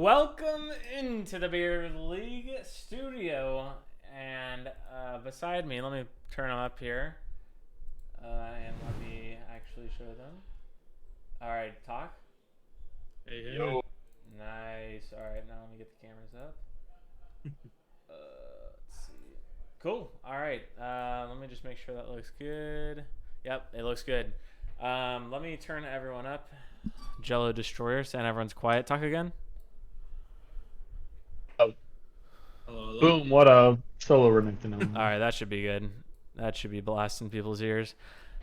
Welcome into the Beard League studio. And beside me, let me turn them up here. And let me actually show them. All right, talk. Hey, hey. Yo, Nice. All right, now let me get the cameras up. Let's see. Cool. All right. Let me just make sure that looks good. Yep, it looks good. Let me turn everyone up. Jello Destroyer, saying everyone's quiet. Talk again. oh, Hello, hello. boom, what a solo Remington All only. right, that should be good. That should be blasting people's ears.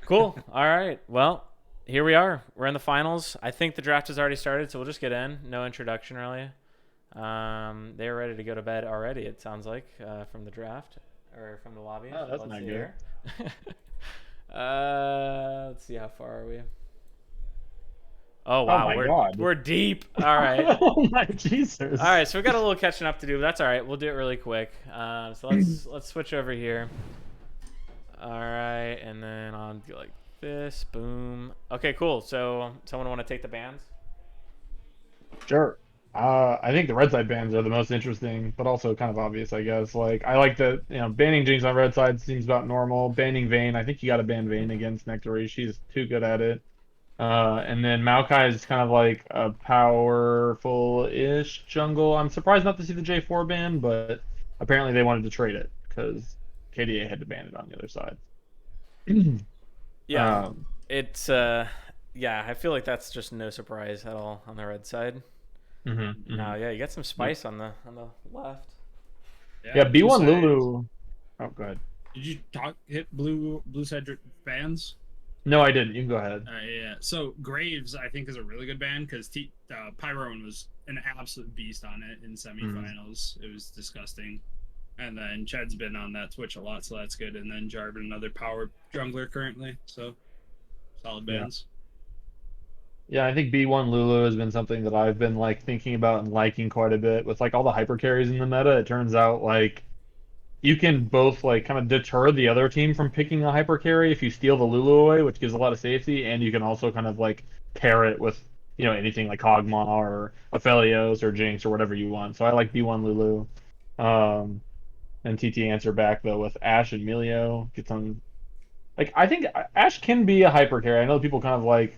Cool. All right. Well, here we are. We're in the finals. I think the draft has already started, so we'll just get in. No introduction, really. They're ready to go to bed already, it sounds like, from the draft or from the lobby. Oh, So that's let's not see good. here. Let's see, how far are we? Oh, Oh wow. my We're, God. we're deep. All right. Oh my All Jesus. right, so we got a little catching up to do, but that's all right. We'll do it really quick. So let's switch over here. All right, and then I'll do like this. Boom. Okay, cool. So someone want to take the bands? Sure. I think the red side bans are the most interesting, but also kind of obvious, I guess. Like, I like that, banning Jinx on red side seems about normal. Banning Vayne, I think you got to ban Vayne against Nectary. She's too good at it. And then Maokai is kind of like a powerful-ish jungle. I'm surprised not to see the J4 ban, but apparently they wanted to trade it because KDA had to ban it on the other side. Yeah, Um, it's yeah. I feel like that's just no surprise at all on the red side. mhm, Now, mhm. yeah, you got some Yep. spice on the left. Yeah, Yeah, blue B1 side. Lulu. Oh, go ahead. Did you talk hit blue side fans? No, I didn't. You can go ahead. Yeah. So Graves, I think, is a really good band because Pyrone was an absolute beast on it in Mhm. semifinals. It was disgusting. And then Chad's been on that Twitch a lot, so that's good. And then Jarvan, another power jungler currently. So solid Yeah. bands. Yeah, I think B1 Lulu has been something that I've been like thinking about and liking quite a bit with like all the hyper carries in the meta. It turns out like you can both like kind of deter the other team from picking a hyper carry if you steal the Lulu away, which gives a lot of safety, and you can also kind of like pair it with anything like Kog'Maw or Aphelios or Jinx or whatever you want. So I like B1 Lulu. Um, and TT answer back though with Ashe and Melio. Get some like I think Ashe can be a hyper carry. I know people kind of like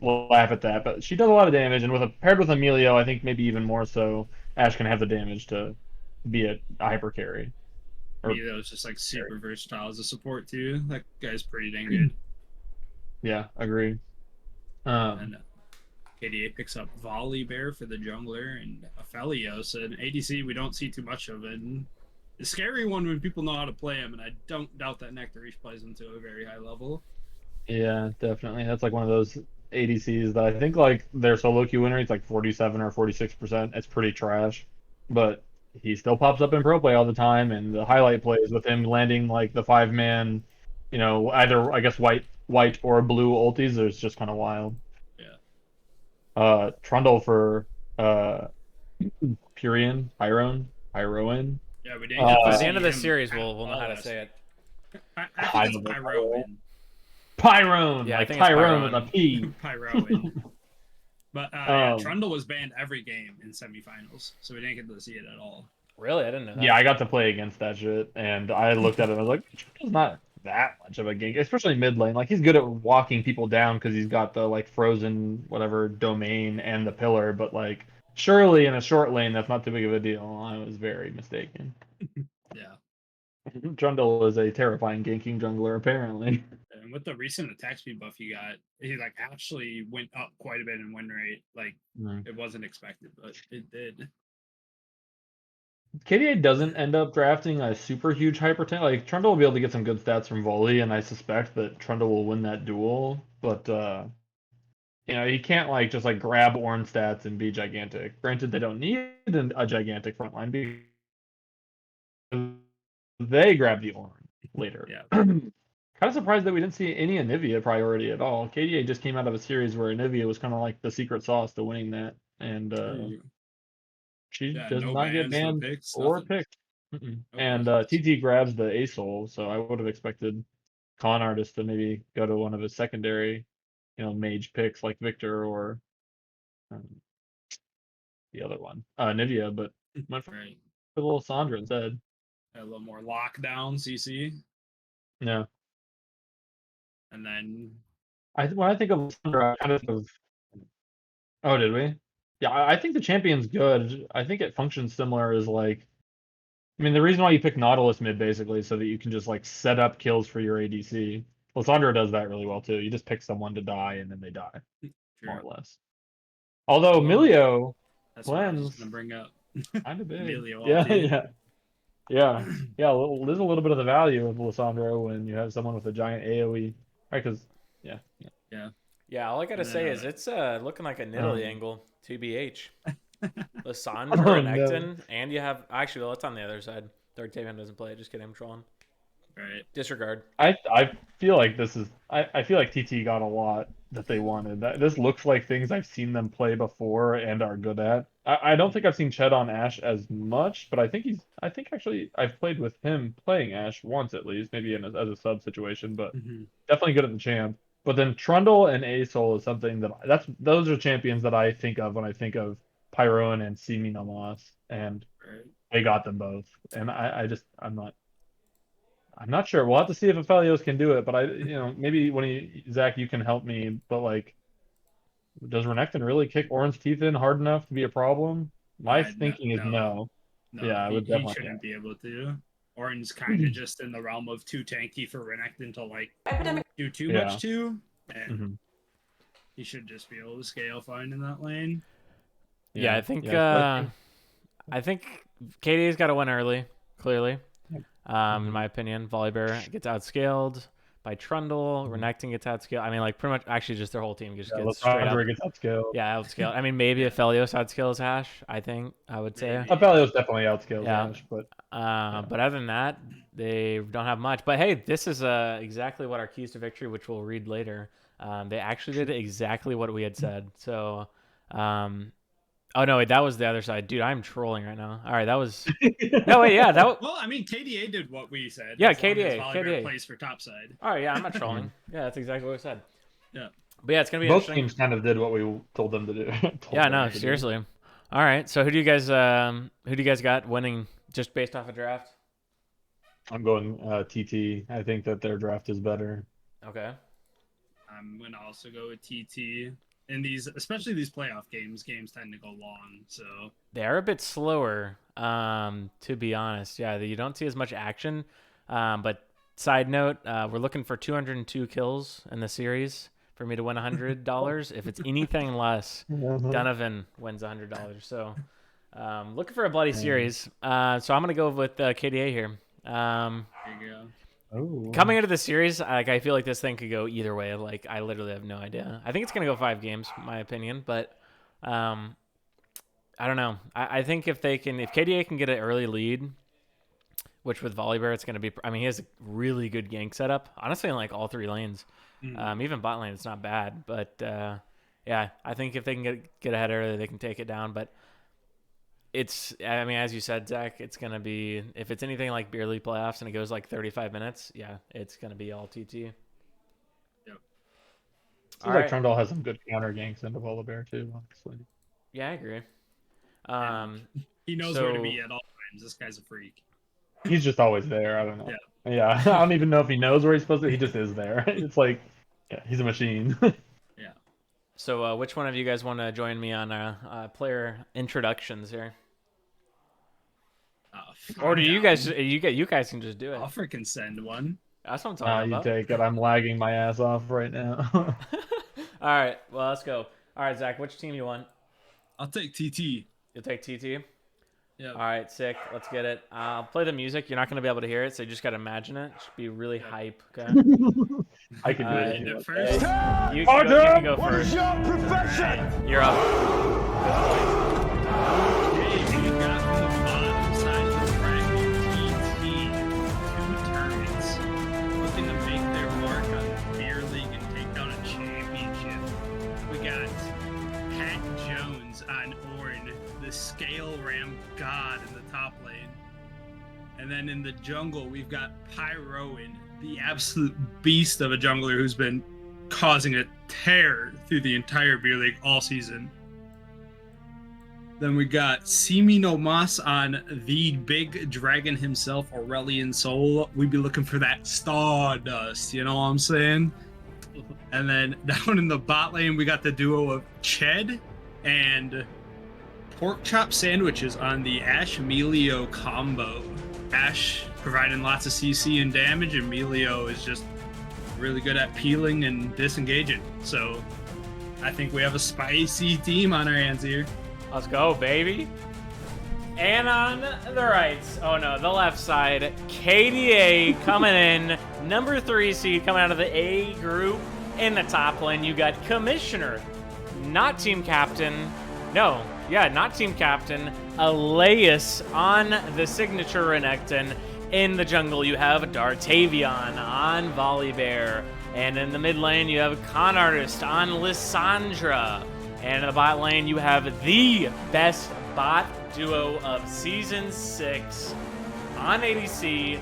laugh at that, but she does a lot of damage, and with a paired with Emilio, I think maybe even more so. Ashe can have the damage to be a hyper carry or Me, that was just like carry. super versatile as a support too. That guy's pretty dang good. Yeah, agree. And Um, then KDA picks up Volley Bear for the jungler and Aphelios, an ADC we don't see too much of. And a scary one when people know how to play him, and I don't doubt that Nectarish plays him to a very high level. yeah, definitely. That's like one of those ADCs that I think like their solo queue winner, he's like 47 or 46%. It's pretty trash, but he still pops up in pro play all the time, and the highlight plays with him landing like the 5-man, either I guess white or blue ultis is just kind of wild. Yeah. Trundle for uh Pyroan. Yeah, we didn't get to By the Uh, end of see this him series, at we'll know how all to last say week. it. I think high it's level Pyro. Pyroan. Pyrone, Yeah, I like think it's Tyrone with a Pyron. P. Pyroan. But yeah, um, Trundle was banned every game in semifinals, so we didn't get to see it at all. Really, I didn't know yeah, that. I got to play against that shit, and I looked at it and I was like, Trundle's not that much of a gank, especially mid lane. Like he's good at walking people down because he's got the like frozen whatever domain and the pillar, but like surely in a short lane that's not too big of a deal. I was very mistaken. Yeah. Trundle is a terrifying ganking jungler apparently. And with the recent attack speed buff he got, he like actually went up quite a bit in win rate. Like it wasn't expected, but it did. KDA doesn't end up drafting a super huge hypertank. Like Trundle will be able to get some good stats from Volley, and I suspect that Trundle will win that duel. But he can't like just like grab Ornn stats and be gigantic. Granted, they don't need a gigantic frontline because they grab the Ornn later. Yeah. Kind of surprised that we didn't see any Anivia priority at all. KDA just came out of a series where Anivia was kind of like the secret sauce to winning that, and True. she Yeah. does No not get bans, no banned picks, or nothing. picked. Mm-mm. No And bans. TT grabs the ASOL, so I would have expected Con Artist to maybe go to one of his secondary, mage picks like Victor or um, the other one, Nivea, but went for Right. a little Sandra instead. A little more lockdown, CC, Yeah, and then when I think of Sandra, I kind of think of. Oh, did we? Yeah, I think the champion's good. I think it functions similar as like. I mean, the reason why you pick Nautilus mid basically is so that you can just like set up kills for your ADC. Lissandra does that really well too. You just pick someone to die and then they die, more true. or less. Although Well, Milio that's what I was just cleanse gonna bring up. kind of big. Emilio Yeah, ulti. yeah. There's a little bit of the value of Lissandra when you have someone with a giant AoE, right? Because yeah. Yeah. Yeah, all I gotta And say then, is it's looking like a Nidalee angle, TBH. Lissandra, Oh, Renekton, and you have actually well, it's on the other side. Third Tavian doesn't play. Just kidding, I'm trolling. right. Disregard. I feel like this is I feel like TT got a lot that they wanted. This looks like things I've seen them play before and are good at. I don't think I've seen Ched on Ashe as much, but I think actually I've played with him playing Ashe once at least, maybe as a sub situation, but Mm-hmm. definitely good at the champ. But then Trundle and Asol is something those are champions that I think of when I think of Pyroan and Simi Namas, and Right. they got them both. And I'm not sure. We'll have to see if Aphelios can do it, but maybe Zach, you can help me. But like, does Renekton really kick Orin's teeth in hard enough to be a problem? My thinking is no. No, Yeah, I would he definitely. shouldn't be able to. Orin's kind of just in the realm of too tanky for Renekton to like do too Yeah. much to, and Mhm. he should just be able to scale fine in that lane. Yeah, I think Yeah, I think KDA's got to win early, clearly. Yep. In my opinion, Volibear gets outscaled by Trundle. Renekton gets outscaled. I mean, like pretty much actually just their whole team just gets straight up. gets upscaled. Yeah, outscaled. I mean, maybe Aphelios outscales Ashe. I would say. Maybe. Aphelios definitely outscales Yeah. Ashe, but But other than that, they don't have much. But hey, this is exactly what our keys to victory, which we'll read later. They actually did exactly what we had said. So, oh no, wait, that was the other side, dude. I'm trolling right now. All right, that was no wait, yeah, that. Well, I mean, KDA did what we said. Yeah, as long as KDA, Volibear KDA. plays for topside. All right, yeah, I'm not trolling. Yeah, that's exactly what we said. Yeah. But yeah, it's gonna be both interesting. teams kind of did what we told them to do. Yeah, no, seriously. All right, so who do you guys got winning just based off a draft? I'm going TT. I think that their draft is better. Okay. I'm gonna also go with TT. In these, especially these playoff games tend to go long. So They are a bit slower, to be honest. Yeah, you don't see as much action. But side note, we're looking for 202 kills in the series for me to win $100. If it's anything less, Donovan wins $100. So looking for a bloody series. So I'm going to go with KDA here. there you go. Oh. Coming into the series, I feel like this thing could go either way. Like, I literally have no idea. I think it's going to go 5 games, in my opinion. But I don't know. I think if KDA can get an early lead, which with Volibear, it's going to be, I mean, he has a really good gank setup. Honestly, in like all 3 lanes. Even bot lane, it's not bad. But yeah, I think if they can get ahead early, they can take it down. But I mean, as you said, Zach, it's going to be, if it's anything like Beer League playoffs and it goes like 35 minutes, yeah, it's going to be all TT. Yep. Seems All like right. Trundle has some good counter ganks into Volibear too, honestly. Yeah, I agree. He knows where to be at all times. This guy's a freak. He's just always there. I don't know. Yeah, I don't even know if he knows where he's supposed to. He just is there. It's like, yeah, he's a machine. Yeah. So which one of you guys want to join me on player introductions here? Or do you guys can just do it? I'll freaking send one. That's what I'm talking You about. take it. I'm lagging my ass off right now. All right, well, let's go. All right, Zach, which team you want? I'll take TT. You'll take TT? Yeah. All right, sick. Let's get it. I'll play the music. You're not going to be able to hear it, so you just got to imagine it. It should be really hype, okay? I can do it. And if you at want. first, You can go What first. is your profession? You're up. okay, we got from the bottom side of the bracket TT. 2 tournaments looking to make their mark on the Beer League and take down a championship. We got Pat Jones on Orin, the scale ram god in the top lane. And then in the jungle, we've got Pyroan, the absolute beast of a jungler who's been causing a tear through the entire Beer League all season. Then we got Simi no Mas on the big dragon himself, Aurelion Sol. We'd be looking for that Stardust, you know what I'm saying? And then down in the bot lane, we got the duo of Ched and pork chop sandwiches on the Ash Melio combo. Ash providing lots of CC and damage, and Melio is just really good at peeling and disengaging. So I think we have a spicy team on our hands here. Let's go, baby. And on the right, oh no, the left side, KDA coming in, number 3 seed coming out of the A group. In the top lane, you got Commissioner, not team captain. No, yeah, not team captain. Elias on the signature Renekton. In the jungle, you have Dartavion on Volibear. And in the mid lane, you have Con Artist on Lissandra. And in the bot lane, you have the best bot duo of Season 6 on ADC,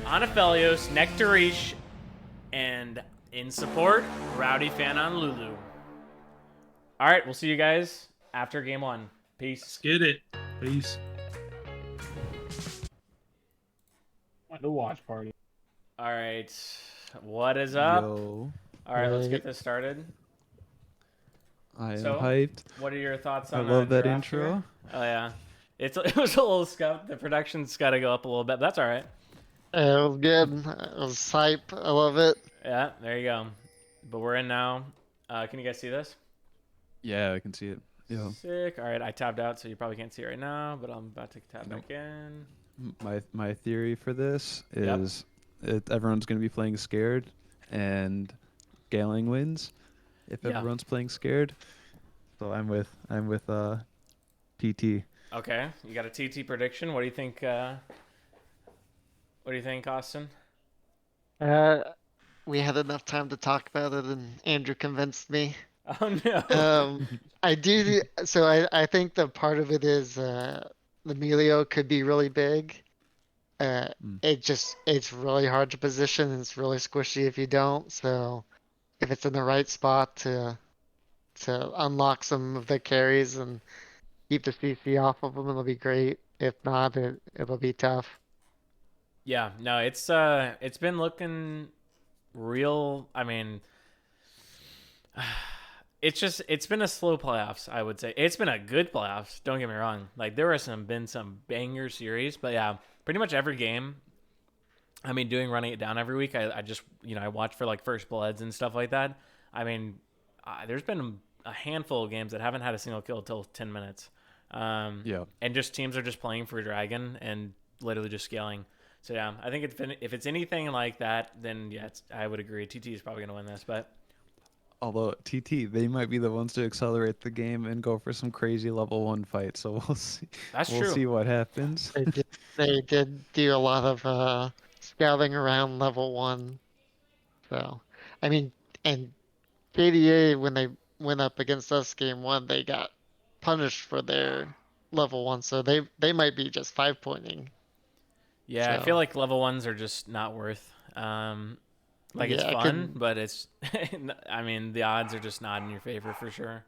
on Aphelios, Nectarish, and in support, Rowdy Fan on Lulu. All right, we'll see you guys after game 1. Peace. Let's get it. Peace. The watch party. All right, what is up? Yo, All right, let's get this started. I am So, hyped. What are your thoughts I on love that draft here? intro. Oh yeah, it was a little scuffed. The production's got to go up a little bit, but that's all right. It was good. It was hype. I love it. Yeah, there you go. But we're in now. Can you guys see this? Yeah, I can see it. Yo, Sick. All right, I tabbed out, so you probably can't see it right now, but I'm about to tab Nope. back in. my theory for this Yep. is everyone's gonna be playing scared, and Galing wins if Yeah. everyone's playing scared. So I'm with PT. Okay, you got a TT prediction. What do you think? What do you think, Austin? We had enough time to talk about it, and Andrew convinced me. Oh no. I do. So I think the part of it is the Melio could be really big. It's really hard to position, and it's really squishy if you don't. So if it's in the right spot to unlock some of the carries and keep the CC off of them, it'll be great. If not, it'll be tough. Yeah, no, it's been looking real. I mean, it's been a slow playoffs, I would say. It's been a good playoffs, don't get me wrong. Like there are been some banger series, but yeah, pretty much every game. I mean, running it down every week. I just I watch for like first bloods and stuff like that. I mean, there's been a handful of games that haven't had a single kill till 10 minutes. Yeah. And just teams are just playing for Dragon and literally just scaling. So yeah, I think if it's anything like that, then yeah, I would agree. TT is probably gonna win this, but Although TT, they might be the ones to accelerate the game and go for some crazy level 1 fight. So we'll see. that's We'll true. see what happens. They did do a lot of scouting around level 1. So, I mean, and KDA, when they went up against us game 1, they got punished for their level 1. So they might be just 5-pointing. Yeah, I So- feel like level 1s are just not worth. Like it's Yeah, fun, but it's. I mean, the odds are just not in your favor for sure.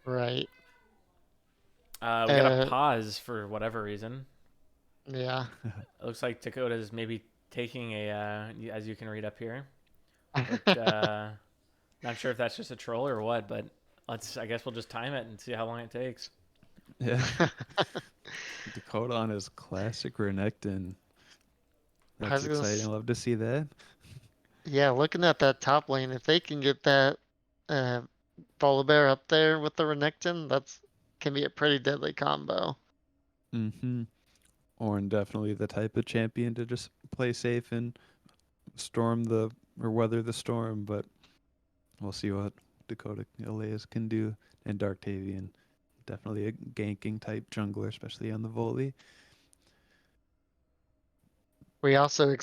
Right. We got a Uh, pause for whatever reason. Yeah. It looks like Dakota is maybe taking as you can read up here. But, not sure if that's just a troll or what, but I guess we'll just time it and see how long it takes. Yeah. Dakota on his classic Renekton. I That's was gonna exciting. s- I love to see that. Yeah, looking at that top lane, if they can get that Volibear up there with the Renekton, that's can be a pretty deadly combo. Mm-hmm. Ornn definitely the type of champion to just play safe and weather the storm, but we'll see what Dakota Elias can do. And Darktavian, definitely a ganking type jungler, especially on the volley. We also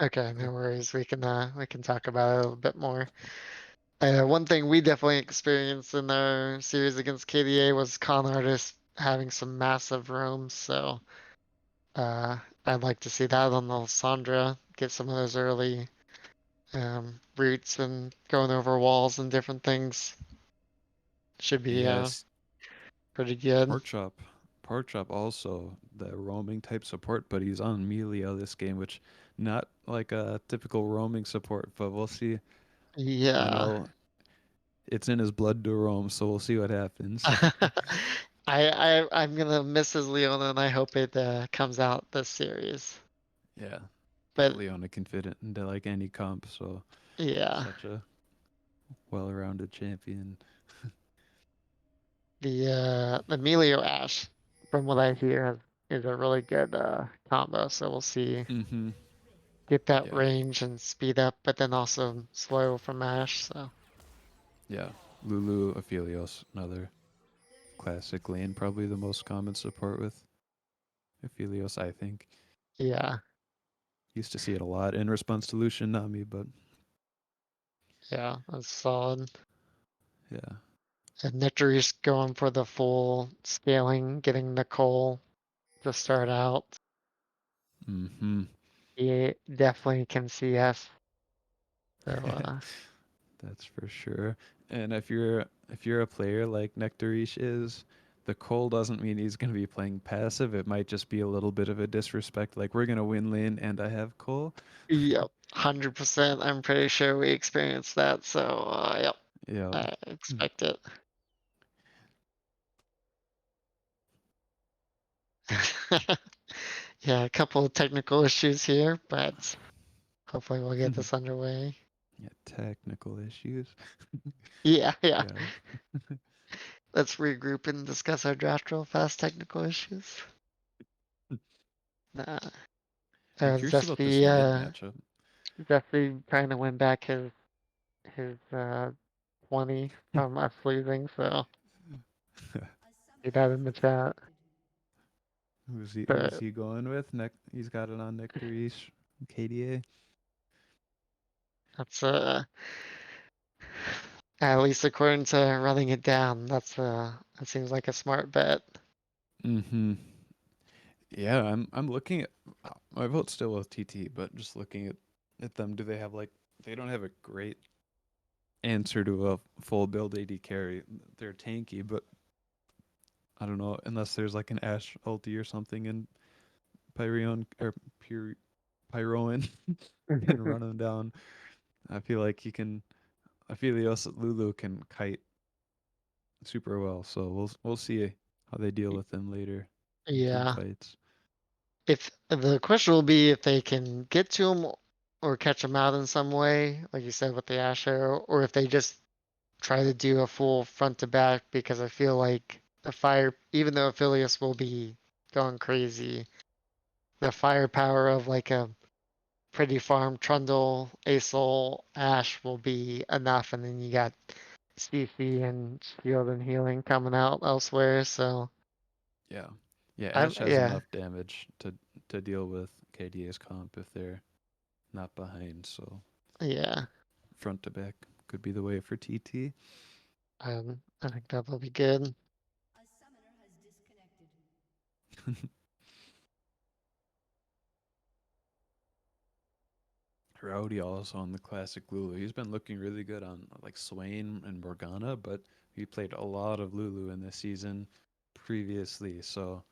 Okay, no worries. We can talk about it a little bit more. One thing we definitely experienced in our series against KDA was Con Artist having some massive roams, so I'd like to see that on the Lissandra, get some of those early roots and going over walls and different things. should be Yes, pretty good. Pork chop also the roaming type support, but he's on Melia this game, which not like a typical roaming support, but we'll see. You Yeah. know, it's in his blood to roam, so we'll see what happens. I'm gonna miss his Leona, and I hope it comes out this series. Yeah, but But Leona can fit it into like any comp, so yeah, such a well-rounded champion. the Melio Ash, from what I hear, is a really good combo. So we'll see. Mm-hmm. Get that Yeah, range and speed up, but then also slow from Ash. So yeah. Lulu Aphelios, another classic lane, probably the most common support with Aphelios, I think. yeah, Used to see it a lot in response to Lucian Nami, but yeah, that's solid. yeah. And Nectary's going for the full scaling, getting Nicole to start out. Mm-hmm. He definitely can CS. So That's for sure. And if you're a player like Nectarish is, the Cole doesn't mean he's gonna be playing passive. It might just be a little bit of a disrespect, like we're gonna win lane and I have Cole. yep, 100%. I'm pretty sure we experienced that. So yep, Yeah. I expect it. Yeah, a couple of technical issues here, but hopefully we'll get this underway. Yeah, technical issues. Yeah, yeah. Yeah. Let's regroup and discuss our draft real fast. Technical issues. Nah. I'm curious about this mid matchup. Zesty trying to win back his 20 from us losing. So get that in the chat. Who's But he going with? He's got it on Nectarish, KDA. that's at least according to running it down, that seems like a smart bet. Mm-hmm. Yeah, I'm looking at my vote's still with TT, but just looking at them, do they have like they don't have a great answer to a full build AD carry. They're tanky, but I don't know unless there's like an Ash ulti or something and Pyreon or Pure Pyroan can run him down. I feel like he can. I feel Lulu can kite super well, so we'll see how they deal with him later in team Yeah. fights. If the question will be if they can get to him or catch him out in some way, like you said with the Ash arrow, or if they just try to do a full front to back, because I feel like the fire, even though Aphelios will be going crazy, the firepower of like a pretty farm Trundle, Aesol, Ash will be enough, and then you got CC and Shield and Healing coming out elsewhere, so Yeah, yeah. Ash has yeah, enough damage to deal with KDA's comp if they're not behind. So yeah. front to back could be the way for TT. I think that'll be good. Rowdy also on the classic Lulu. He's been looking really good on like Swain and Morgana, but he played a lot of Lulu in this season previously. So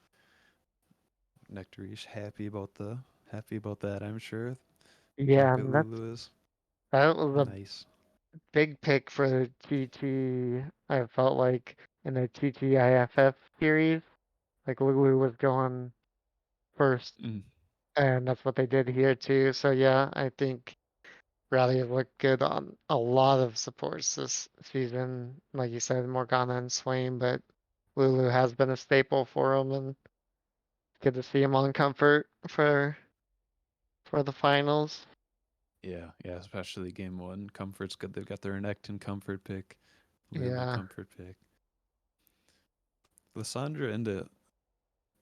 Nectarish happy about that, I'm sure. Yeah, Pocket and Lulu is that was a nice. big pick for TT. I felt like in the TTIFF series, like Lulu was going first, Mm, and that's what they did here too. So yeah, I think Rally looked good on a lot of supports this season. Like you said, Morgana and Swain, but Lulu has been a staple for them, and good to see him on comfort for the finals. yeah, yeah, especially game one. Comfort's good. They've got their Nectin comfort pick, Lulu Yeah, comfort pick. Lissandra into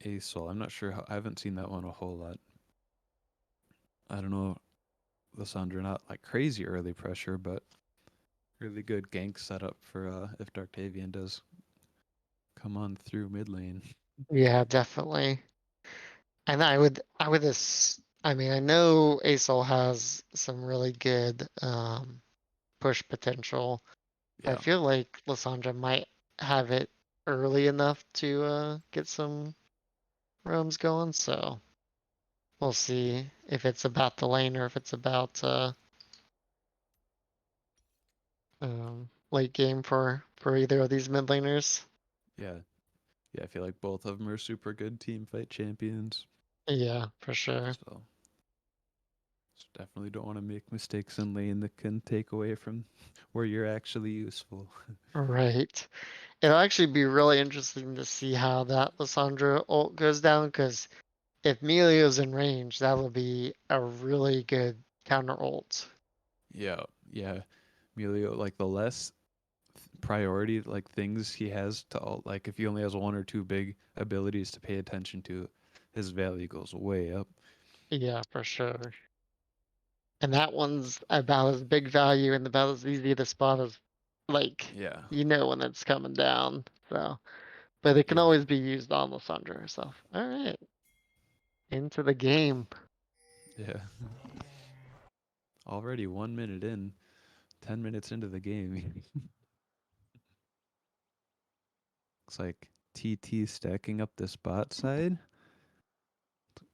Asol. I'm not sure how I haven't seen that one a whole lot. I don't know Lissandra not like crazy early pressure, but really good gank setup for if Darktavian does come on through mid lane. yeah, definitely. And I mean, I know Asol has some really good push potential. I Yeah. feel like Lissandra might have it early enough to get some roams going. So we'll see if it's about the lane or if it's about late game for either of these mid laners. Yeah. Yeah, I feel like both of them are super good team fight champions. Yeah, for sure. So definitely don't want to make mistakes in lane that can take away from where you're actually useful. Right. It'll actually be really interesting to see how that Lissandra ult goes down, because if Melio's in range, that will be a really good counter ult. Yeah, yeah. Emilio, like the less priority like things he has to ult, like if he only has one or two big abilities to pay attention to, his value goes way up. Yeah, for sure. And that one's about as big value and about as easy to spot as, like, Yeah, you know when it's coming down. So, but it can yeah, always be used on Lissandra herself. All right, into the game. yeah. Already 1 minute in, 10 minutes into the game. Looks like TT stacking up this bot side.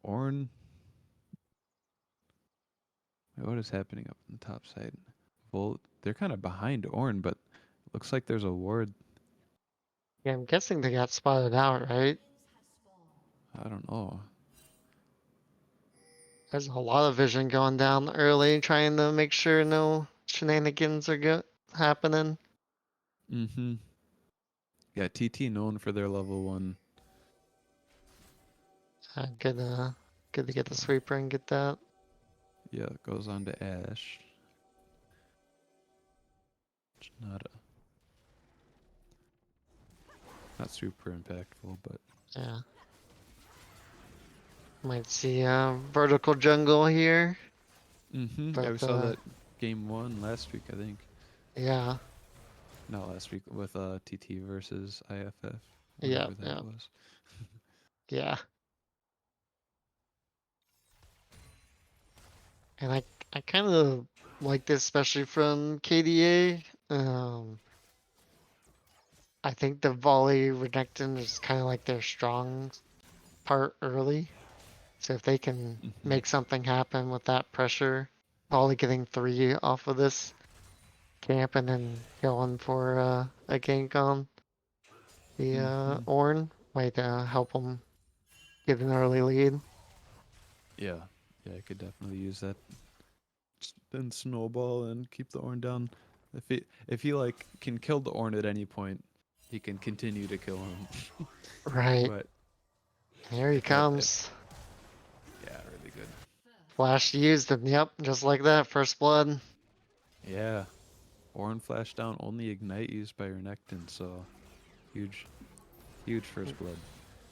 Orn. Wait, what is happening up on the top side? Well, they're kind of behind Orn, but looks like there's a ward. Yeah, I'm guessing they got spotted out, right? I don't know. There's a lot of vision going down early, trying to make sure no shenanigans are happening. Mm-hmm. Yeah, TT known for their level 1. Good to get the So, sweeper and get that. yeah, it goes on to Ash. It's not super impactful, but Yeah. Might see vertical jungle here, yeah, we but saw that game 1 last week, I think. yeah, Not last week with TT versus IFF, yeah, whatever that yeah, was. yeah. And I kind of like this, especially from KDA. I think the volley Renekton is kind of like their strong part early. So if they can Mm-hmm. make something happen with that pressure, volley getting 3 off of this camp and then going for a gank on the Mm-hmm. Ornn might help them get an early lead. Yeah, yeah, I could definitely use that. Then snowball and keep the Orn down. If he like can kill the Orn at any point, he can continue to kill him. Right, But here he if comes. yeah, really good. Flash used and yep, just like that, first blood. Yeah, Orn flash down, only ignite used by Renekton, so huge, huge first blood.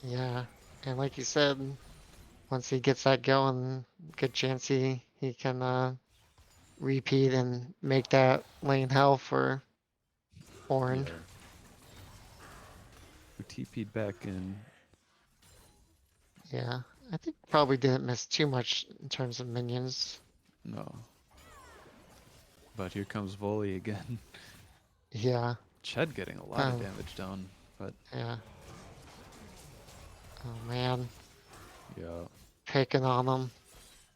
Yeah, and like you said, once he gets that going, good chance he can repeat and make that lane hell for Ornn. Yeah, who TP'd back in. Yeah, I think probably didn't miss too much in terms of minions. No, but here comes Volley again. Yeah, Ched getting a lot of um, damage down, but yeah. Oh man, yeah, picking on him.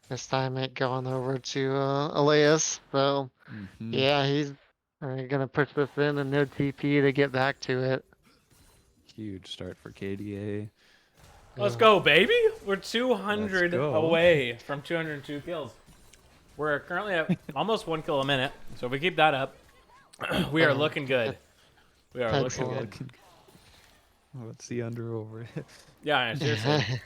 This time it going over to Elias. So mm-hmm. yeah, he's gonna push this in and no TP to get back to it. Huge start for KDA. Let's Yeah. go, baby. We're Let's 200 go. away from 202 kills. We're currently at almost 1 kill a minute. So if we keep that up, we are looking good. We are looking Excellent. good. Let's see under over. Yeah, seriously.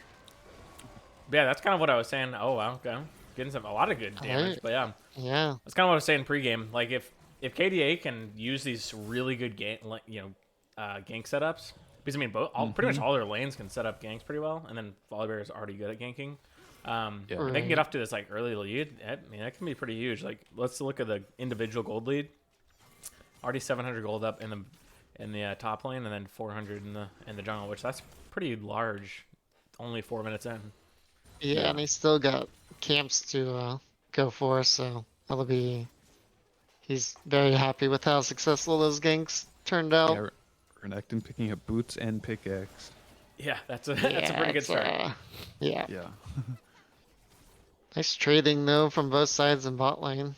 Yeah, that's kind of what I was saying. Oh, wow. Okay. Getting a lot of good damage. Alright. But yeah, Yeah. that's kind of what I was saying pregame. Like if KDA can use these really good gank setups, because I mean, pretty much all their lanes can set up ganks pretty well, and then Volibear is already good at ganking. Yeah. If they can get Right. off to this like early lead, I mean that can be pretty huge. Like let's look at the individual gold lead. Already 700 gold up in the top lane, and then 400 in the jungle, which that's pretty large. Only 4 minutes in. Yeah, Yeah. and he still got camps to go for, so that'll be. He's very happy with how successful those ganks turned out. Yeah, Renekton picking up boots and pickaxe. Yeah, that's a that's a pretty good it's, start. Yeah. Yeah. Nice trading though from both sides in bot lane.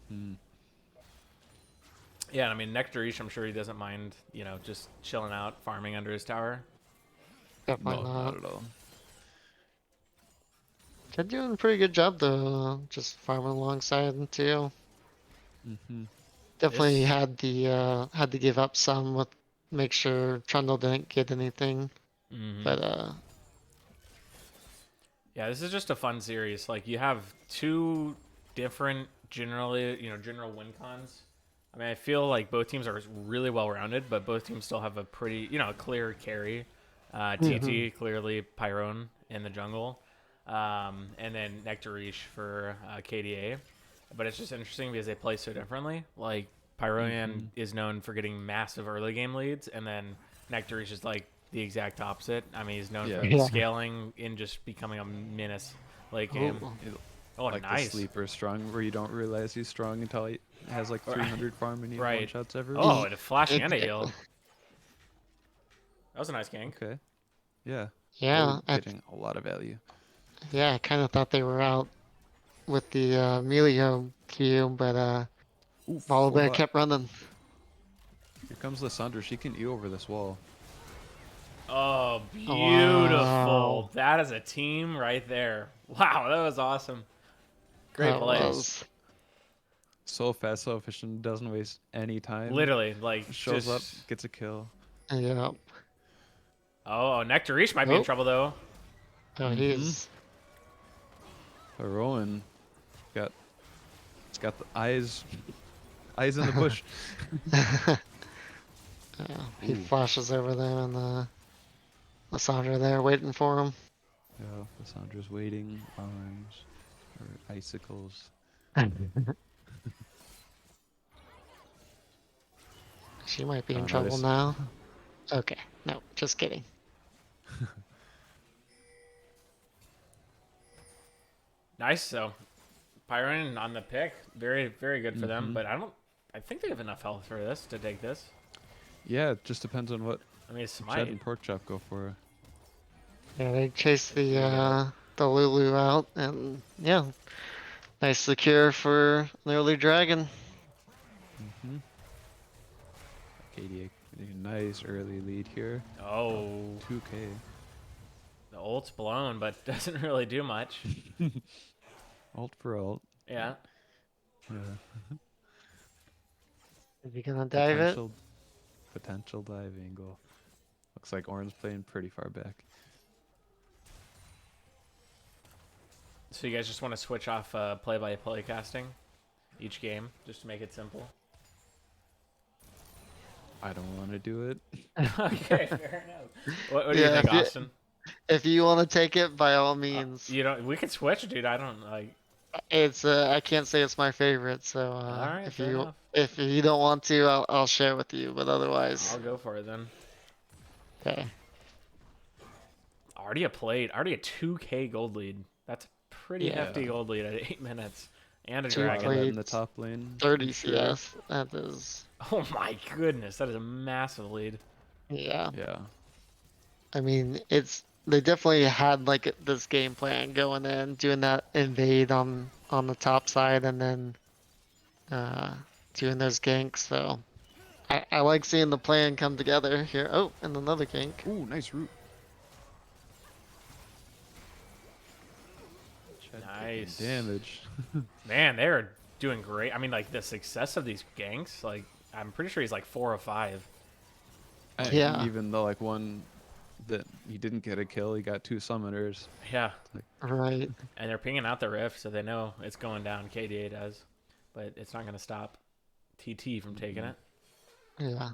Hmm. Yeah, I mean Nectarish, I'm sure he doesn't mind, just chilling out, farming under his tower. Definitely No, not. not at all. They're doing a pretty good job though, just farming alongside them too. Hmm. Definitely This- had to give up some with make sure Trundle didn't get anything. Mhm. But Yeah, this is just a fun series. Like you have two different general win cons. I mean, I feel like both teams are really well rounded, but both teams still have a pretty, clear carry. TT clearly Pyrone in the jungle, and then Nectarish for KDA. But it's just interesting because they play so differently. Like Pyronian is known for getting massive early game leads, and then Nectarish is like the exact opposite. I mean, he's known for Yeah. scaling and just becoming a menace late game. Oh, Like the nice. sleeper strong, where you don't realize he's strong until he has like 300 farm and he Right. one shots every. Oh, and a flash and a heal. That was a nice gank. Okay. Yeah. yeah, Really getting a lot of value. yeah, I kind of thought they were out with the Melio queue, but Ooh, Volibear full kept running. Here comes Lissandra. She can E over this wall. Oh, beautiful. Wow. That is a team right there. Wow, that was awesome. Great That plays. was- So fast, so efficient, doesn't waste any time. Literally, like, Shows up, just... gets a kill. Yeah. Oh, Nectarish might be in Oh. trouble, though. Oh, he's Rowan it's got the eyes in the bush. he Ooh. flashes over there and Lissandra there waiting for him. Yeah, Lissandra's waiting. Arms or icicles. She might be in Oh, trouble nice. now. Okay, no, just kidding. Nice, so. Pyron on the pick. Very, very good for them, but I think they have enough health for this, to take this. Yeah, it just depends on what I mean, it's Chad Smite. and Pork Chop go for. Yeah, they chase the Lulu out, and yeah, nice secure for the early dragon. KDA, nice early lead here. Oh, 2K. the ult's blown, but doesn't really do much. Ult for ult. Yeah. Yeah. Is he gonna dive it? Potential dive angle. Looks like Oran's playing pretty far back. So you guys just want to switch off play-by-play casting each game, just to make it simple? I don't want to do it. Okay, fair enough. What do you Yeah, think, if you- Austin? If you want to take it, by all means. We can switch, dude. I don't like. It's I can't say it's my favorite, so Alright, if fair you enough. if you don't want to, I'll share with you. But otherwise, I'll go for it then. okay. Already a 2K gold lead. That's a pretty Yeah. hefty gold lead at 8 minutes, and a Two dragon. play- In the top lane. 30 Sure. CS. That is, Oh my goodness, that is a massive lead. yeah. Yeah. I mean, they definitely had like this game plan going in, doing that invade on the top side, and then doing those ganks. So I like seeing the plan come together here. Oh, and another gank. Ooh, nice root. Nice. Damage. Man, they're doing great. I mean, like the success of these ganks. Like, I'm pretty sure he's like 4 of 5. Yeah. Even though like one that he didn't get a kill, he got 2 summoners. Yeah, Right. and they're pinging out the rift, so they know it's going down. KDA does, but it's not going to stop TT from taking it. Yeah.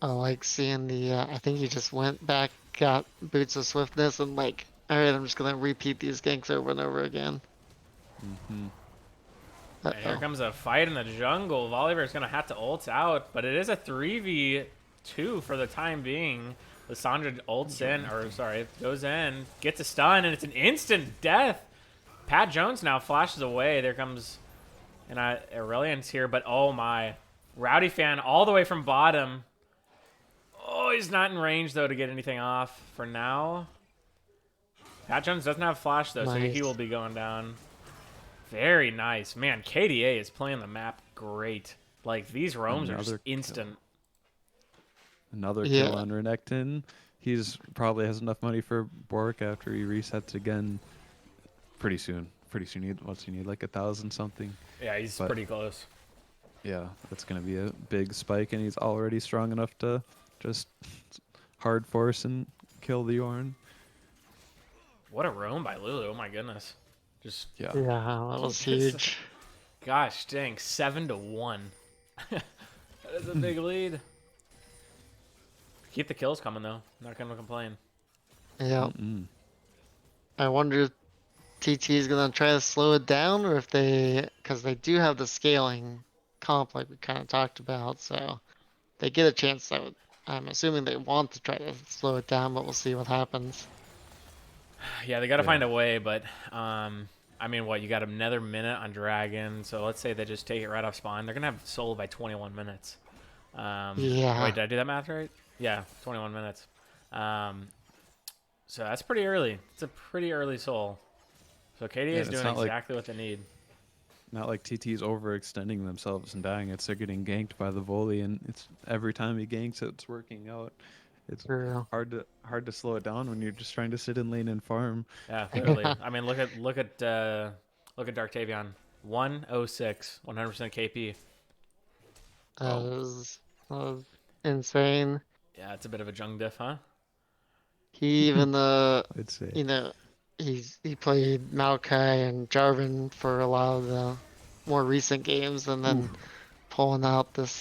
I like seeing the. I think he just went back, got boots of swiftness, and like, all right, I'm just gonna repeat these ganks over and over again. Mm-hmm. And here comes a fight in the jungle. Volibear's going to have to ult out, but it is a 3v2 for the time being. Lissandra ults in, goes in, gets a stun, and it's an instant death. Pat Jones now flashes away. There comes And Aurelian's here, but oh my. Rowdy fan all the way from bottom. Oh, he's not in range, though, to get anything off for now. Pat Jones doesn't have flash, though, so he Nice. will be going down. Very nice. Man, KDA is playing the map great. Like, these roams are just Another kill. instant. Another Yeah. kill on Renekton. He's probably has enough money for Bork after he resets again pretty soon. What's he need? Like 1,000 something. Yeah, he's But- pretty close. Yeah, that's gonna be a big spike, and he's already strong enough to just hard force and kill the Ornn. What a roam by Lulu. Oh, my goodness. Just, Yeah. Yeah, that was huge. gosh dang, 7-1. That is a big lead. Keep the kills coming, though. Not going to complain. Yeah. Mm-mm. I wonder if TT is gonna try to slow it down, or if because they do have the scaling comp like we kind of talked about, so they get a chance. I'm assuming they want to try to slow it down, but we'll see what happens. Yeah, they got to Yeah. find a way, but I mean, what, you got another minute on Dragon, so let's say they just take it right off spawn. They're going to have soul by 21 minutes. Yeah. Wait, did I do that math right? Yeah, 21 minutes. So that's pretty early. It's a pretty early soul. So KDA is it's doing not like- exactly what they need. Not like TT's overextending themselves and dying. It's they're getting ganked by the volley, and it's every time he ganks, it's working out. It's True. hard to slow it down when you're just trying to sit in lane and farm. Yeah, clearly. I mean, look at Darktavion. 106, 100% KP. That was insane. Yeah, it's a bit of a jung diff, huh? He even I'd say. he played Maokai and Jarvan for a lot of the more recent games, and then pulling out this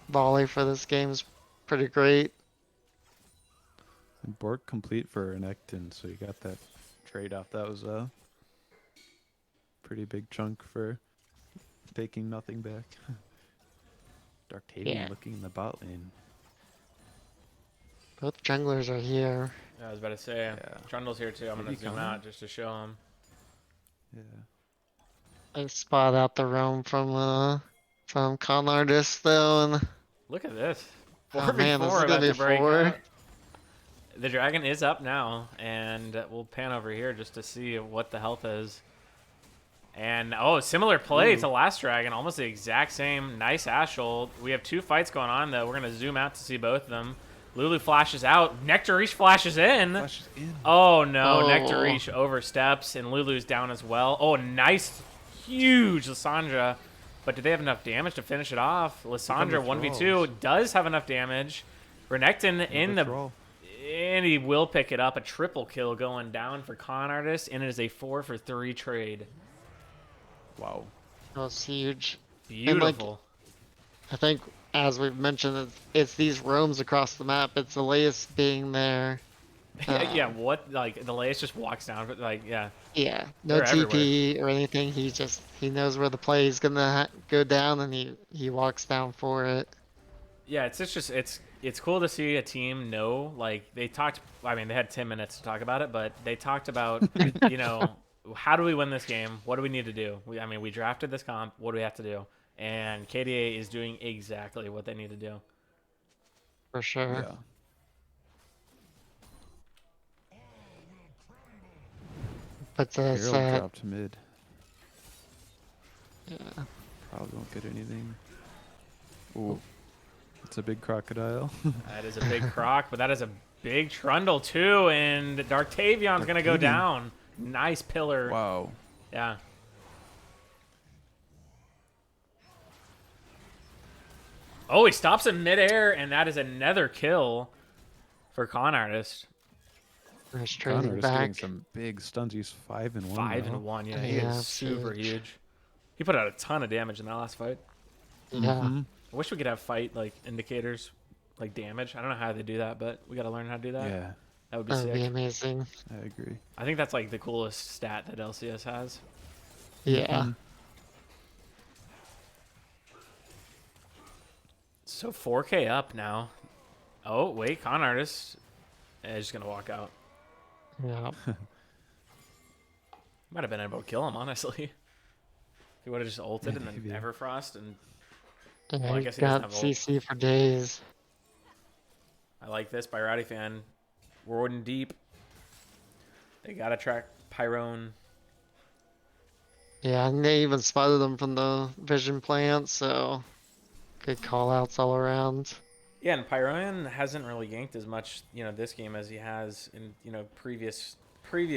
volley for this game is pretty great. And Bork complete for Renekton, so you got that trade off. That was a pretty big chunk for taking nothing back. Darktavian Yeah. looking in the bot lane. Both junglers are here. Yeah, I was about to say. Yeah. Trundle's here too. I'm Maybe going to zoom coming? out just to show him. Yeah. I spot out the roam from Con Artist though, and Look at this. Oh, man, this is 4v4 gonna about be to break 4. out. The dragon is up now, and we'll pan over here just to see what the health is. And, oh, similar play to last dragon. Almost the exact same. Nice Ashol. We have 2 fights going on, though. We're going to zoom out to see both of them. Lulu flashes out. Nectarish flashes in. Flashes in. Oh, no. Oh. Nectarish oversteps, and Lulu's down as well. Oh, nice. Huge Lissandra. But do they have enough damage to finish it off? Lissandra, withdrawals. 1v2, does have enough damage. Renekton in the... Withdrawal. And he will pick it up. A triple kill going down for Con Artist, and it is a 4-for-3 trade. Wow. that was huge. Beautiful. I think, as we've mentioned, it's these roams across the map. It's Elias being there. Yeah, what? Like, the Leis just walks down, but, like, yeah. Yeah, no They're TP or anything. He knows where the play is gonna go down, and he walks down for it. Yeah, it's cool to see a team know, like, they talked, I mean, they had 10 minutes to talk about it, but they talked about, you know, how do we win this game? What do we need to do? We drafted this comp. What do we have to do? And KDA is doing exactly what they need to do. For sure. Yeah. But Hero dropped mid. yeah. Probably won't get anything. Ooh. It's a big crocodile. That is a big croc, but that is a big trundle, too, and Darktavion's going to go Darktavion. down. Nice pillar. Wow. Yeah. Oh, he stops in midair, and that is another kill for Con Artist. There's Connor trading is getting back. some big stuns. He's 5 and 1. 5-1, yeah, he Yeah, is super huge. huge. He put out a ton of damage in that last fight. Yeah. I wish we could have fight like indicators, like damage. I don't know how they do that, but we got to learn how to do that. Yeah, That would be That would sick. be amazing. I agree. I think that's like the coolest stat that LCS has. Yeah. So 4K up now. Oh, wait, Con Artist is just going to walk out. Yeah. Might have been able to kill him, honestly. He would have just ulted and then Maybe. Everfrost, and Yeah, Well, I he guess he doesn't got have ult. CC for days. I like this by Rowdy Fan. Warden deep. They gotta track Pyrone. Yeah, and they even spotted him from the vision plant, so good call outs all around. Yeah, and Pyrone hasn't really yanked as much, this game as he has in, previous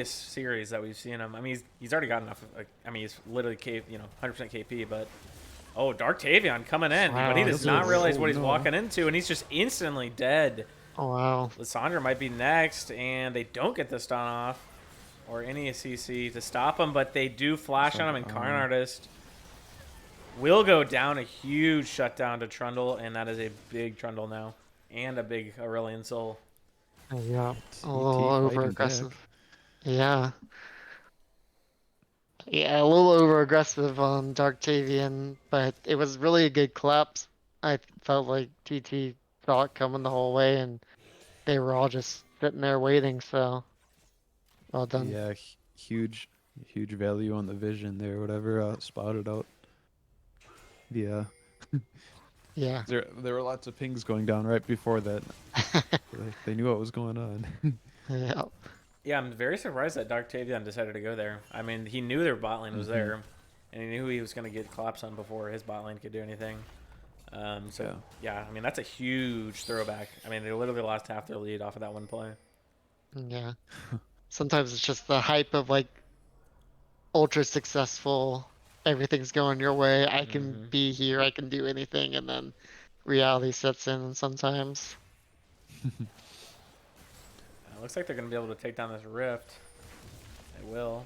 series that we've seen him. I mean, he's already got enough. He's literally 100% KP. But Dark Tavion coming in, Wow, but he this does not is- realize what he's no. walking into, and he's just instantly dead. Oh wow. Lissandra might be next, and they don't get the stun off or any CC to stop him, but they do flash on him, and Karn Artist will go down. A huge shutdown to Trundle, and that is a big Trundle now, and a big Aurelion Soul. Yeah, TT a little fighting over back. aggressive. Yeah. Yeah, a little over aggressive on Darktavian, but it was really a good collapse. I felt like TT saw it coming the whole way, and they were all just sitting there waiting. So, well done. Yeah, huge value on the vision there. Whatever spotted out. Yeah, Yeah. there were lots of pings going down right before that. They knew what was going on. Yeah. Yeah, I'm very surprised that Dark Tavion decided to go there. I mean, he knew their bot lane was there, and he knew he was going to get collapsed on before his bot lane could do anything. Yeah, I mean, that's a huge throwback. I mean, they literally lost half their lead off of that one play. Yeah. Sometimes it's just the hype of like ultra successful, everything's going your way, I can be here, I can do anything, and then reality sets in sometimes. It looks like they're going to be able to take down this rift. They will.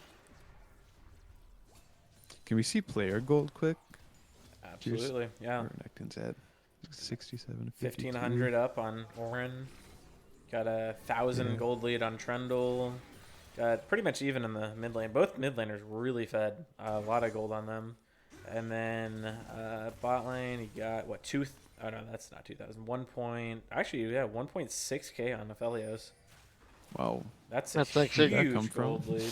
Can we see player gold quick? Absolutely, yeah. Where Nectin's at? 67, 52. 1,500 up on Orin. Got 1,000 gold lead on Trundle. Got pretty much even in the mid lane. Both mid laners really fed. A lot of gold on them. And then bot lane, you got what, oh no, that's not 2,000. 1.6k on Aphelios. Wow. That's actually- a Where'd that come huge from? gold lead.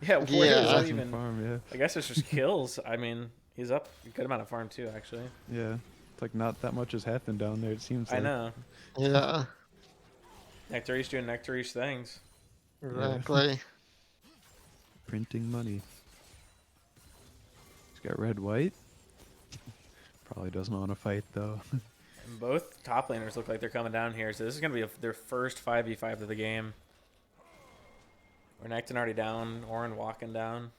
Yeah, where Yeah. is that Awesome even? farm, yeah. I guess it's just kills. I mean, he's up a good amount of farm too, actually. Yeah. It's like not that much has happened down there, it seems like. I know. Yeah, Nectarish doing Nectarish things. exactly. Printing money. He's got red white. Probably doesn't want to fight though. And both top laners look like they're coming down here, so this is going to be their first 5v5 of the game. Renekton already down, Orin walking down.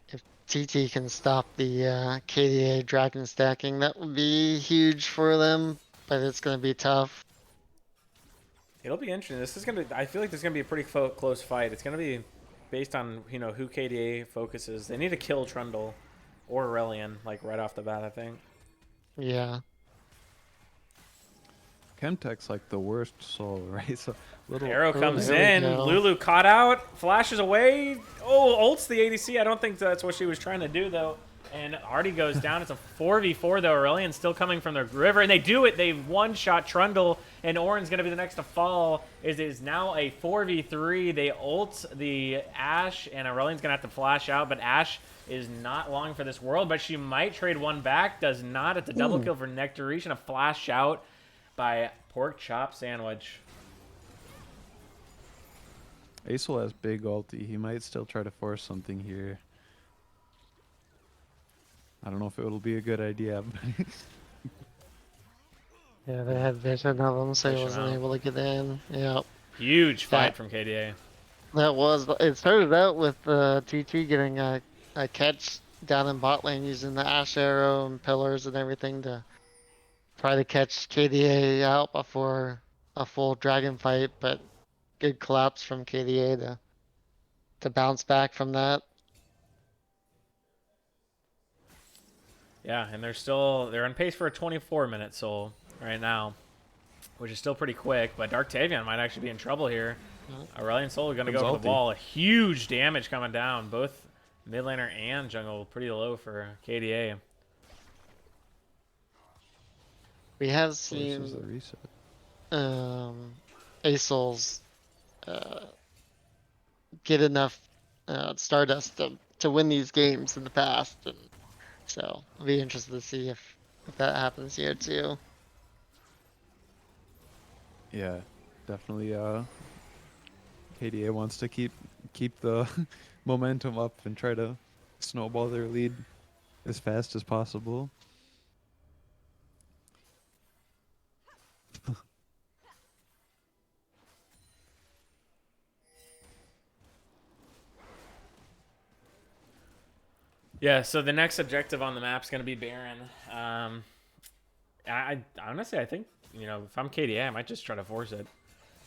If TT can stop the KDA dragon stacking, that would be huge for them, but it's going to be tough. It'll be interesting. This is going to, I feel like this is going to be a pretty close fight. It's going to be based on, who KDA focuses. They need to kill Trundle or Aurelion, like right off the bat, I think. Yeah. Chemtech's like the worst soul, right? So little Arrow comes there we in. go. Lulu caught out, flashes away. Oh, ults the ADC. I don't think that's what she was trying to do, though. And Artie goes down. It's a 4v4, though. Aurelion's still coming from the river, and they do it. They one-shot Trundle, and Orin's going to be the next to fall. It is now a 4v3. They ult the Ashe, and Aurelion's going to have to flash out, but Ashe is not long for this world, but she might trade one back. Does not. It's a double kill for Nectarish, and a flash out by Pork Chop Sandwich. Acel has big ulti. He might still try to force something here. I don't know if it'll be a good idea. But Yeah, they had vision of him, so he Vision wasn't out. able to get in. Yeah. Huge fight That- from KDA. That was. It started out with TT getting a catch down in bot lane using the Ash Arrow and pillars and everything to try to catch KDA out before a full dragon fight, but good collapse from KDA to bounce back from that. Yeah, and they're on pace for a 24-minute soul right now, which is still pretty quick, but Dark Tavion might actually be in trouble here. Aurelion Soul is going to go Comes for the ulti. wall. Huge damage coming down. Both mid laner and jungle pretty low for KDA. We have forces seen the reset. Acel's get enough Stardust to to win these games in the past, and so I'll be interested to see if that happens here too. Yeah, definitely. KDA wants to keep the momentum up and try to snowball their lead as fast as possible. Yeah, so the next objective on the map is going to be Baron. I honestly, I think, if I'm KDA, I might just try to force it.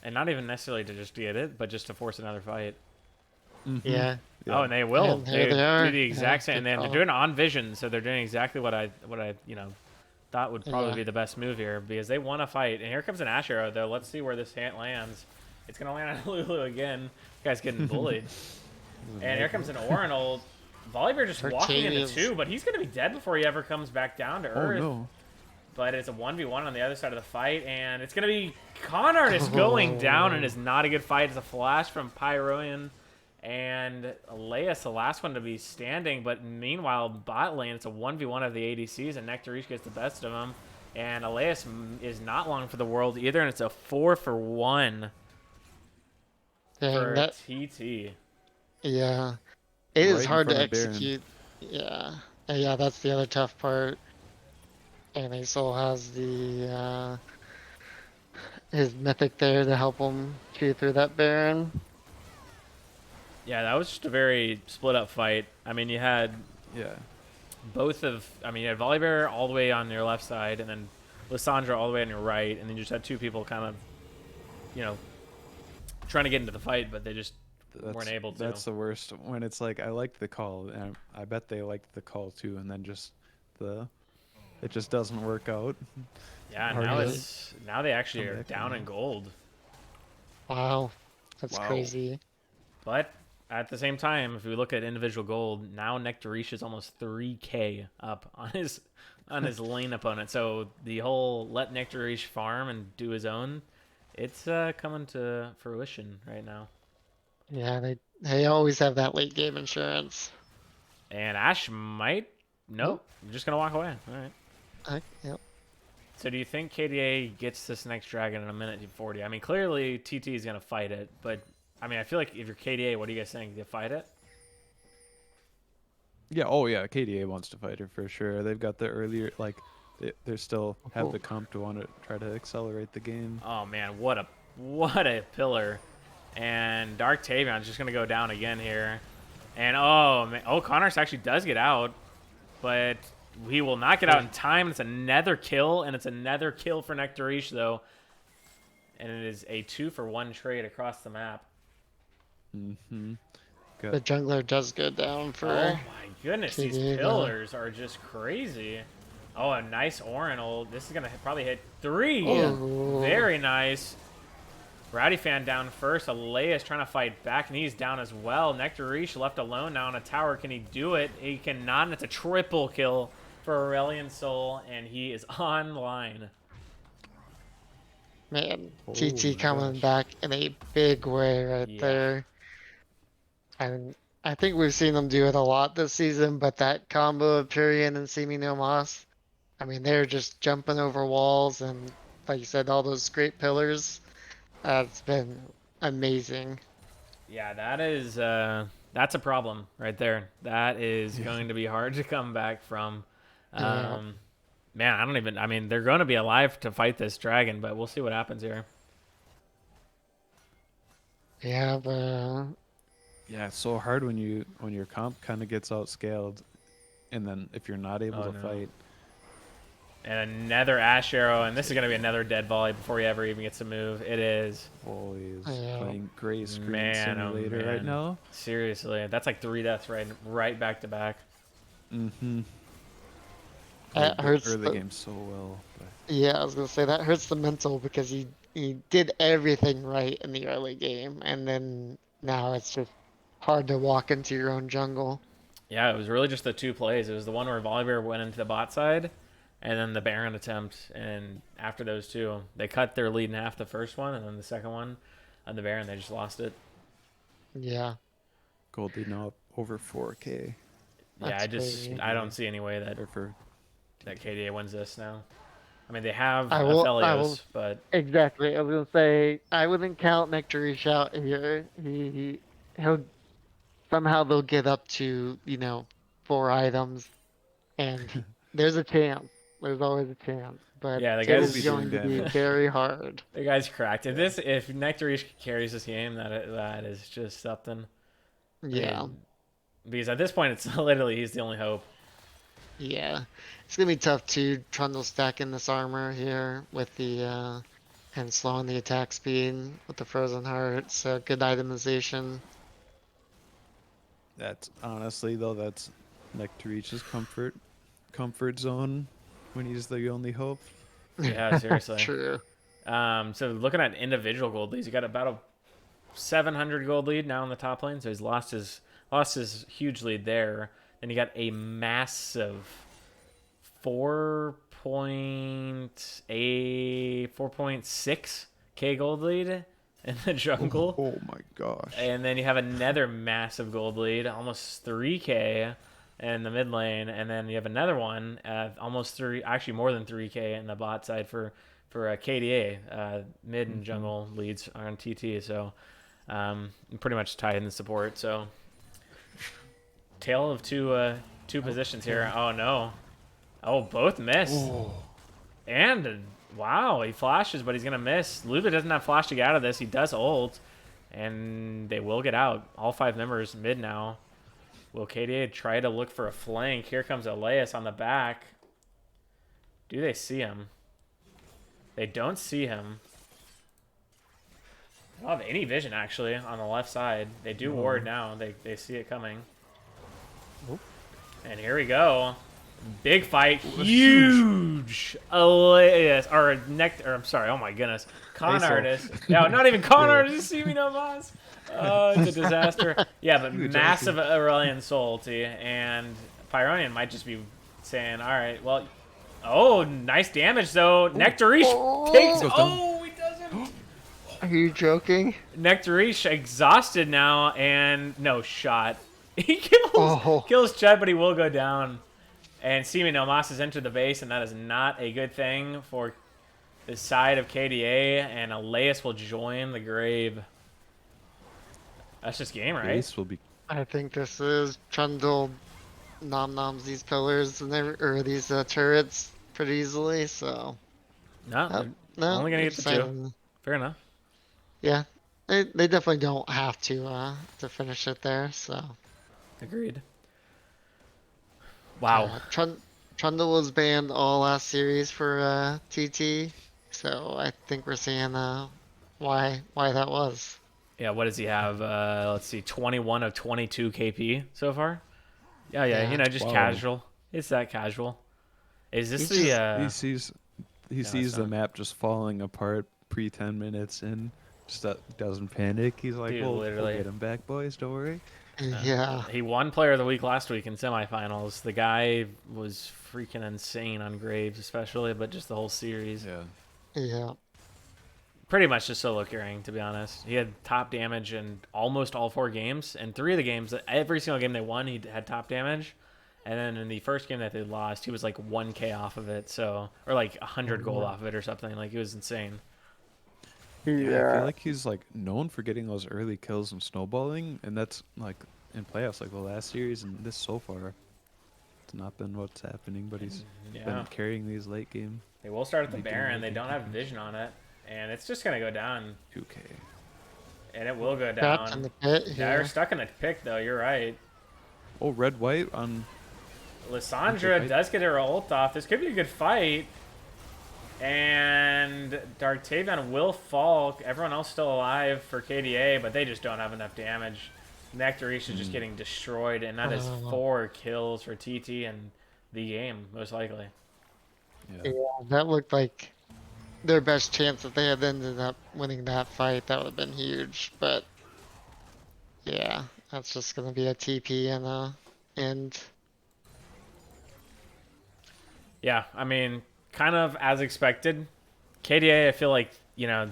And not even necessarily to just get it, but just to force another fight. Yeah. Oh, and they will. And here They they are. do the exact Yeah, same. And good they're call. doing it on vision, so they're doing exactly what I thought would probably Yeah. be the best move here, because they want to fight. And here comes an Ash Arrow, though. Let's see where this lands. It's going to land on Lulu again. This guy's getting bullied. And here comes an Orinal. Volibear just walking into Arcadius. 2, but he's going to be dead before he ever comes back down to Oh Earth. no! But it's a 1v1 on the other side of the fight, and it's going to be Con Artist going down, and it's not a good fight. It's a flash from Pyroian and Elias, the last one to be standing. But meanwhile, bot lane, it's a 1v1 of the ADCs, and Nectarish gets the best of them. And Elias is not long for the world either, and it's a 4-for-1 Dang, for that, TT. yeah. It is Right in hard to front of Baron. execute. Yeah. And yeah, that's the other tough part. And he still has the his mythic there to help him chew through that Baron. Yeah, that was just a very split-up fight. I mean, you had Yeah, you had Volibear all the way on your left side, and then Lissandra all the way on your right, and then you just had two people kind of, trying to get into the fight, but they just weren't able to. That's the worst when it's like I liked the call, and I bet they liked the call too, and then it just doesn't work out. Yeah, hard now to now they actually come are back down from in that. gold. Wow. That's Wow. crazy. But at the same time, if we look at individual gold, now Nectarish is almost 3k up on his lane opponent. So the whole let Nectarish farm and do his own, it's coming to fruition right now. Yeah, they always have that late game insurance. And Ash might. Nope. I'm just gonna walk away. All right. Yep. So do you think KDA gets this next dragon in a minute 40? I mean, clearly TT is going to fight it, but I mean, I feel like if you're KDA, what do you guys think? Do you fight it? Yeah. Oh yeah. KDA wants to fight her for sure. They've got the earlier they still have the comp to want to try to accelerate the game. Oh man, what a pillar. And Dark Tavion's just going to go down again here. And oh man, Connors actually does get out, but he will not get out in time. It's another kill, and it's another kill for Nectarish though. And it is a 2-for-1 trade across the map. Mm-hmm. The jungler does go down for. Oh my goodness, these KDA though. pillars are just crazy. Oh, a nice Orinal. This is going to probably hit 3. Oh. Very nice. Rowdy fan down first. Elias trying to fight back, and he's down as well. Nectarish left alone now on a tower. Can he do it? He cannot, and it's a triple kill for Aurelion Soul, and he is online. Man, Oh TT my coming gosh. back in a big way right Yeah. there. And I think we've seen them do it a lot this season, but that combo of Tyrion and Simi no Moss, I mean, they're just jumping over walls and, like you said, all those great pillars. It's been amazing. Yeah, that's a problem right there. That is going to be hard to come back from. Yeah. Man, I mean, they're going to be alive to fight this dragon, but we'll see what happens here. Yeah, but Yeah, it's so hard when your comp kind of gets outscaled, and then if you're not able Oh, to no. fight. And another Ash Arrow, and this is going to be another dead volley before he ever even gets to move. It is. Boy is Yeah. playing Gray Screen Man, oh, Simulator right man. now. Seriously, that's like 3 deaths right back to back. Mm-hmm. that hurts. Early game so well. But Yeah, I was gonna say that hurts the mental because he did everything right in the early game, and then now it's just hard to walk into your own jungle. Yeah, it was really just the 2 plays. It was the one where Volibear went into the bot side, and then the Baron attempt. And after those 2, they cut their lead in half the first one, and then the second one on the Baron, they just lost it. Yeah. Goldie now up over 4K. Yeah, That's crazy. I don't see any way that Or for KDA wins this now. I mean, they have I will Aphelios, but exactly. I was gonna say I wouldn't count Nectarish out here. He'll somehow they'll get up to 4 items, and there's a chance. There's always a chance, but yeah, the it He'll is be guy's going doing to be damage. very hard. the guy's cracked. If Nectarish carries this game, that is just something. I Yeah, mean, because at this point, it's literally he's the only hope. yeah. It's gonna be tough to Trundle stacking this armor here with the and slowing the attack speed with the Frozen Heart. So good itemization. That's honestly though, that's Nectarich's comfort zone when he's the only hope. Yeah, seriously. True. So looking at individual gold leads, you got about a 700 gold lead now in the top lane. So he's lost his huge lead there. Then you got a massive 4.6k gold lead in the jungle. Oh my gosh. And then you have another massive gold lead, almost 3k in the mid lane, and then you have another one at almost 3, actually more than 3k in the bot side for KDA. Mid and jungle leads are on TT, so pretty much tied in the support. So tale of two positions here. Oh no, oh both miss, and wow, he flashes, but he's gonna miss. Lulu doesn't have flash to get out of this. He does ult, and they will get out. All 5 members mid now. Will KDA try to look for a flank? Here comes Elias on the back. Do they see him? They don't see him. They don't have any vision, actually, on the left side. They do ward now. They see it coming. And here we go. Big fight. Huge. Elias. Or I'm sorry. Oh, my goodness. Con Ace artist. No, not even con artist. See me no mas. Oh, it's a disaster. Yeah, but Huge massive Aurelion soul ulti, and Pyronian might just be saying, all right, well, oh, nice damage, though. Nectarish takes, oh, he doesn't. Are you joking? Nectarish exhausted now, and no shot. He kills Chet, but he will go down. And Simi no Mas has entered the base, and that is not a good thing for the side of KDA, and Elias will join the grave. That's just game, right? Base will be I think this is Trundle nom-noms these pillars and or these turrets pretty easily, so... No, Oh, they're no, only gonna they're get the 2. deciding- Fair enough. Yeah, they definitely don't have to finish it there, so... Agreed. Wow. Trundle was banned all last series for TT, so I think we're seeing why that was. Yeah, what does he have? Let's see, 21 of 22 KP so far? Yeah, you know, just Wow. casual. It's that casual. Is this He's the... he sees it's the not. map just falling apart pre 10 minutes and just doesn't panic. He's like, Dude, we'll literally. get him back, boys, don't worry. Yeah. He won Player of the Week last week in semifinals. The guy was freaking insane on Graves especially, but just the whole series. Yeah. Pretty much just solo carrying, to be honest. He had top damage in almost all 4 games. And 3 of the games, every single game they won, he had top damage. And then in the first game that they lost, he was like 1k off of it, so or like 100 gold off of it or something. Like, it was insane. Yeah, I feel like he's like known for getting those early kills and snowballing, and that's like in playoffs, like the last series and this so far. It's not been what's happening, but he's Yeah. been carrying these late game They will start at the They do Baron. They everything don't have different. vision on it. And it's just going to go down. 2K. And it will go Trapped in down. the pit Yeah, here. they're stuck in the pick, though. You're right. Oh, red white on. Lissandra Okay, does get her ult off. This could be a good fight. And Darktavian will fall. Everyone else still alive for KDA, but they just don't have enough damage. Nectarish is just getting destroyed, and that is 4 kills for TT and the game, most likely. Yeah. Yeah, that looked like their best chance if they had ended up winning that fight. That would have been huge, but yeah, that's just gonna be a TP and a end. Yeah, I mean, kind of as expected. KDA, I feel like, you know,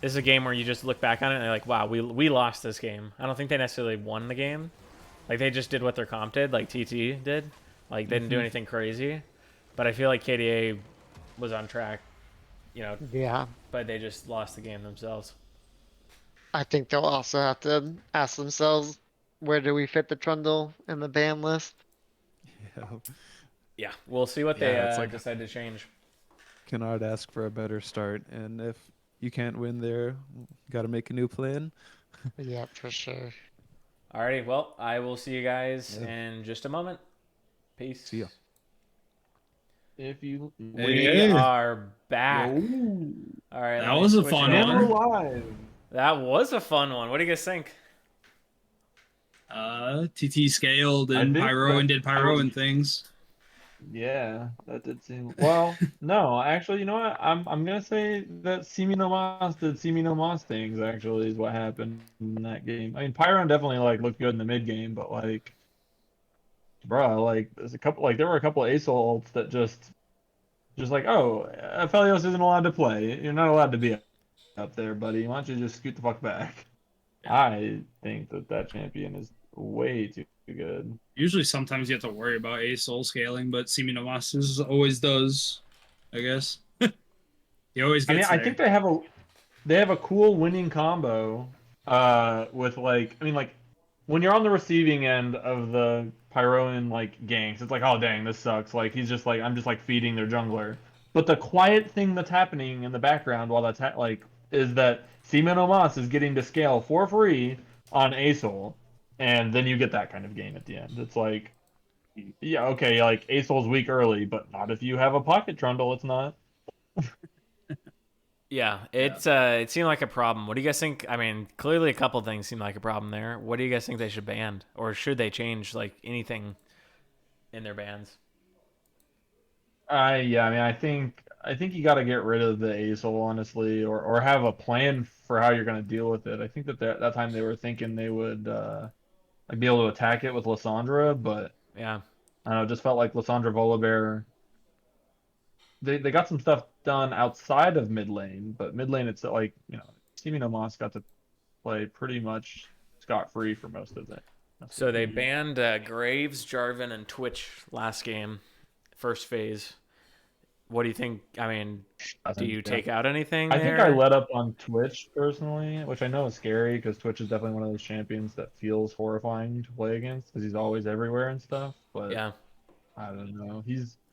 this is a game where you just look back on it and you're like, wow, we lost this game. I don't think they necessarily won the game, Like they just did what their comp did, like TT did. Like they didn't do anything crazy. But I feel like KDA was on track, you know, Yeah. but they just lost the game themselves. I think they'll also have to ask themselves, where do we fit the Trundle in the ban list? Yeah. Yeah, we'll see what Yeah, they it's like- decide to change. Cannot ask for a better start, and if you can't win there, got to make a new plan. Yeah, for sure. Alrighty, well, I will see you guys Yeah. in just a moment. Peace. See ya. If you We Hey. are back. Yo. All right, That let me was a switch fun it And on. we're one. live. That was a fun one. What do you guys think? TT scaled I and think Pyro that and did I Pyro would- and things. Yeah, that did seem well. No, actually, you know what? I'm gonna say that Simi no Mas did Simi no Mas things. Actually, is what happened in that game. I mean, Pyron definitely like looked good in the mid game, but like, bruh, like there's a couple, like there were a couple of ASOL ults that just like, oh, Aphelios isn't allowed to play. You're not allowed to be up there, buddy. Why don't you just scoot the fuck back? Yeah. I think that champion is way too good. Usually, sometimes you have to worry about a soul scaling, but Siminomasis always does. I guess he always I mean, gets I there. think they have a cool winning combo. With like, I mean, like when you're on the receiving end of the Pyroan like ganks, it's like, oh dang, this sucks. Like he's just like, I'm just like feeding their jungler. But the quiet thing that's happening in the background while that's like is that Seaman Omas is getting to scale for free on ASOL, and then you get that kind of game at the end. It's like, yeah, okay, like ASOL's weak early, but not if you have a pocket trundle. It's not. Yeah, it seemed like a problem. What do you guys think? I mean, clearly a couple things seem like a problem there. What do you guys think they should ban, or should they change like anything in their bans? Yeah, I mean, I think you got to get rid of the ASOL honestly, or have a plan for how you're going to deal with it. I think that time they were thinking they would like be able to attack it with Lissandra, but Yeah, I don't know, it just felt like Lissandra Volibear. They got some stuff done outside of mid lane, but mid lane it's like Simi no Mas got to play pretty much scot free for most of it. so they banned Graves, Jarvan, and Twitch last game, first phase. What do you think? I mean, do you take out anything I there? think I let up on Twitch personally, which I know is scary because Twitch is definitely one of those champions that feels horrifying to play against because he's always everywhere and stuff. But Yeah, I don't know.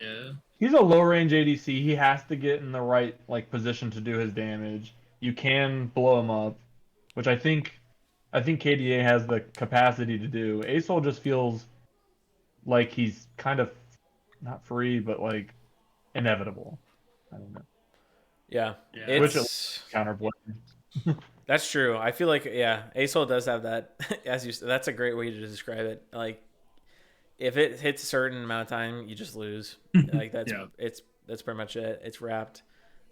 Yeah. He's a low range ADC. He has to get in the right like position to do his damage. You can blow him up, which I think KDA has the capacity to do. ASOL just feels like he's kind of not free, but like inevitable. I don't know. yeah. Yeah. Which It's counterplay. that's true. I feel like ASOL does have that. As you said, that's a great way to describe it. Like if it hits a certain amount of time, you just lose. Like that's Yeah. that's pretty much it. It's wrapped.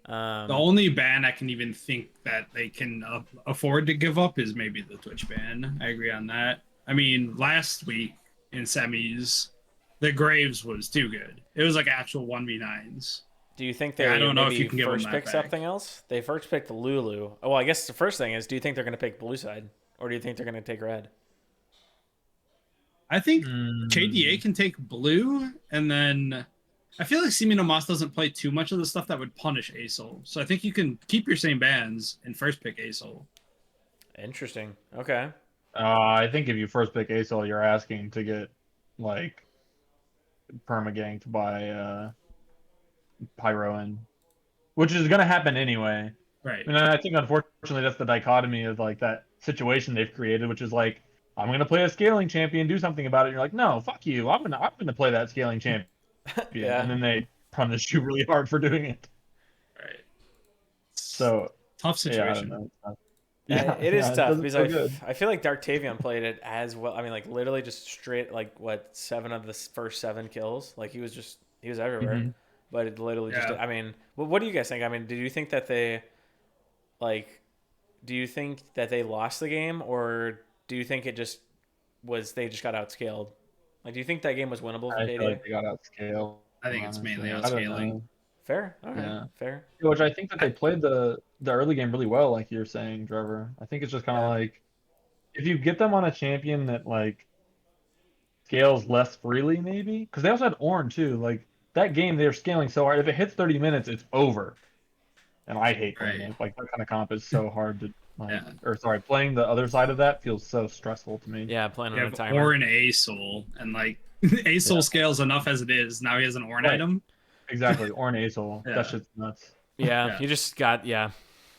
The only ban I can even think that they can afford to give up is maybe the Twitch ban. I agree on that. I mean, last week in semis, the Graves was too good. It was like actual 1v9s. Do you think they I don't know if maybe you can give them first that pick back. something else? They first picked Lulu. Oh, well, I guess the first thing is, do you think they're going to pick blue side, or do you think they're going to take red? I think Hmm. KDA can take blue, and then I feel like Simino Mas doesn't play too much of the stuff that would punish ASOL. So I think you can keep your same bans and first pick ASOL. Interesting. Okay. I think if you first pick ASOL, you're asking to get like permaganked by Pyroan, which is gonna happen anyway. Right. And I think unfortunately that's the dichotomy of like that situation they've created, which is like I'm gonna play a scaling champion, do something about it. And you're like, no, fuck you. I'm gonna play that scaling champion, Yeah. and then they punish you really hard for doing it. Right. So Tough yeah, I don't situation. know. It's tough. It is yeah, tough doesn't because feel good. I feel like Darktavion played it as well. I mean, like literally just straight like what 7 of the first 7 kills. Like he was everywhere. Mhm. But it literally just. Yeah. I mean, what do you guys think? I mean, do you think that they, like, do you think that they lost the game, or do you think it just was they just got outscaled? Like, do you think that game was winnable for I KDA? feel like they got outscaled. I think it's mainly honestly. I don't outscaling. know. Fair. All right. Yeah. Fair. Which I think that they played the early game really well, like you're saying, Trevor. I think it's just kind of Yeah. like if you get them on a champion that like scales less freely, maybe? Because they also had Ornn too. Like that game, they're scaling so hard. If it hits 30 minutes, it's over. And I hate playing Right. it. Like that kind of comp is so hard to like. Yeah. Or sorry, playing the other side of that feels so stressful to me. Yeah, playing You on a have timer. Ornn Asol, and like Asol scales enough as it is. Now he has an Ornn Right. item. Exactly, Ornn Asol. Yeah. That shit's nuts. Yeah, Yeah. you just got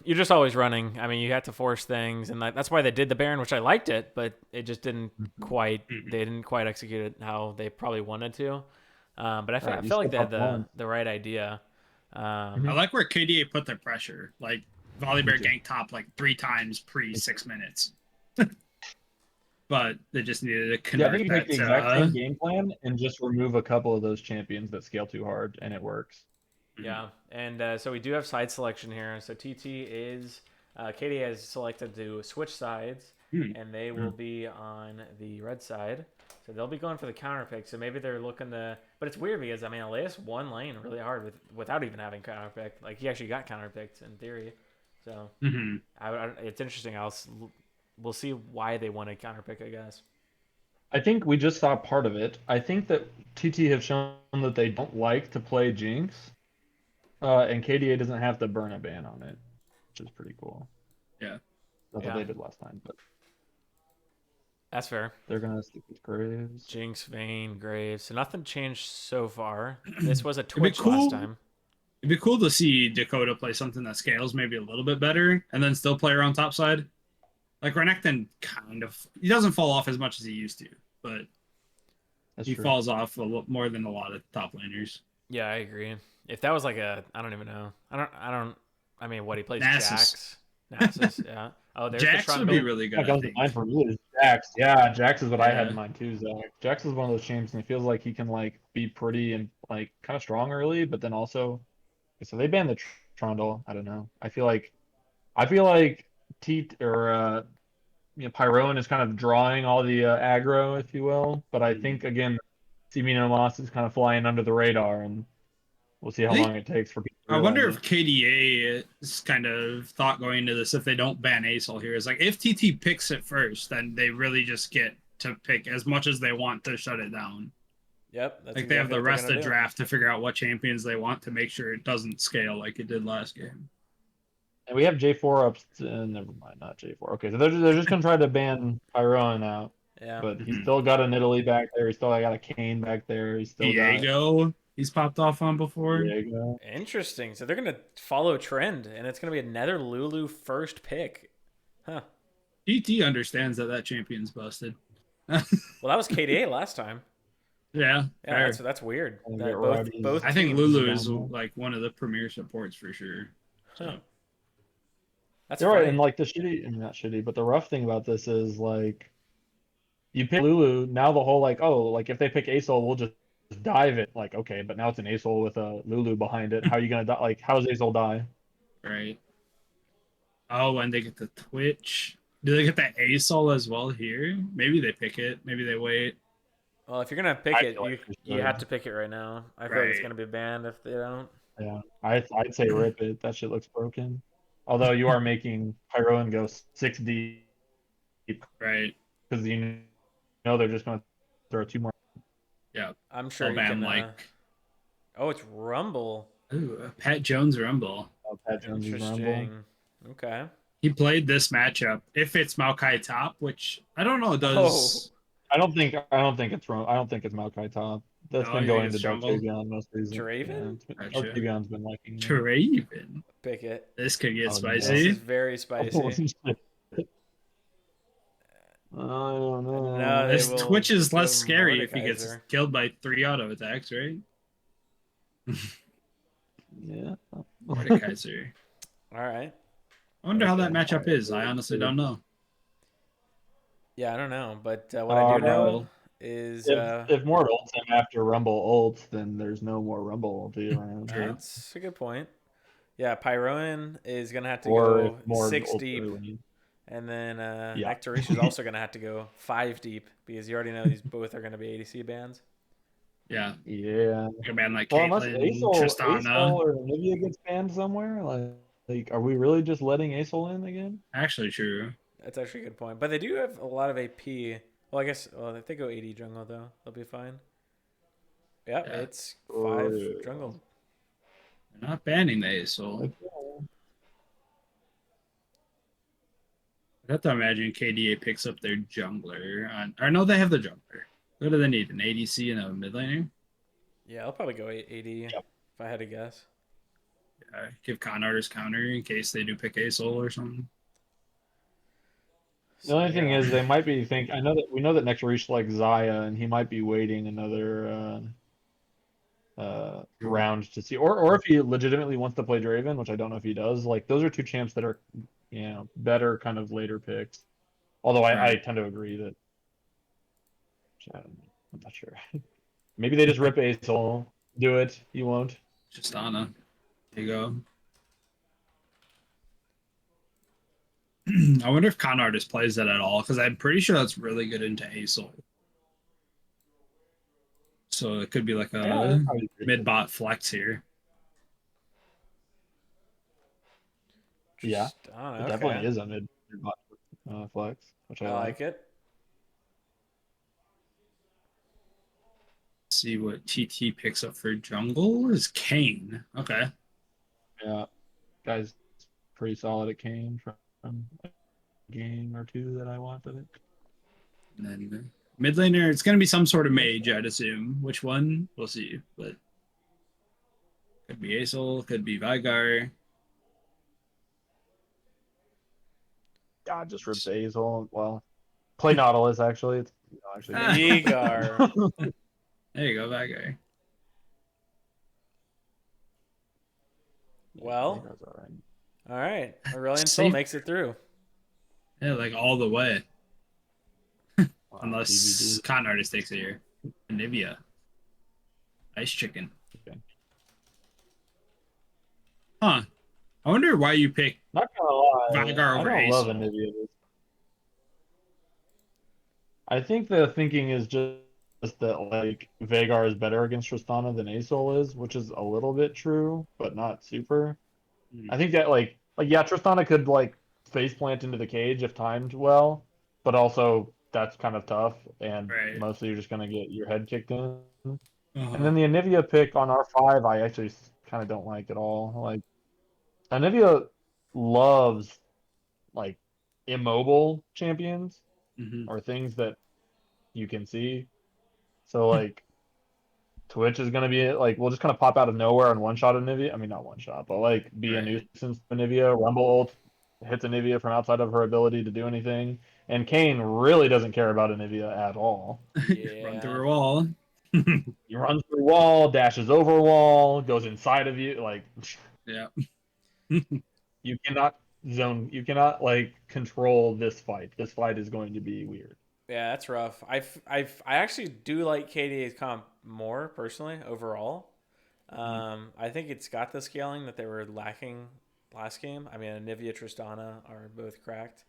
You're just always running. I mean, you have to force things, and that's why they did the Baron, which I liked it, but it just didn't quite. Mhm. They didn't quite execute it how they probably wanted to. But I Right, you felt like they still had have one. the right idea. I like where KDA put their pressure. Like Volibear too. ganked top like 3 times pre 6 minutes. But they just needed to Yeah, I convert think you take that the to exact same game plan and just remove a couple of those champions that scale too hard, and it works. Yeah, and so we do have side selection here. So TT is KDA has selected to switch sides, and they will be on the red side. So they'll be going for the counter pick. So maybe they're looking to, but it's weird because I mean Elias won lane really hard without even having counter picked. Like he actually got counter picked in theory. So Mhm. it's interesting. We'll see why they want to counter pick, I guess. I think we just saw part of it. I think that TT have shown that they don't like to play Jinx, and KDA doesn't have to burn a ban on it, which is pretty cool. Yeah. That's Yeah. what they did last time, but That's fair. they're gonna stick with Graves. Jinx, Vayne, Graves. So nothing changed so far. This was a be Twitch cool. last time. It'd be cool to see Dakota play something that scales maybe a little bit better and then still play around top side. Like Renekton he doesn't fall off as much as he used to, but That's he true. falls off a lot more than a lot of top laners. Yeah, I agree. If that was like I don't even know. I mean, what he plays Nasus. Jax. Nasus, yeah. Oh, there's Jax the would be really That good, I comes to think. mind for me is Jax. Yeah, Jax is what I had Yeah. in mind too, Zach. Jax is one of those champs, and it feels like he can like be pretty and like kind of strong early, but then also, so they banned the Trundle. I don't know. I feel like T or Pyroan is kind of drawing all the aggro, if you will. But I think again, Simino Moss is kind of flying under the radar, and we'll see how I think- long it takes for people. To I wonder realize if KDA is kind of thought going into this if they don't ban Asol here is like if TT picks it first, then they really just get to pick as much as they want to shut it down. Yep. That's Like they have exactly the what they're rest of gonna the do. draft to figure out what champions they want to make sure it doesn't scale like it did last game. And we have J4 up. Never mind, not J4. Okay, so they're just gonna try to ban Pyroan out. Yeah. But he's Mhm. still got an Italy back there. He's still got a Kane back there. He's still Diego, he's popped off on got before. Diego. Interesting. So they're gonna follow trend, and it's gonna be another Lulu first pick. Huh. GT understands that champion's busted. Well, that was KDA last time. Yeah, Yeah, fair. that's weird. And That get both Roddy's- both I think teams- Lulu is down there. like one of the premier supports for sure. Huh. That's You're right, funny. and like the shitty, I mean, not shitty, but the rough thing about this is like, you pick Lulu, now the whole like, oh, like if they pick Asol, we'll just dive it. Like, okay, but now it's an Asol with a Lulu behind it. How are you gonna die? Like, how does Asol die? Right. Oh, and they get the Twitch. Do they get the ASOL as well here? Maybe they pick it. Maybe they wait. Well, if you're gonna pick I it, feel like they you should. have to pick it right now. I feel like it's Right. gonna be banned if they don't. Yeah, I'd say rip it. That shit looks broken. Although you are making Pyroan go 6 deep Right. because you know they're just gonna throw 2 more. Yeah. I'm sure I'll you ban can. like Oh, it's Rumble. ooh, Pat Jones Rumble. Pat Jones's Rumble. Interesting. Okay. He played this matchup. If it's Maokai top, which I don't know, does I don't think it's wrong. I don't think it's Maokai top. That's No, been you think going to it's Dark Jungle? Javion most seasons. Draven? Dark Gotcha. Javion's been liking it. Draven? Pick it. This could get Oh, no. This spicy. is very spicy. I don't know. No, they This will Twitch is less go scary if he gets Mordekaiser. killed by 3 auto attacks, right? Yeah. Mordekaiser. All right. I wonder how that Okay. matchup is. I honestly don't know. Yeah, I don't know, but what I do know is If Mort ults him after Rumble ults, then there's no more Rumble to be around. that's a good point. Yeah, Pyroan is gonna have to Or go if Mort 6 ults deep, early. and then Yeah. Nectarish is also gonna have to go 5 deep because you already know these both are gonna be ADC bans. Yeah. Yeah. Like a man like Well, unless Caitlyn, Asol Tristana. or Olivia gets banned somewhere, like, are we really just letting Asol in again? Actually, true. That's actually a good point. But they do have a lot of AP Well, I guess. Well, if they go AD jungle though, they'll be fine. Yep, Yeah. it's 5 Oh. jungle. They're not banning the Aesol. I have to imagine KDA picks up their jungler. Or no, they have the jungler. What do they need? An ADC and a mid laner? Yeah, I'll probably go AD if I had to guess. Give Con Artist counter in case they do pick Aesol or something. The only thing yeah. is they might be think I know that we know that next Reach like Zaya and he might be waiting another round to see or if he legitimately wants to play Draven, which I don't know if he does, like those are two champs that are better kind of later picks. Although I Right. tend to agree that I don't know. I'm not sure. Maybe they just rip Aesol. Do it. You won't. Just Anna. There you go. I wonder if Con Artist plays that at all, because I'm pretty sure that's really good into Aesol. So it could be like Yeah, a that's probably true. mid bot flex here. Yeah, Tristana, it okay. definitely is a mid flex, which I I like it. See what TT picks up for jungle is Kane. Okay. Yeah, guy's pretty solid at Kane from a game or two that I wanted it. And then mid laner, it's going to be some sort of mage, I'd assume. Which one? We'll see. But could be Aesol, could be Vigar. Yeah, just rip the Aesol. Well, play Nautilus actually. It's actually Vigar. There you go, Vigar. Well, Vigar's all right. all right. Aurelion Sol Safe. makes it through. Yeah, like all the way. Wow, Unless DVD. Con Artist takes it here. Nivea. Ice chicken. Okay. Huh. I wonder why you picked Not gonna lie, Vigar over I don't love Aesol. Anivia. I think the thinking is just that like Vagar is better against Tristana than Aesol is, which is a little bit true, but not super. I think that like yeah, Tristana could like face plant into the cage if timed well, but also that's kind of tough, and Right. mostly you're just gonna get your head kicked in. And Uh-huh. then the Anivia pick on R5, I actually kind of don't like at all. Like Anivia loves like immobile champions Mhm. or things that you can see. So like Twitch is gonna be like we'll just kind of pop out of nowhere and one shot Anivia. I mean not one shot, but like be a Right. nuisance to Anivia. Rumble ult hits Anivia from outside of her ability to do anything. And Kane really doesn't care about Anivia at all. Run Yeah. through a wall. He runs through wall, dashes over wall, goes inside of you. Like Yeah. you cannot you cannot like control this fight. This fight is going to be weird. Yeah, that's rough. I actually do like KDA's comp more personally overall. I think it's got the scaling that they were lacking last game. I mean, Anivia, Tristana are both cracked.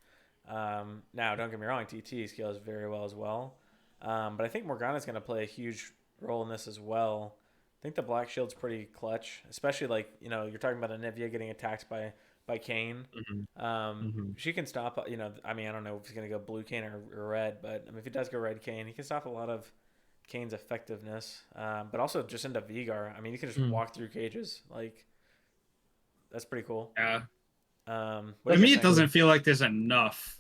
Now, don't get me wrong, TT scales very well as well. But I think Morgana's going to play a huge role in this as well. I think the Black Shield's pretty clutch, especially like, you're talking about Anivia getting attacked by Kane. She can stop, I mean, I don't know if he's going to go blue Kane or red, but I mean, if he does go red Kane, he can stop a lot of Kane's effectiveness, but also just into Vigar. I mean, you can just walk through cages. Like, that's pretty cool. Yeah. What To do you me, guys it doesn't think? feel like there's enough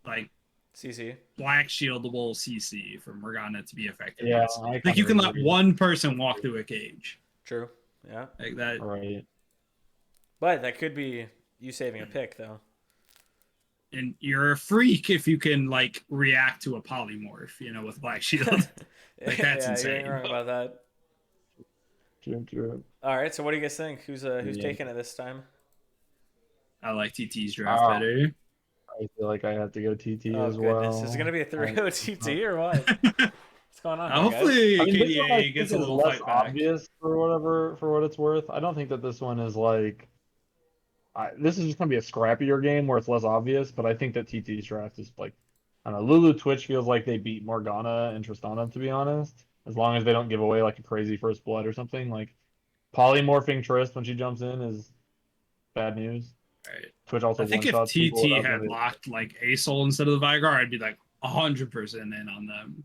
like CC. black shieldable CC for Morgana to be effective. Yeah, Like you can let one person walk through a cage. True. Yeah. Like that. Right. But that could be you saving a pick, though. And you're a freak if you can like react to a polymorph, with Black Shield. Like that's Yeah, insane. you ain't wrong about that. True. All right, so what do you guys think? Who's Yeah. taking it this time? I like TT's draft Oh. better. I feel like I have to go TT Oh as goodness, well. is it gonna be a 3-0 TT or what? What's going on? Here, guys? Hopefully I mean, this one I KDA think gets is a little less fight back. obvious for what it's worth. I don't think that this one is like. This is just gonna be a scrappier game where it's less obvious, but I think that TT's draft is like, I don't know. Lulu Twitch feels like they beat Morgana and Tristana, to be honest. As long as they don't give away like a crazy first blood or something. Like polymorphing Trist when she jumps in is bad news. Right. Twitch also I think one if shots people. TT That's had gonna be- locked like Aesol instead of the Vigar, I'd be like, 100% in on them.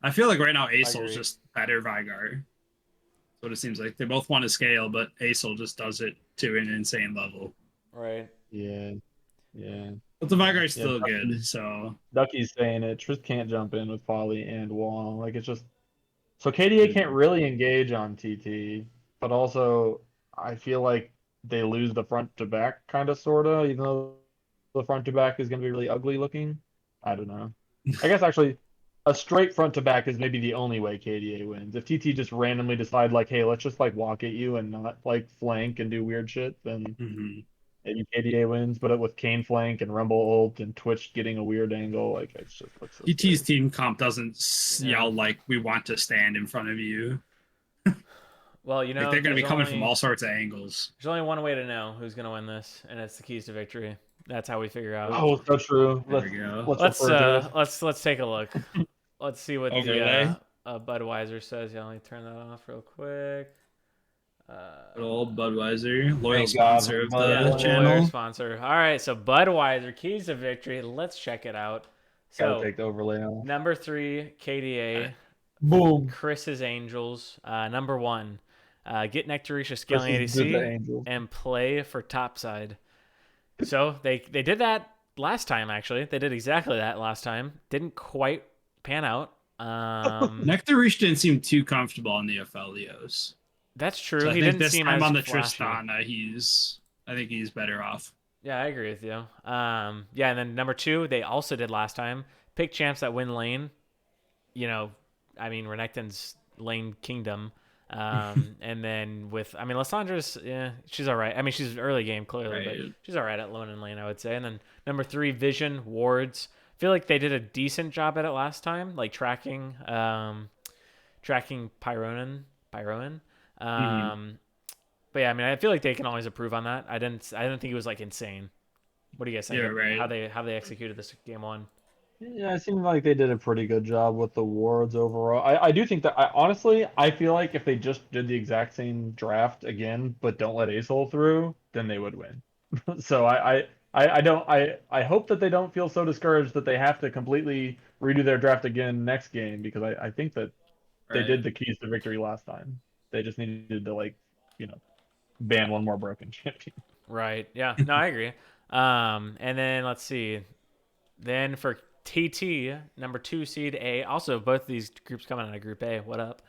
I feel like right now Aesol is agree. just better Vygar. That's what it seems like. They both want to scale, but Aesol just does it to an insane level. Right. Yeah, yeah, But the yeah. Vygar's Yeah, still good, so Ducky's saying it. Triss can't jump in with Folly and Wong. Like it's just so KDA can't really engage on TT, but also I feel like they lose the front to back kind of sorta, even though the front to back is gonna be really ugly looking. I don't know. I guess actually a straight front to back is maybe the only way KDA wins. If TT just randomly decide like, hey, let's just like walk at you and not like flank and do weird shit, then mhm. maybe KDA wins. But with Kane flank and Rumble ult and Twitch getting a weird angle, like it just looks so GT's scary. team comp doesn't Yeah. yell like we want to stand in front of you. Well, you know, Like they're going to be there's coming from only- all sorts of angles. There's only one way to know who's gonna win this, and it's the keys to victory. That's how we figure out. Oh, so true. There we go. Let's refer to it. Let's take a look. Let's see what Overlay. the Budweiser says. Yeah, let me turn that off real quick. Good old Budweiser, loyal Thank God, sponsor of the Budweiser. Loyal channel. sponsor. All right, so Budweiser keys to victory. Let's check it out. Gotta So take the overlay off. number 3, KDA. Boom. Chris's Angels. Number 1, get Nectarisha scaling This is the ADC Angels. and play for topside. So they did that last time. Actually, they did exactly that last time. Didn't quite pan out. Nectarish didn't seem too comfortable on the Aphelios. That's true. So I he think didn't this seem time as on the flashy. Tristana, I think he's better off. Yeah, I agree with you. Yeah, and then number 2, they also did last time. Pick champs that win lane. You know, I mean, Renekton's lane kingdom. And then Lissandra's, yeah, she's all right. I mean, she's early game, clearly, but Right. she's all right at lone and lane, I would say. And then number 3, Vision, wards. I feel like they did a decent job at it last time, like tracking Pyroan. But yeah, I mean, I feel like they can always improve on that. I didn't think it was like insane. What do you guys think? Yeah, right. How they executed this game 1? Yeah, it seemed like they did a pretty good job with the wards overall. I do think that honestly, I feel like if they just did the exact same draft again, but don't let Acel through, then they would win. So I hope that they don't feel so discouraged that they have to completely redo their draft again next game because I think that they Right. did the keys to victory last time. They just needed to ban one more broken champion. Right. Yeah. No, I agree. And then let's see. Then for TT, number 2 seed A. Also, both these groups coming out of Group A. What up?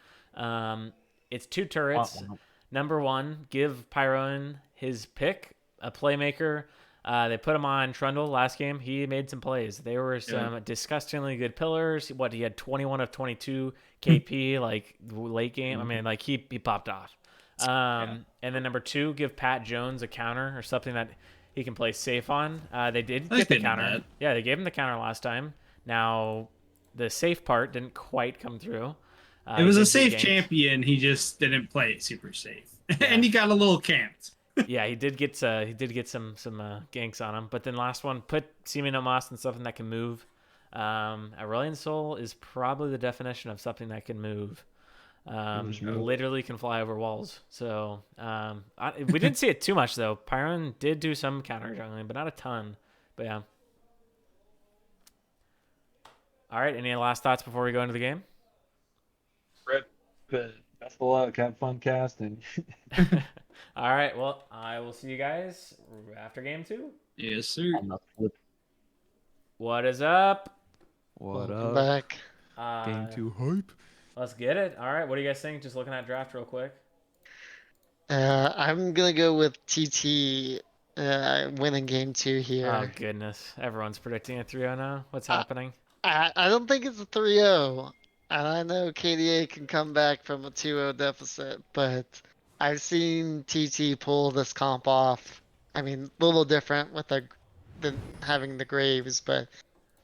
It's 2 turrets. Number 1, give Pyroan his pick, a playmaker. They put him on Trundle last game. He made some plays. There were some disgustingly good pillars. He had 21 of 22 KP, like late game. I mean, like he popped off. And then number 2, give Pat Jones a counter or something that he can play safe on. They did get the counter. Yeah, they gave him the counter last time. Now, the safe part didn't quite come through. It was a safe champion. He just didn't play it super safe, and he got a little camped. Yeah, he did get some ganks on him. But then last one, put Seeming Moss and something that can move. Aurelion Soul is probably the definition of something that can move. Literally can fly over walls. So we didn't see it too much though. Pyron did do some counter jungling, but not a ton. But yeah. All right. Any last thoughts before we go into the game? Best of luck. Have fun casting. All right. Well, I will see you guys after game 2. Yes, sir. What is up? What Welcome up? back. Game 2 hype. Let's get it. All right. What do you guys think? Just looking at draft real quick. I'm gonna go with TT winning game 2 here. Oh goodness. Everyone's predicting a 3-0 now. What's happening? I don't think it's a 3-0. And I know KDA can come back from a 2-0 deficit, but I've seen TT pull this comp off. I mean, a little different with than having the Graves, but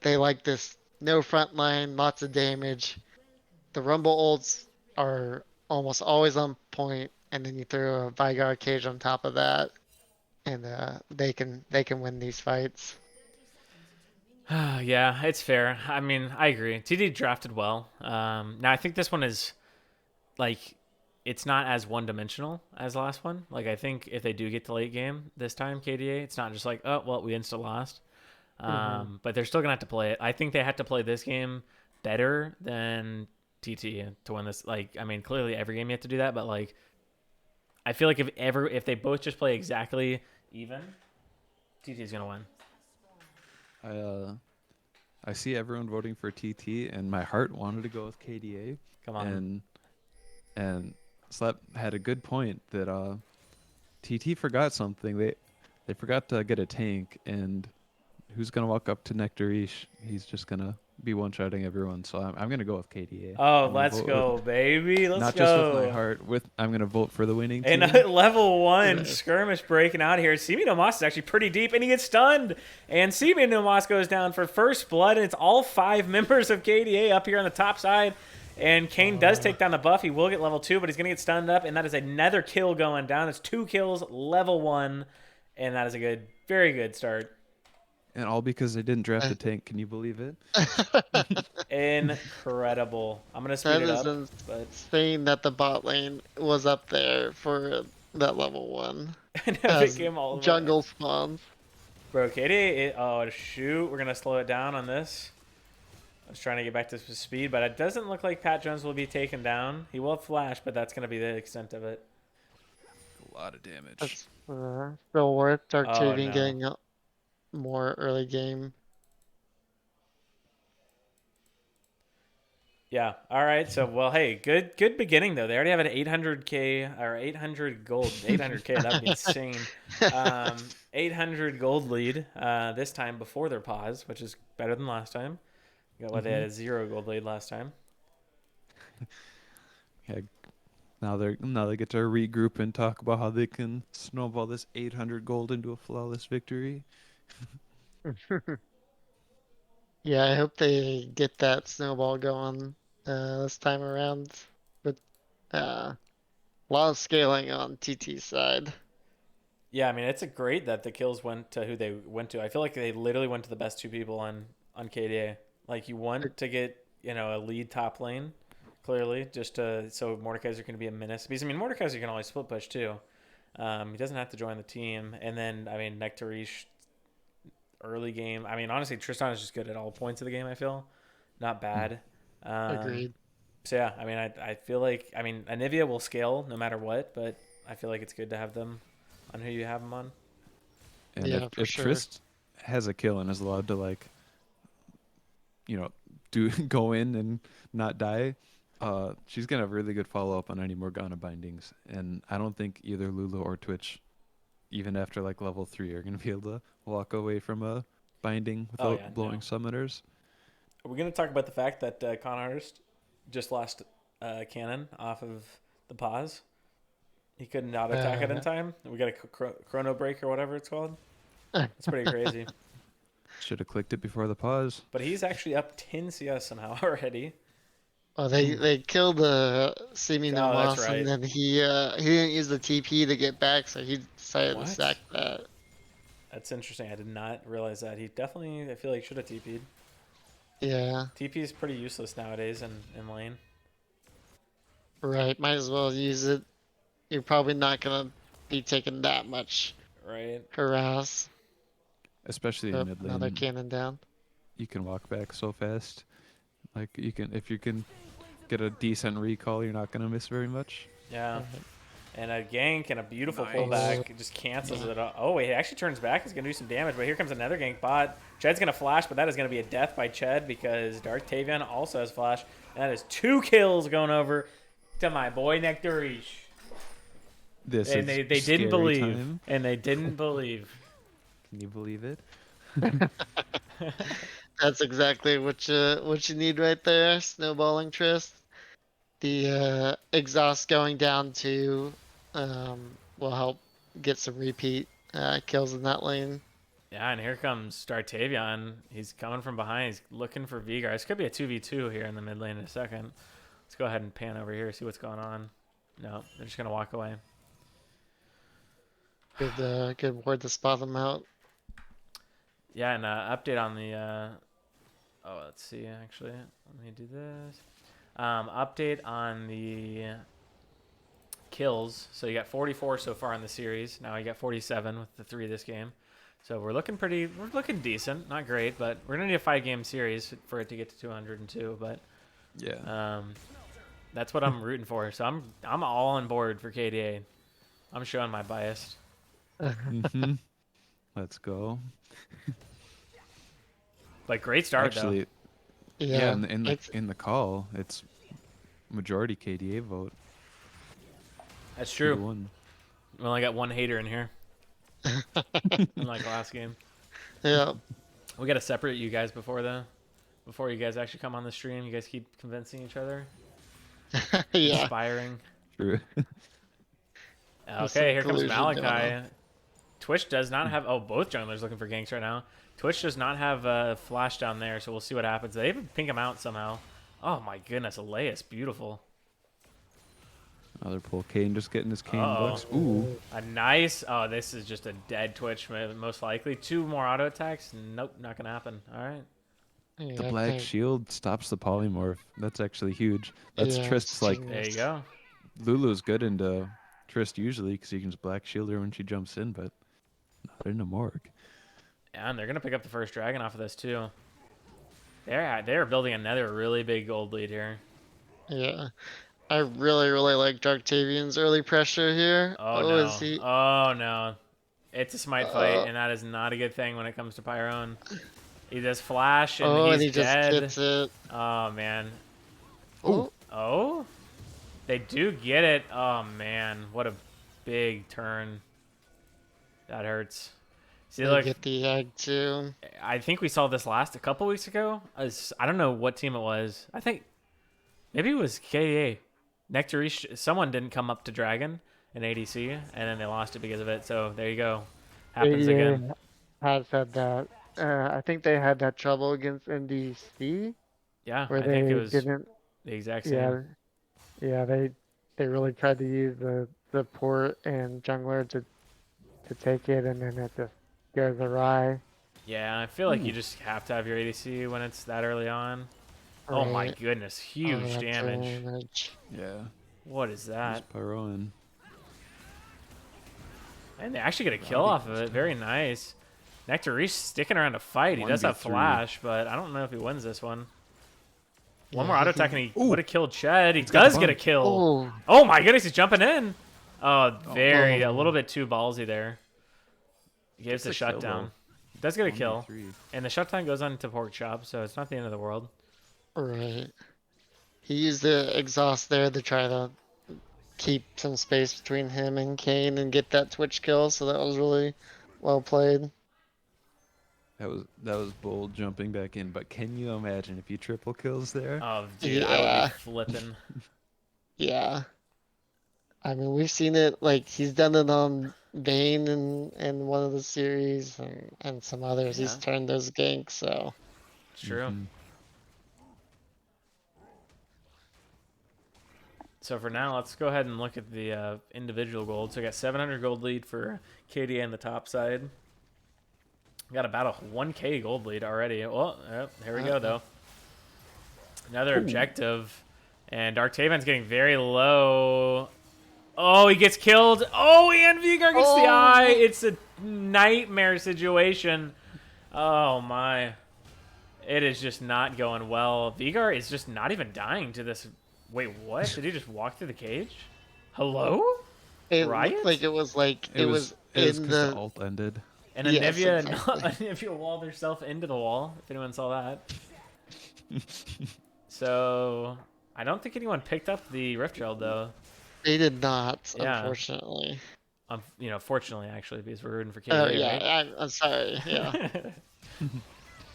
they like this no front line, lots of damage. The Rumble ults are almost always on point, and then you throw a Vygar cage on top of that, and they can win these fights. Yeah, it's fair. I mean, I agree. TD drafted well. Now I think this one is like it's not as one-dimensional as the last one. Like I think if they do get to late game this time, KDA, it's not just like, oh well, we insta lost. But they're still gonna have to play it. I think they have to play this game better than TT to win this. Like, I mean, clearly every game you have to do that, but like, I feel like if they both just play exactly even, TT is gonna win. I see everyone voting for TT, and my heart wanted to go with KDA. Come on. And Slap had a good point that TT forgot something. They forgot to get a tank, and who's gonna walk up to Nectarish? He's just gonna be one-shotting everyone. So I'm gonna go with KDA. Oh, I'm gonna let's vote go, baby. Let's not go. just with my heart. I'm gonna vote for the winning team. And level 1 skirmish breaking out here. Simi Nomas is actually pretty deep, and he gets stunned. And Simi Nomas goes down for first blood, and it's all 5 members of KDA up here on the top side. And Kane does take down the buff. He will get level 2, but he's going to get stunned up, and that is another kill going down. It's 2 kills, level 1, and that is a good, very good start. And all because they didn't draft a tank. Can you believe it? Incredible. I'm going to speed it up. But insane that the bot lane was up there for that level 1. And it became all the way. Jungle spawns. Bro, KDA, oh, shoot. We're going to slow it down on this. I was trying to get back to speed, but it doesn't look like Pat Jones will be taken down. He will flash, but that's going to be the extent of it. A lot of damage. That's still worth Darktavian no. getting more early game. Yeah. All right. So, well, hey, good beginning though. They already have an 800k or 800 gold, 800k. That would be insane. 800 gold lead this time before their pause, which is better than last time. They had a 0 gold lead last time. Yeah. Now they get to regroup and talk about how they can snowball this 800 gold into a flawless victory. Yeah, I hope they get that snowball going this time around. But a lot of scaling on TT's side. Yeah, I mean, it's great that the kills went to who they went to. I feel like they literally went to the best 2 people on KDA. Like, you want to get, a lead top lane, clearly, just so Mordekaiser can be a menace. Because, I mean, Mordekaiser can always split push, too. He doesn't have to join the team. And then, I mean, Nectarish, early game. I mean, honestly, Tristan is just good at all points of the game, I feel. Not bad. Agreed. So, yeah, I mean, I feel like, I mean, Anivia will scale no matter what, but I feel like it's good to have them on who you have them on. And Yeah, if for sure. Trist has a kill and is allowed to, like, go in and not die, she's gonna have really good follow-up on any Morgana bindings. And I don't think either Lulu or Twitch, even after like level 3, are gonna be able to walk away from a binding without blowing summoners. Are we gonna talk about the fact that Con Artist just lost cannon off of the pause? He couldn't auto attack it in time. We got a chrono break or whatever it's called. It's pretty crazy. Should have clicked it before the pause. But he's actually up 10 CS somehow already. Oh, they killed the Simi Oh, Nomas, that's right. and then he didn't use the TP to get back, so he decided What? to sack that. That's interesting. I did not realize that. He definitely, I feel like, should have TP'd. Yeah, TP is pretty useless nowadays in lane. right. Might as well use it. You're probably not gonna be taking that much Right. harass. Especially in mid Another lane. cannon down. You can walk back so fast. Like, if you can get a decent recall, you're not gonna miss very much. Yeah. And a gank and a beautiful Nice. pullback. It just cancels it out. Oh, wait, he actually turns back. He's going to do some damage, but here comes another gank bot. Ched's going to flash, but that is going to be a death by Ched because Darktavian also has flash. And that is 2 kills going over to my boy Nectarish. This And is they didn't scary believe. time. And they didn't believe. Can you believe it? That's exactly what you need right there. Snowballing Trist. The exhaust going down to will help get some repeat kills in that lane. Yeah, and here comes Darktavian. He's coming from behind. He's looking for Vigar. This could be a 2v2 here in the mid lane in a second. Let's go ahead and pan over here, see what's going on. No, they're just going to walk away. Good word to spot them out. Yeah, and update on the... oh, let's see, actually. Let me do this. Update on the kills. So you got 44 so far in the series. Now you got 47 with the 3 this game. So we're looking decent. Not great, but we're gonna need a 5-game series for it to get to 202. But Yeah. that's what I'm rooting for. So I'm all on board for KDA. I'm showing my bias. Mm-hmm. Let's go. But great start Actually, though. yeah. Yeah, In the call, it's majority KDA vote. That's 2 true. to 1. We only got one hater in here, unlike last game. yeah. We gotta separate you guys before you guys actually come on the stream. You guys keep convincing each other, Yeah. inspiring. True. There's some Okay, here comes collusion going Malachi. on. Twitch does not have. Oh, both junglers looking for ganks right now. Twitch does not have flash down there, so we'll see what happens. They even pink him out somehow. Oh my goodness, Elias, beautiful. Another pull. Kane just getting his Kane Uh-oh. bucks. Ooh. A nice. Oh, this is just a dead Twitch, most likely. 2 more auto attacks. Nope, not gonna happen. All right. Yeah, The I black think- shield stops the polymorph. That's actually huge. That's yeah, Trist's it's like genius. There you go. Lulu's good into Trist usually because he can just black shield her when she jumps in, but not into Morg. Yeah, and they're gonna pick up the first dragon off of this too. They're building another really big gold lead here. Yeah. I really, really like Darktavian's early pressure here. Oh no. Is he? Oh no. It's a smite fight, and that is not a good thing when it comes to Pyrone. He does flash, and Oh, and he's he dead. just gets it. Oh man. Oh, Oh? They do get it. Oh man, what a big turn. That hurts. See, they look, get the egg too. I think we saw this a couple weeks ago. I don't know what team it was. I think maybe it was KDA. Nectarish, someone didn't come up to Dragon in ADC, and then they lost it because of it. So there you go. Happens again. Has said that. I think they had that trouble against NDC Yeah, where I they think it was didn't. the exact same. Yeah, they really tried to use the port and jungler to take it, and then it just goes awry. Yeah, I feel like you just have to have your ADC when it's that early on. Oh my Right. goodness, Oh, huge that's damage. Yeah. What is that? Just Pyroan. And they actually get a kill off of it. Very nice. Nectarish sticking around to fight. He does have 1v3. flash, but I don't know if he wins this one. One more Yeah, auto he attack and he Ooh. would have killed Ched. He got does the get a bump. kill. Oh, Oh my goodness, he's jumping in. Oh, a little bit too ballsy there. He gives the Gets a kill, shutdown. Does get a kill. 1v3. And the shutdown goes on to pork chop, so it's not the end of the world. right. He used the exhaust there to try to keep some space between him and Kane and get that Twitch kill. So that was really well played. That was bold jumping back in, but can you imagine if he triple kills there? Oh, dude, I would Yeah. be flipping. Yeah. I mean, we've seen it. Like he's done it on Vayne in one of the series and some others. He's Yeah. turned those ganks. So It's true. Mhm. So for now, let's go ahead and look at the individual gold. So we got 700 gold lead for KDA on the top side. Got about a 1K gold lead already. Well, here we go though. Another objective, and Darktavian's getting very low. Oh, he gets killed. Oh, and Vigar gets the eye. It's a nightmare situation. Oh my. It is just not going well. Vigar is just not even dying to this. Wait, what? Did he just walk through the cage? Hello? it Riot? looked like it was like it was it was in 'cause the. the ult ended. And Yes, Anivia, exactly. Anivia walled herself into the wall, if anyone saw that. So, I don't think anyone picked up the Rift Herald, though. They did not, Yeah. unfortunately. Fortunately, actually, because we're rooting for KDA, Oh right? yeah, I'm sorry. Yeah.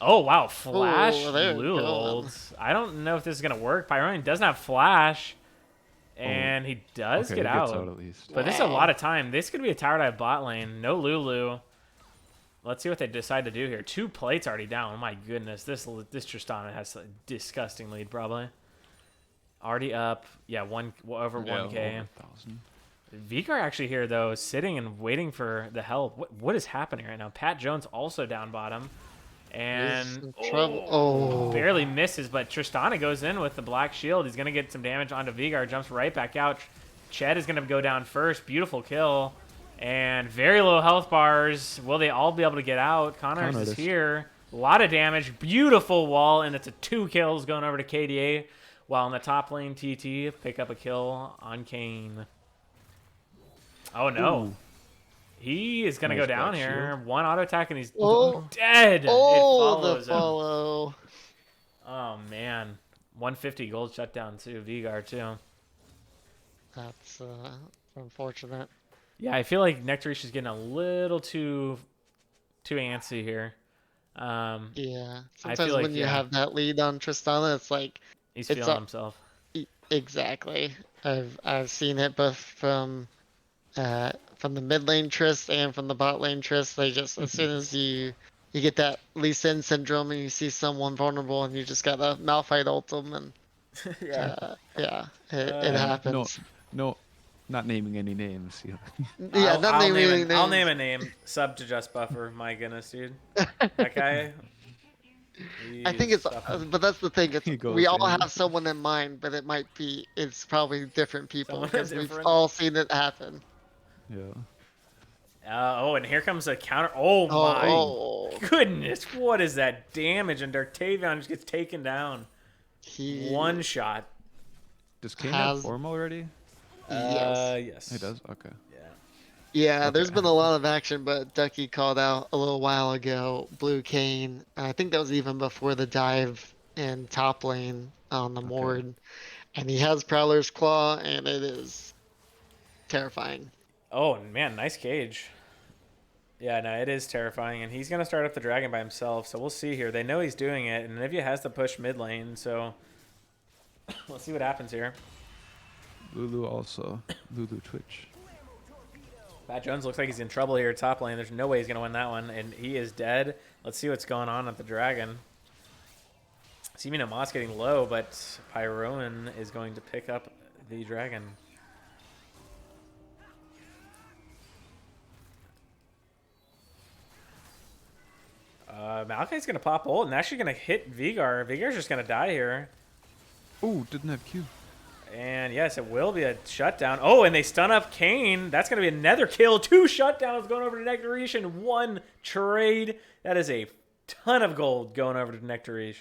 Oh, wow. Flash there we Lulu go. ults. I don't know if this is going to work. Pyronian doesn't have Flash, and he does Okay, get he gets out. at least. But this is a lot of time. This could be a tower dive bot lane. No Lulu. Let's see what they decide to do here. 2 plates already down. Oh my goodness. This Tristana has a disgusting lead, probably. Already up. Yeah, over 1K. Over 1,000. Vigar actually here, though, sitting and waiting for the help. What is happening right now? Pat Jones also down bottom. He's And in trouble. Oh. barely misses, but Tristana goes in with the black shield. He's going to get some damage onto Vigar. Jumps right back out. Ched is going to go down first. Beautiful kill. And very low health bars. Will they all be able to get out? Connors is Connors. here. A lot of damage. Beautiful wall, and it's a 2 kills going over to KDA. While in the top lane, TT pick up a kill on Kane. Oh no. Ooh. He is going to Nice go down back here. One auto attack, and he's Oh. dead. Oh, it the follows him. follow. Oh, man. 150 gold shutdown, too. Vigar, too. That's unfortunate. Yeah, I feel like Nectarish is getting a little too antsy here. Yeah. I Sometimes feel like, when you yeah, have that lead on Tristana, it's like he's it's feeling himself. exactly. I've seen it both from the mid lane Trist and from the bot lane Trist. They just as soon as you get that Lee Sin syndrome and you see someone vulnerable and you just gotta Malphite ult them and yeah, it happens. No, not naming any names. You know. Yeah, not I'll naming name any I'll name names. a name. Sub to Just Buffer. My goodness, dude. That guy. I think he's it's, something. but that's the thing. It's He goes we all in. have someone in mind, but it's probably different people Someone because we've different. all seen it happen. Yeah. Oh, and here comes a counter. Oh my Oh, goodness! What is that damage? And Dartavion just gets taken down. he One shot. Does Kane has have form already? yes. Yes. He does. Okay. Yeah. Yeah, there's Okay. been a lot of action, but Ducky called out a little while ago Blue Kane. I think that was even before the dive in top lane on the Mord. And he has Prowler's Claw, and it is terrifying. Oh man, nice cage. Yeah, no, it is terrifying, and he's gonna start up the dragon by himself. So we'll see here. They know he's doing it, and Nivea has to push mid lane. So let's see what happens here. Lulu also. Lulu Twitch. Pat Jones looks like he's in trouble here at top lane. There's no way he's going to win that one, and he is dead. Let's see what's going on at the dragon. Seeming Moss getting low, but Pyroan is going to pick up the dragon. Malachi's going to pop ult and actually going to hit Vigar. Vigar's just going to die here. Oh, didn't have Q. And yes, it will be a shutdown. Oh, and they stun up Kane. That's going to be another kill. 2 shutdowns going over to Nectarish and 1 trade. That is a ton of gold going over to Nectarish.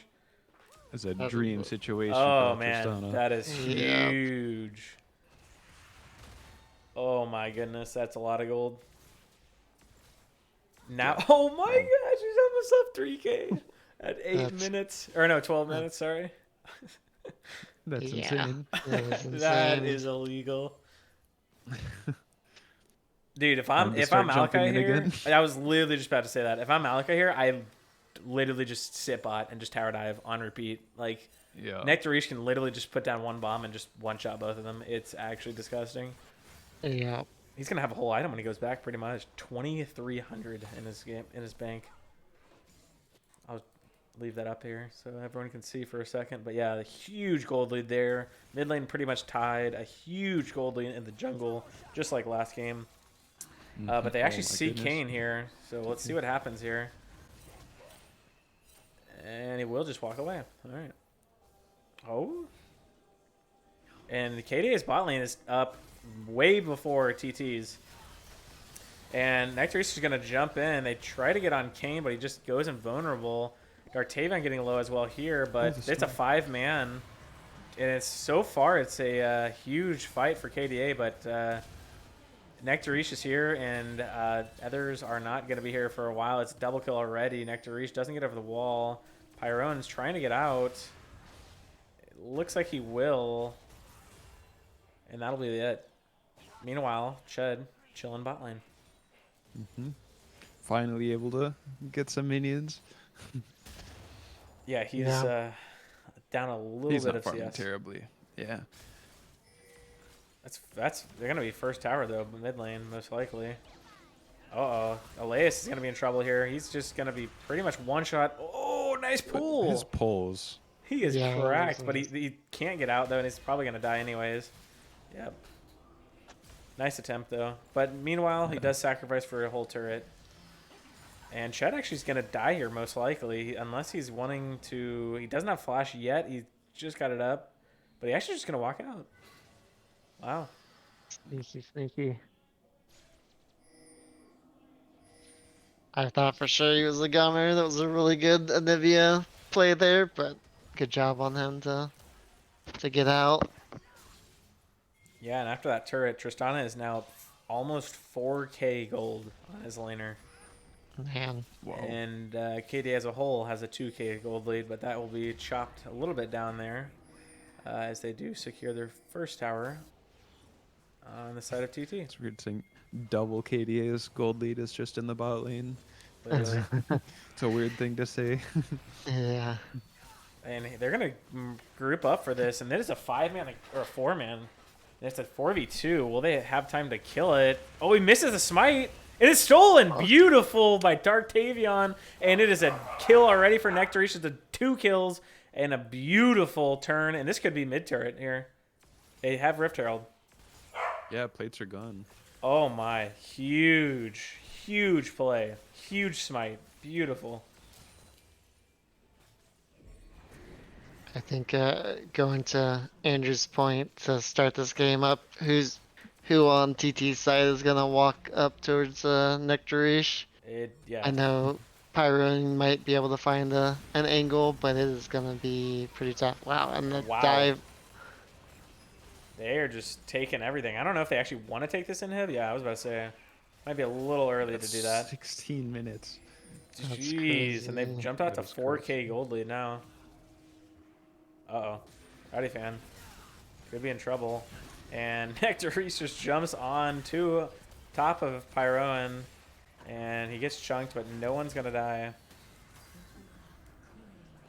It's a dream situation. Oh, for man. Tristana. That is Yeah. huge. Oh, my goodness. That's a lot of gold. Now, oh, my gosh. He's almost up 3K at 8 minutes. Or no, 12 minutes, sorry. That's Yeah. insane. That insane. is illegal. Dude, if I'm Time to start Malachi jumping in here, again. I was literally just about to say that. If I'm Malachi here, I literally just sit bot and just tower dive on repeat. Like Yeah. Nectarish can literally just put down one bomb and just one shot both of them. It's actually disgusting. Yeah. He's gonna have a whole item when he goes back, pretty much 2,300 in his bank. I'll leave that up here so everyone can see for a second. But yeah, the huge gold lead there. Mid lane pretty much tied. A huge gold lead in the jungle, just like last game. But they actually Oh my see goodness. Kane here, so let's see what happens here. And he will just walk away. All right. Oh. And the KDA's bot lane is up way before TT's. And Nectarish is going to jump in. They try to get on Kane, but he just goes invulnerable. Dartavion getting low as well here, but the it's a 5-man. And it's so far, it's a huge fight for KDA, but Nectarish is here, and others are not going to be here for a while. It's a double kill already. Nectarish doesn't get over the wall. Pyrone's trying to get out. It looks like he will. And that'll be it. Meanwhile, Chud chilling bot lane. Finally able to get some minions. Yeah, he's Yeah. down a little He's bit not of farming CS. terribly. Yeah. That's they're gonna be first tower though, mid lane most likely. Elias is gonna be in trouble here. He's just gonna be pretty much one shot. Oh, nice But pull. his pulls. He is Yeah, cracked, but he's- he can't get out though, and he's probably gonna die anyways. Yep. Nice attempt though. But meanwhile, he does sacrifice for a whole turret. And Chet actually is gonna die here most likely, unless he's wanting to. He doesn't have flash yet. He just got it up, but he actually just gonna walk out. Wow. Sneaky, sneaky. I thought for sure he was a gummer. That was a really good Anivia play there, but good job on him to get out. Yeah, and after that turret, Tristana is now almost 4K gold on his laner. Man, Wow. And KDA as a whole has a 2K gold lead, but that will be chopped a little bit down there as they do secure their first tower on the side of TT. It's weird saying double KDA's gold lead is just in the bot lane. Literally. It's a weird thing to say. yeah. And they're going to group up for this, and it is a 5-man or a 4-man. It's a 4v2. Will they have time to kill it? Oh, he misses the smite. It is stolen. Beautiful by Darktavion. And it is a kill already for Nectarish. It's 2 kills and a beautiful turn. And this could be mid-turret here. They have Rift Herald. Yeah, plates are gone. Oh my. Huge, huge play. Huge smite. Beautiful. I think going to Andrew's point to start this game up, who on TT's side is gonna walk up towards Nectarish? Yeah. I know Pyron might be able to find an angle, but it is gonna be pretty tough. Wow, and the Wow. dive. They are just taking everything. I don't know if they actually want to take this inhib. Yeah, I was about to say. Might be a little early to do that. 16 minutes. That's Jeez, and they've crazy. jumped out to That is 4K crazy. gold lead now. Uh-oh. Howdy, fan. Could be in trouble. And Nectarish just jumps on to top of Pyroan. And he gets chunked, but no one's going to die.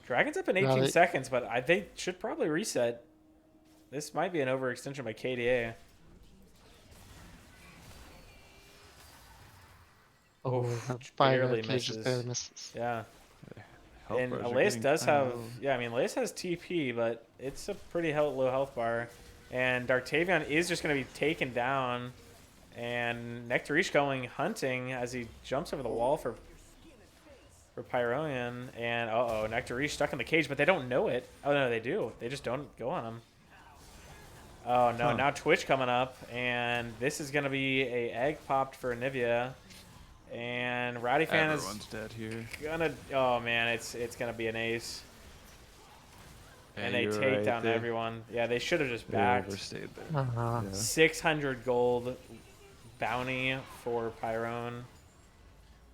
Dragon's up in 18 Right. seconds, but they should probably reset. This might be an overextension by KDA. Oh, Oof, that fire barely cage just misses. barely misses. Yeah. Health And bars are Elias getting does have, kinda low. yeah, I mean, Elias has TP, but it's a pretty low health bar. And Darktavion is just going to be taken down. And Nectarish going hunting as he jumps over the wall for Pyronian. And, uh-oh, Nectarish stuck in the cage, but they don't know it. Oh, no, they do. They just don't go on him. Oh, no, Huh. now Twitch coming up. And this is going to be a egg popped for Anivia. And Rowdy Fan is Everyone's dead here. gonna, oh man, it's gonna be an ace. Yeah, And they you're take right, down they- everyone. Yeah, they should have just they backed. overstayed there. Uh-huh. Yeah. 600 gold bounty for Pyrone.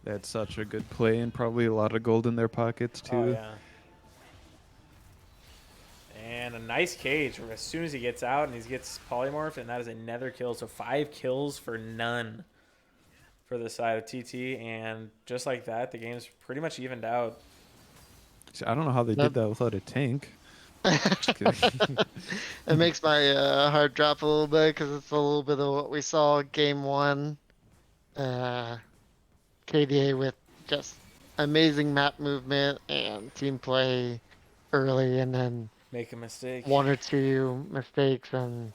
That's such a good play and probably a lot of gold in their pockets too. Oh yeah. And a nice cage as soon as he gets out and he gets polymorphed, and that is another kill. So 5 kills for none for the side of TT, and just like that, the game's pretty much evened out. See, I don't know how they Yep. did that without a tank. Just kidding. It makes my heart drop a little bit because it's a little bit of what we saw game 1. KDA with just amazing map movement and team play early, and then Make a mistake. 1 or 2 mistakes, and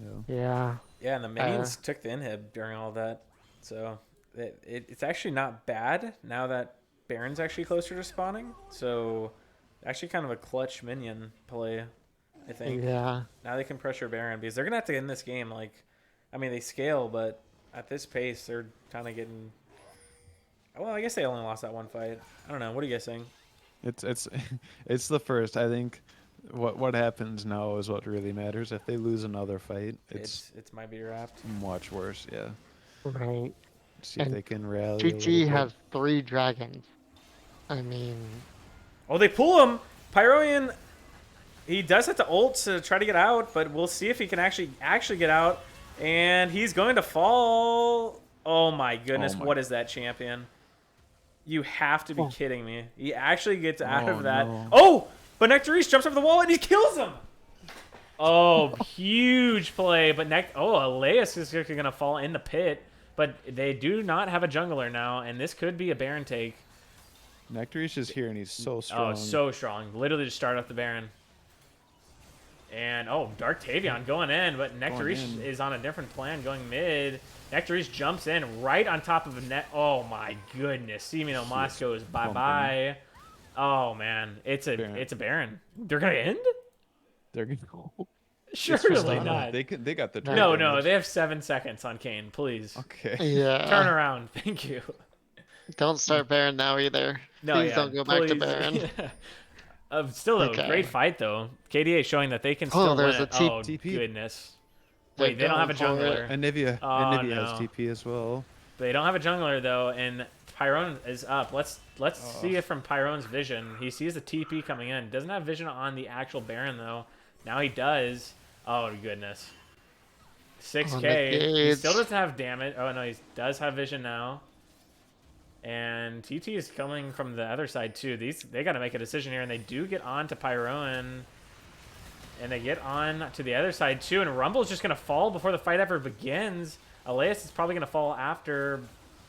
Yeah. yeah. Yeah, and the minions took the inhib during all that. So it's actually not bad now that Baron's actually closer to spawning. So actually kind of a clutch minion play, I think. Yeah. Now they can pressure Baron because they're going to have to end this game. Like, I mean, they scale, but at this pace, they're kind of getting... Well, I guess they only lost that one fight. I don't know. What are you guys saying? It's it's the first. I think what happens now is what really matters. If they lose another fight, it's It's might be wrapped. much worse. Yeah. Right. See if And they can rally. a TT little bit. has 3 dragons. I mean, Oh, they pull him. Pyroian, he does have to ult to try to get out, but we'll see if he can actually get out. And he's going to fall. Oh my goodness, Oh my- what is that champion? You have to be kidding me. He actually gets out Oh, of that. no. Oh, but Nectarish jumps over the wall and he kills him. Oh, huge play. But Elias is going to fall in the pit. But they do not have a jungler now, and this could be a Baron take. Nectarish is here and he's so strong. Oh, so strong. Literally just start up the Baron. And, Darktavion going in, but Nectarish in. is on a different plan going mid. Nectarish jumps in right on top of a net. Oh, my goodness. Semino Moscow is bye-bye. Oh, man. It's a Baron. They're going to end? They're gonna go. Surely not. They got the No, they have 7 seconds on Kane. Please. Okay. yeah. Turn around. Thank you. Don't start Baron now either. No, Please yeah, don't go back to please. Baron. Still though, Okay. great fight though. KDA showing that they can Oh, still there's win a it. Oh TP. goodness. They're Wait, they don't have a going for it. jungler. And Nivea. Oh, and Nivea no. has TP as well. They don't have a jungler though, and Pyron is up. Let's Oh. see it from Pyron's vision. He sees the TP coming in. Doesn't have vision on the actual Baron though. Now he does. Oh goodness. 6K. He still doesn't have damage. Oh no, he does have vision now. And TT is coming from the other side too. They got to make a decision here, and they do get on to Pyron. And they get on to the other side too, and Rumble's just gonna fall before the fight ever begins. Elias is probably gonna fall after,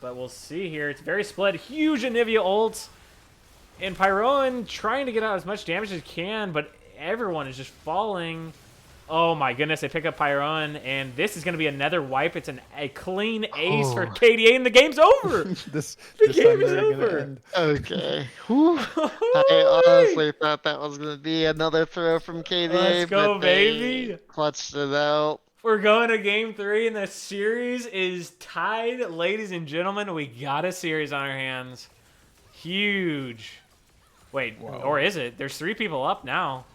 but we'll see here. It's very split. Huge Anivia ult, and Pyron trying to get out as much damage as he can, but everyone is just falling. Oh my goodness, they pick up Pyron, and this is gonna be another wipe. It's a clean ace for KDA, and the game's over. This The this game time is they're gonna over. end. Okay. Whew. I honestly thought that was gonna be another throw from KDA, Let's go, but they baby. clutched it out. We're going to game 3, and the series is tied, ladies and gentlemen. We got a series on our hands. Huge. Wait, or is it? There's 3 people up now.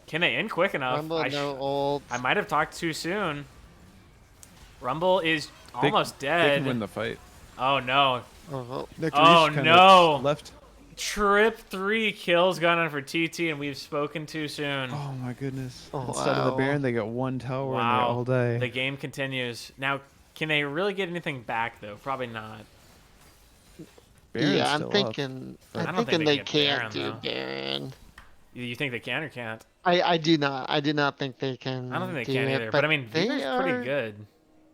Can they end quick enough? Rumble no ult. I might have talked too soon. Rumble is They- almost They dead. can win the fight. Oh no. Oh, Nectar Oh, Reach kinda no. Left. Trip 3 kills gone on for TT, and we've spoken too soon. Oh my goodness. Oh, Instead of the wow. Baron, they got 1 tower and Wow. they're all day. The game continues. Now, can they really get anything back, though? Probably not. Baron's yeah, I'm still up. thinking. I I'm don't think thinking they they get can't Baron, do though. Baron. You think they can or can't? I do not. I do not think they can. I don't think they do can it, either. But I mean, they Vigor's are, pretty good.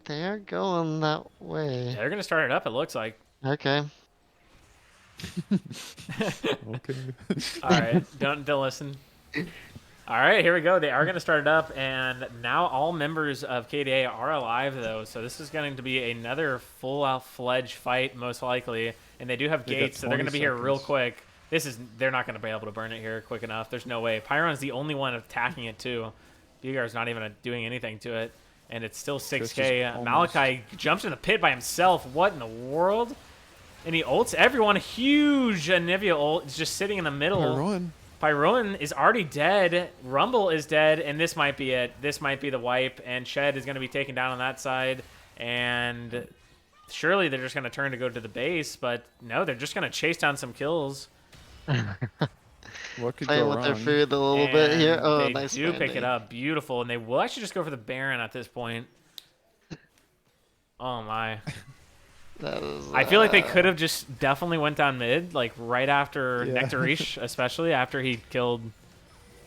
They are going that way. Yeah, they're going to start it up, it looks like. Okay. Okay. All right, don't listen. All right, here we go. They are going to start it up, and now all members of KDA are alive, though. So this is going to be another full-fledged fight, most likely. And they do have They got gates, so they're going to 20 be here real seconds. quick. They're not going to be able to burn it here quick enough. There's no way. Pyron's the only one attacking it too. Vigar's not even doing anything to it, and it's still 6K. is almost- Malachi jumps in the pit by himself. What in the world? And he ults everyone. Huge Anivia ult is just sitting in the middle. Run. Pyron is already dead. Rumble is dead, and this might be it. This might be the wipe, and Shed is going to be taken down on that side. And surely they're just going to turn to go to the base, but no, they're just going to chase down some kills. What could Playing go with their wrong? food a little bit here. And Oh, they nice. do pick it landing. up. Beautiful, and they will actually just go for the Baron at this point. Oh, my. That is, I feel like they could have just definitely went down mid, like right after Yeah. Nectarish, especially after he killed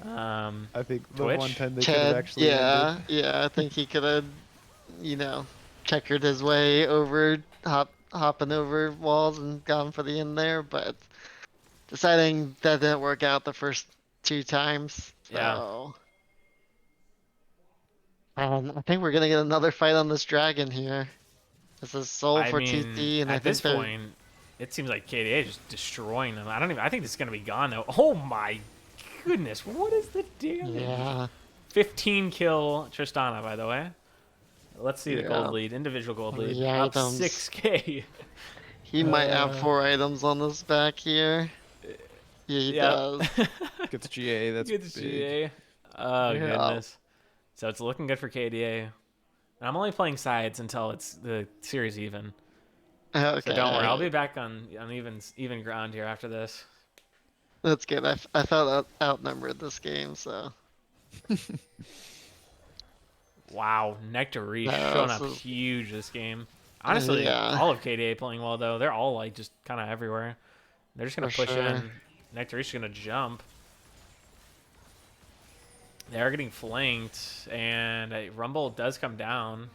I think the Twitch? one time they could have Chad, actually yeah, ended. yeah. I think he could have, checkered his way over, hopping over walls and gone for the end there, but deciding that didn't work out the first 2 times. Yeah. So. I think we're gonna get another fight on this dragon here. This is Soul I for mean, TT, and I at think this they're point, it seems like KDA is just destroying them. I think this is gonna be gone though. Oh my goodness, what is the damage? yeah. 15 kill Tristana, by the way. Let's see the Yeah. gold lead, individual gold lead, Yeah, up items. 6K. He might have 4 items on this back here. Yeah, he does. Gets GA. That's Good big. GA. Oh Yeah. goodness. So it's looking good for KDA. And I'm only playing sides until it's the series even. Okay. So don't worry, I'll be back on even ground here after this. That's good. I felt outnumbered this game, so. Wow, Nectarish Yeah, showing this up is- huge this game. Honestly, Yeah. all of KDA playing well though. They're all like just kind of everywhere. They're just gonna For push sure. in. Nectarish is gonna jump. They are getting flanked, and Rumble does come down.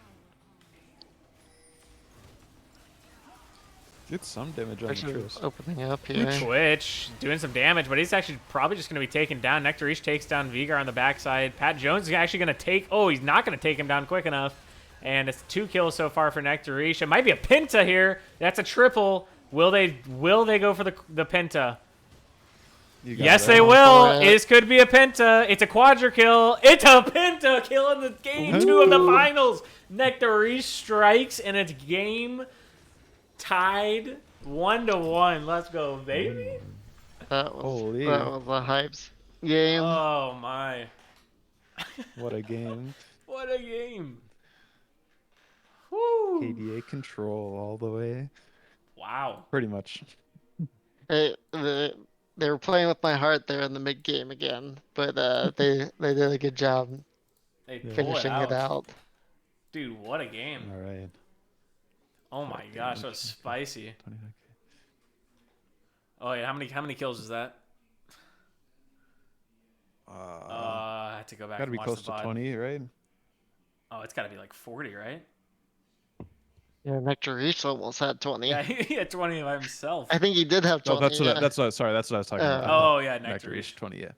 Get some damage on the Actually, Triss. opening up here. Twitch doing some damage, but he's actually probably just going to be taken down. Nectarish takes down Vigar on the backside. Pat Jones is actually going to take... Oh, he's not going to take him down quick enough. And it's 2 kills so far for Nectarish. It might be a Penta here. That's a triple. Will they go for the Penta? You got Yes, that. they Going will. for it. This could be a Penta. It's a quadra kill. It's a Penta kill in the game 2 of the finals. Nectarish strikes, and it's game tied 1-1. Let's go, baby. That was Holy. that was a hypes game. Oh my. What a game. What a game. Woo. KDA control all the way. Wow. Pretty much. They were playing with my heart there in the mid game again, but they did a good job They pull finishing it out. Dude, what a game. All right. Oh my gosh, that was spicy. 29K. Oh yeah, how many kills is that? I have to go back Gotta and be watch close the to VOD. 20, right? Oh, it's gotta be like 40, right? Yeah, Nectarish almost had 20. Yeah, he had 20 by himself. I think he did have 20. No, that's what. yeah. That's what. Sorry, that's what I was talking about. Oh yeah, Nectar Nectarish. 20. Yeah.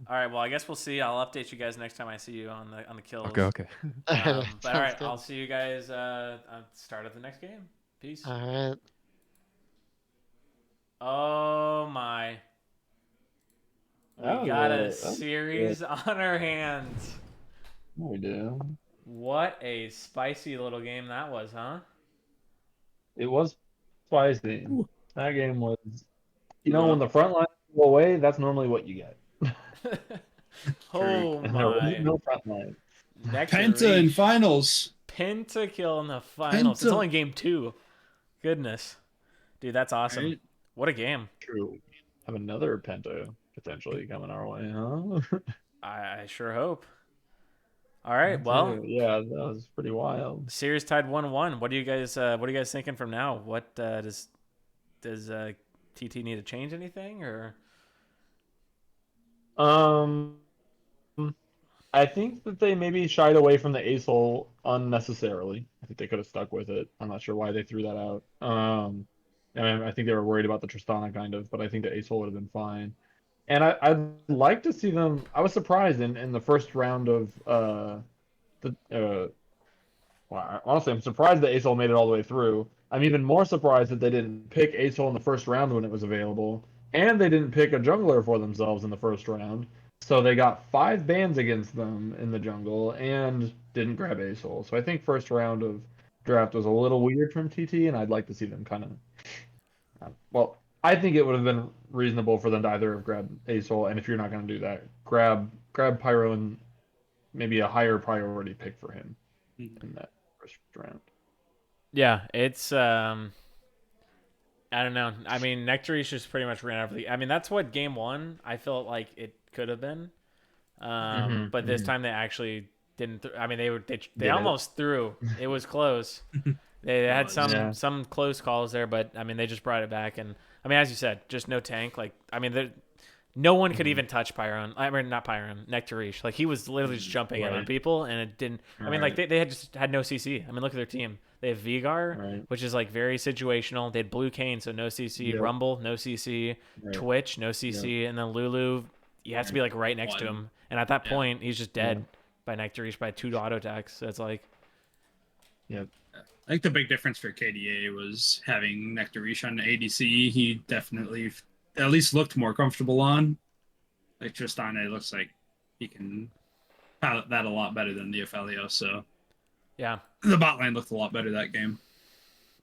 All right, well I guess we'll see. I'll update you guys next time I see you on the kills. Okay. Okay. But all Sounds right, good. I'll see you guys at start of the next game. Peace. All right. Oh my. That We was got a that was series on our hands. We do. What a spicy little game that was, huh? It was spicy. That game was. When the front line go away, that's normally what you get. Oh And there was my. no front line. Penta in finals. Pentakill in the finals. It's Penta. only game 2. Goodness. Dude, that's awesome. Right? What a game. True. Have another Penta potentially coming our way, huh? I sure hope. All right, well, Yeah, that was pretty wild. series tied 1-1. What are you guys thinking from now? What does TT need to change anything or I think that they maybe shied away from the ace hole unnecessarily. I think they could have stuck with it. I'm not sure why they threw that out. I think they were worried about the Tristana kind of, but I think the ace hole would have been fine. And I'd like to see them. I was surprised in the first round of well, honestly, I'm surprised that Ace Hole made it all the way through. I'm even more surprised that they didn't pick Ace Hole in the first round when it was available, and they didn't pick a jungler for themselves in the first round. So they got 5 bans against them in the jungle and didn't grab Ace Hole. So I think first round of draft was a little weird from TT, and I'd like to see them kind of. Well, I think it would have been reasonable for them to either have grabbed Ace Hole, and if you're not going to do that, grab Pyro and maybe a higher priority pick for him in that first round. Yeah, it's I don't know. I mean, Nectarish just pretty much ran over the. I mean, that's what game 1 I felt like it could have been. But this time they actually didn't. I mean, they almost threw. It was close. They had some close calls there, but I mean, they just brought it back. And I mean, as you said, just no tank. Like, I mean, no one could even touch Pyron. I mean, not Pyron, Nectarish. Like, he was literally just jumping in on people, and it didn't. I mean, like they had no CC. I mean, look at their team. They have Vigar, which is like very situational. They had Blue Cane, so no CC. Rumble, no CC. Twitch, no CC, and then Lulu, he has to be like right next to him. And at that point, he's just dead by Nectarish by 2 auto attacks. So it's like, I think the big difference for KDA was having Nectarish on the ADC. He definitely at least looked more comfortable on. Like Tristana looks like he can pilot that a lot better than the Ophelio. So yeah, the bot lane looked a lot better that game.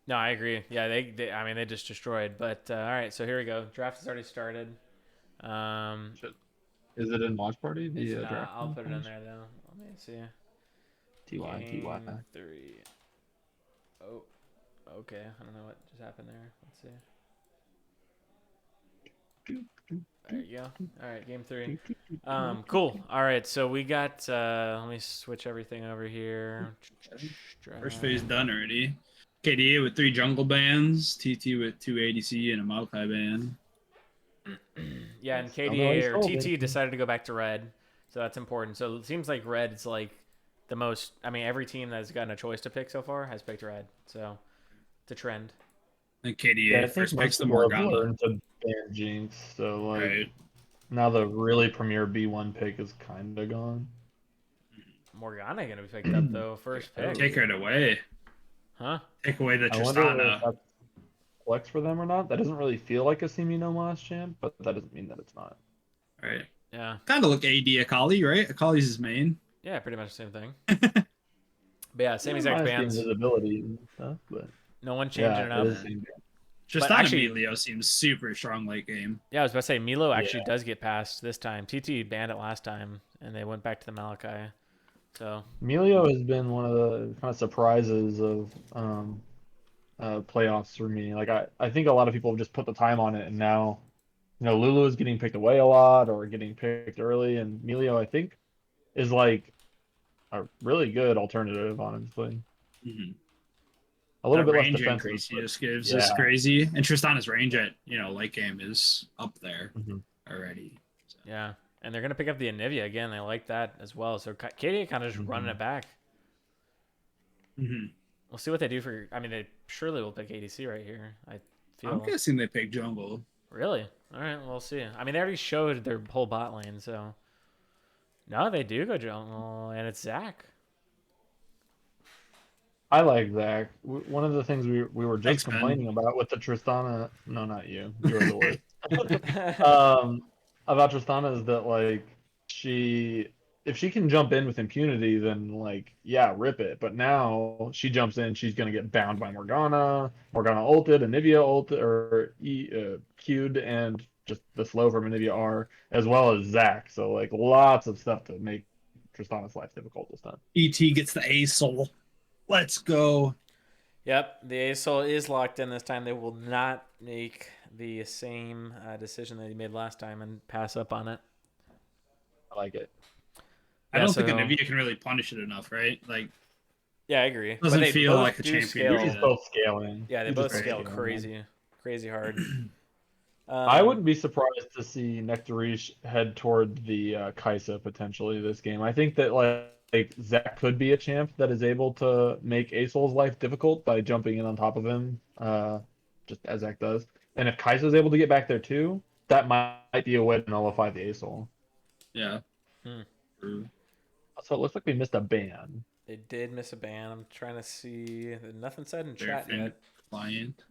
No, I agree. Yeah, they I mean, they just destroyed. But all right, so here we go. Draft has already started. Is it in Watch Party? The draft? I'll put it in there though. Let me see. TY. 3. Oh, okay. I don't know what just happened there. Let's see. There you go. All right, game 3. Cool. All right, so we got. Let me switch everything over here. First phase done already. KDA with 3 jungle bans, TT with 2 ADC and a Maokai ban. Yeah, and KDA or TT decided to go back to red, so that's important. So it seems like red is like the most. I mean, every team that's gotten a choice to pick so far has picked red, so it's a trend. And KDA first picks the Morgana. To ban Jinx, so like now the really premier B1 pick is kind of gone. Morgana gonna be picked up though, first pick. Take it away. Huh? Take away the I wonder if Tristana. that's flex for them or not. That doesn't really feel like a see me no mas champ, but that doesn't mean that it's not. Right. Yeah. Kind of look AD Akali, right? Akali's his main. Yeah, pretty much the same thing. But yeah, same exact Minus the bands. invisibility and stuff, but No one changing it up. is same band. Just But that actually- Emilio seems super strong late game. Yeah, I was about to say Milo actually Yeah. does get past this time. TT banned it last time, and they went back to the Malachi. So Emilio has been one of the kind of surprises of playoffs for me. Like I think a lot of people have just put the time on it, and now Lulu is getting picked away a lot or getting picked early, and Emilio I think is like a really good alternative, honestly. Mm-hmm. A little That bit less range defensive. increase he But just gives yeah. is crazy. And Tristana's range at late game is up there Mhm. already. So. yeah, and they're gonna pick up the Anivia again. They like that as well. So KDA kind of just running it back. Mm-hmm. We'll see what they do for. I mean, they surely will pick ADC right here. I feel. I'm guessing they pick jungle. Really? All right, we'll see. I mean, they already showed their whole bot lane, so. No, they do go jungle, and it's Zach. I like Zach. One of the things we were just Thanks, man. complaining about with the Tristana. No, not you. You were the worst. About Tristana is that like if she can jump in with impunity, then like yeah, rip it. But now she jumps in, she's gonna get bound by Morgana. Morgana ulted, Anivia ulted or Q'd, and just the slow from Anivia R as well as Zach. So like lots of stuff to make Tristana's life difficult this time. ET gets the A soul. Let's go. Yep, the ASOL is locked in this time. They will not make the same decision that he made last time and pass up on it. I like it. I don't so- think Anivia can really punish it enough, right? Like, Yeah, I agree. Doesn't But they feel both like a do champion. scale- Yeah. He's both scaling. Yeah, they He's both just scale scaling. crazy hard. I wouldn't be surprised to see Nectarish head toward the Kaisa potentially this game. I think that like Zach could be a champ that is able to make Asol's life difficult by jumping in on top of him, just as Zach does. And if Kaisa is able to get back there too, that might be a way to nullify the Asol. yeah. Hmm. True. So it looks like we missed a ban. They did miss a ban. I'm trying to see. Nothing said in Very chat fin- yet. Client.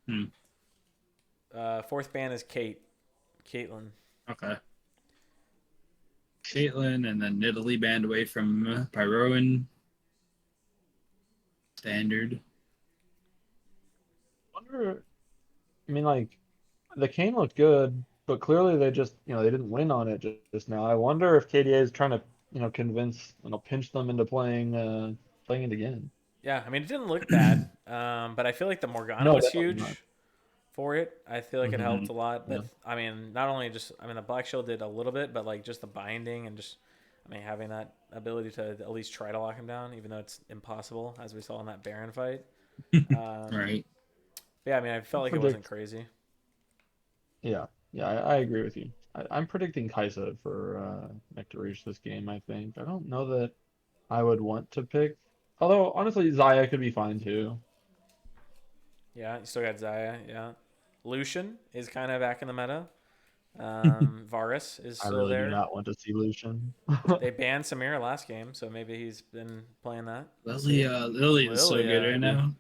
Fourth ban is Caitlyn. Okay. Caitlyn and then Nidalee banned away from Pyroan. Standard. Wonder. I mean, like the Kane looked good, but clearly they just they didn't win on it just now. I wonder if KDA is trying to convince pinch them into playing it again. Yeah, I mean it didn't look bad, but I feel like the Morgana No, was definitely huge not. for it. I feel like it Mhm. helped a lot. But Yeah. I mean, not only just the Black Shield did a little bit, but like just the binding and just having that ability to at least try to lock him down, even though it's impossible, as we saw in that Baron fight. Right. Yeah, I mean, I felt like it wasn't crazy. Yeah, I agree with you. I'm predicting Kaisa for Nectarish this game. I think I don't know that I would want to pick. Although honestly, Zaya could be fine too. Yeah, you still got Zaya. Yeah, Lucian is kind of back in the meta. Varus is I still really there. do not want to see Lucian. They banned Samira last game, so maybe he's been playing that. Lily is so good Lilia. right now.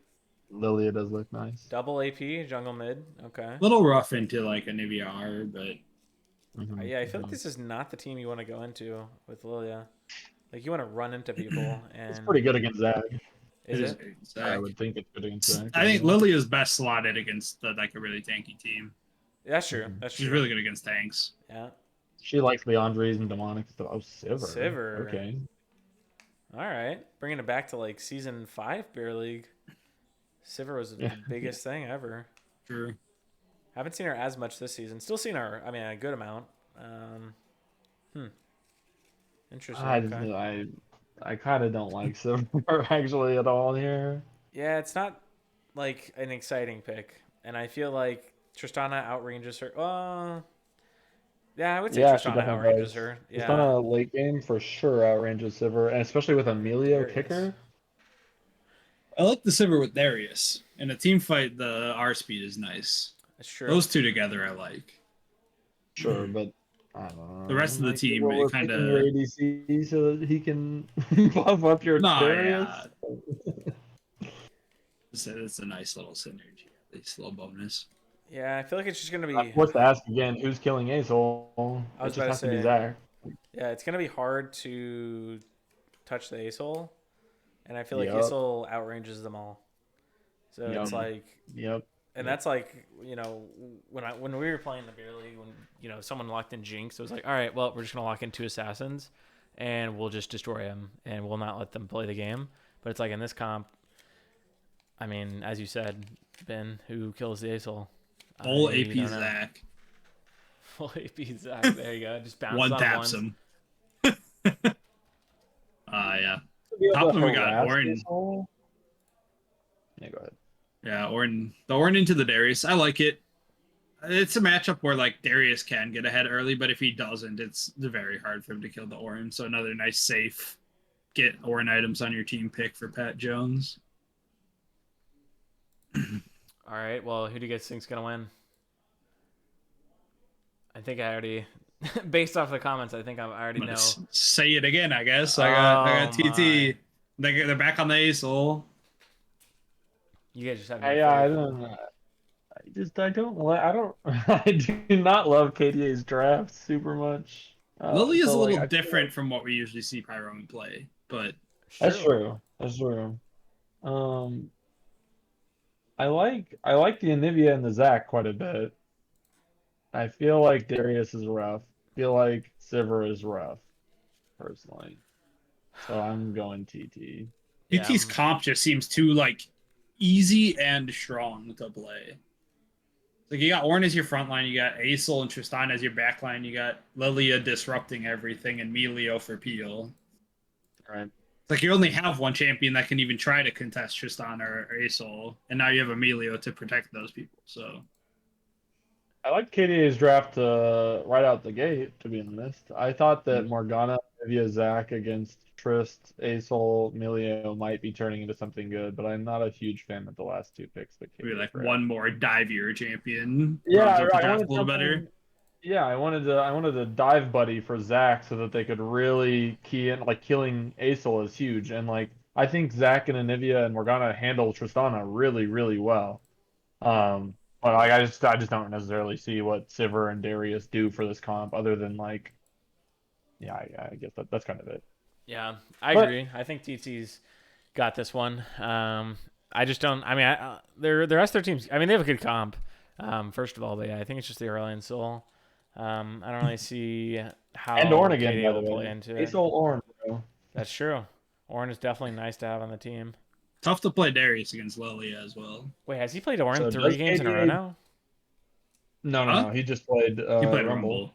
Lilia does look nice. Double AP, jungle mid. Okay. Little rough into like Anivia R, but Mhm, Yeah, I feel like mhm. this is not the team you want to go into with Lilia. Like you want to run into people, and It's pretty good against Zag. Is it? Zach. I would think it's good against Zag. I think Lily is best slotted against like a really tanky team. That's true. That's She's true. really good against tanks. Yeah. She likes Leandres and demonic stuff. Oh, Sivir. Sivir. Okay. All right, bringing it back to like season 5 Bear League. Sivir was the Yeah. biggest thing ever. True. Haven't seen her as much this season. Still seen her. I mean, a good amount. Interesting. Okay. I kind of don't like Sivir actually at all here. Yeah, it's not like an exciting pick, and I feel like Tristana outranges her. Yeah, I would say Yeah, she Tristana definitely outranges does. her. Just Yeah. on a late game for sure outranges Sivir, and especially with Emilio There he is. kicker. I like the Sivir with Darius. In a team fight, the R speed is nice. That's true. Those two together I like. Sure, but I don't know. The rest of the Like, team, we're it picking kinda- your ADC so that he can buff up your Nah, Darius. It's a nice little synergy. At least a little bonus. Yeah, I feel like it's just gonna I'm be. forced to ask again, who's killing Asol? I was It just about to has to be say- Zach. Yeah, it's gonna be hard to touch the Asol, and I feel like Yup. Asol outranges them all. So Yup. it's like Yep. And that's like, when we were playing the beer league, when someone locked in Jinx, it was like, all right, well, we're just gonna lock in 2 assassins, and we'll just destroy them, and we'll not let them play the game. But it's like in this comp, I mean, as you said, Ben, who kills the Aesol? Full I AP don't know. Zach. Full AP Zach. There you go. Just bounce One on taps ones. him. Yeah. To be able Top to one we got harass Orin. people- Yeah, go ahead. Yeah, the Orin into the Darius. I like it. It's a matchup where like Darius can get ahead early, but if he doesn't, it's very hard for him to kill the Orin. So another nice safe get Orin items on your team pick for Pat Jones. All right. Well, who do you guys think's gonna win? I think I already, based off the comments, I think I already I'm gonna know. say it again, I guess. I got TT. They're back on the Aesol. You guys just have. I don't know. I do not love KDA's draft super much. Lily is so, a like, little I feel different like- from what we usually see Pyroman play, but That's true. That's true. I like the Anivia and the Zac quite a bit. I feel like Darius is rough. I feel like Sivir is rough, personally. So I'm going TT. Yeah, TT's comp just seems too like easy and strong to play. Like you got Ornn as your front line, you got Aesol and Tristan as your back line, you got Lilia disrupting everything, and Melio for Peel. Right. It's like you only have one champion that can even try to contest Tristan or Aesol, and now you have Emilio to protect those people. So I like KDA's draft right out the gate, to be honest. I thought that Morgana, Anivia, Zac against Trist, Aesol, Milio might be turning into something good, but I'm not a huge fan of the last 2 picks that maybe KDA like grabbed. one more divier champion. Yeah, runs up the I draft wanted a little better. something. Yeah, I wanted a dive buddy for Zac so that they could really key in. Like killing Aesol is huge, and like I think Zac and Anivia and Morgana handle Tristana really, really well. But like I just don't necessarily see what Sivir and Darius do for this comp, other than like, yeah, I guess that's kind of it. Yeah, I But- agree. I think TT's got this one. I just don't. I mean, the rest of their teams. I mean, they have a good comp. First of all, but yeah, I think it's just the Aurelion Soul. I don't really see how And Ornn again, KDA by the will play way. into it. Aesol Ornn, bro. That's true. Ornn is definitely nice to have on the team. Tough to play Darius against Lilia as well. Wait, has he played Ornn So 3 does games in a row KDA now? No. He just played. He played Rumble. Rumble.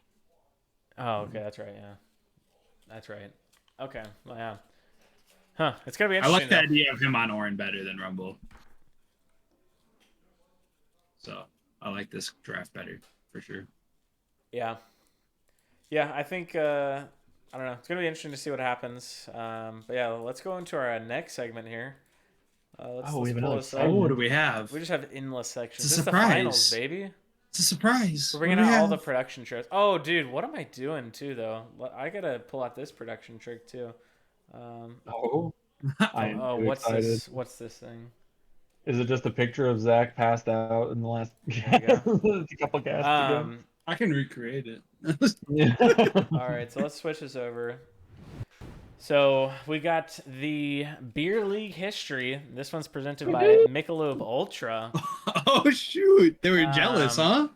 Oh, okay, that's right. Yeah, that's right. Okay, well, yeah. Huh? It's gonna be I interesting. like the though. idea of him on Ornn better than Rumble. So I like this draft better for sure. Yeah. Yeah, I think I don't know. It's gonna be interesting to see what happens. But yeah, let's go into our next segment here. Let's we have pull another this Oh, up. what do we have? We just have endless sections. It's a This is the surprise. finals, baby. It's a surprise. We're What do bringing we out all the have? production tricks. Oh, dude, what am I doing too, though? I gotta pull out this production trick too. Oh, I'm Oh, too what's excited. this? What's this thing? Is it just a picture of Zac passed out in the last you a couple casts ago? I can recreate it. Yeah. All right, so let's switch this over. So we got the beer league history. This one's presented by Michelob Ultra. Oh shoot! They were jealous, huh?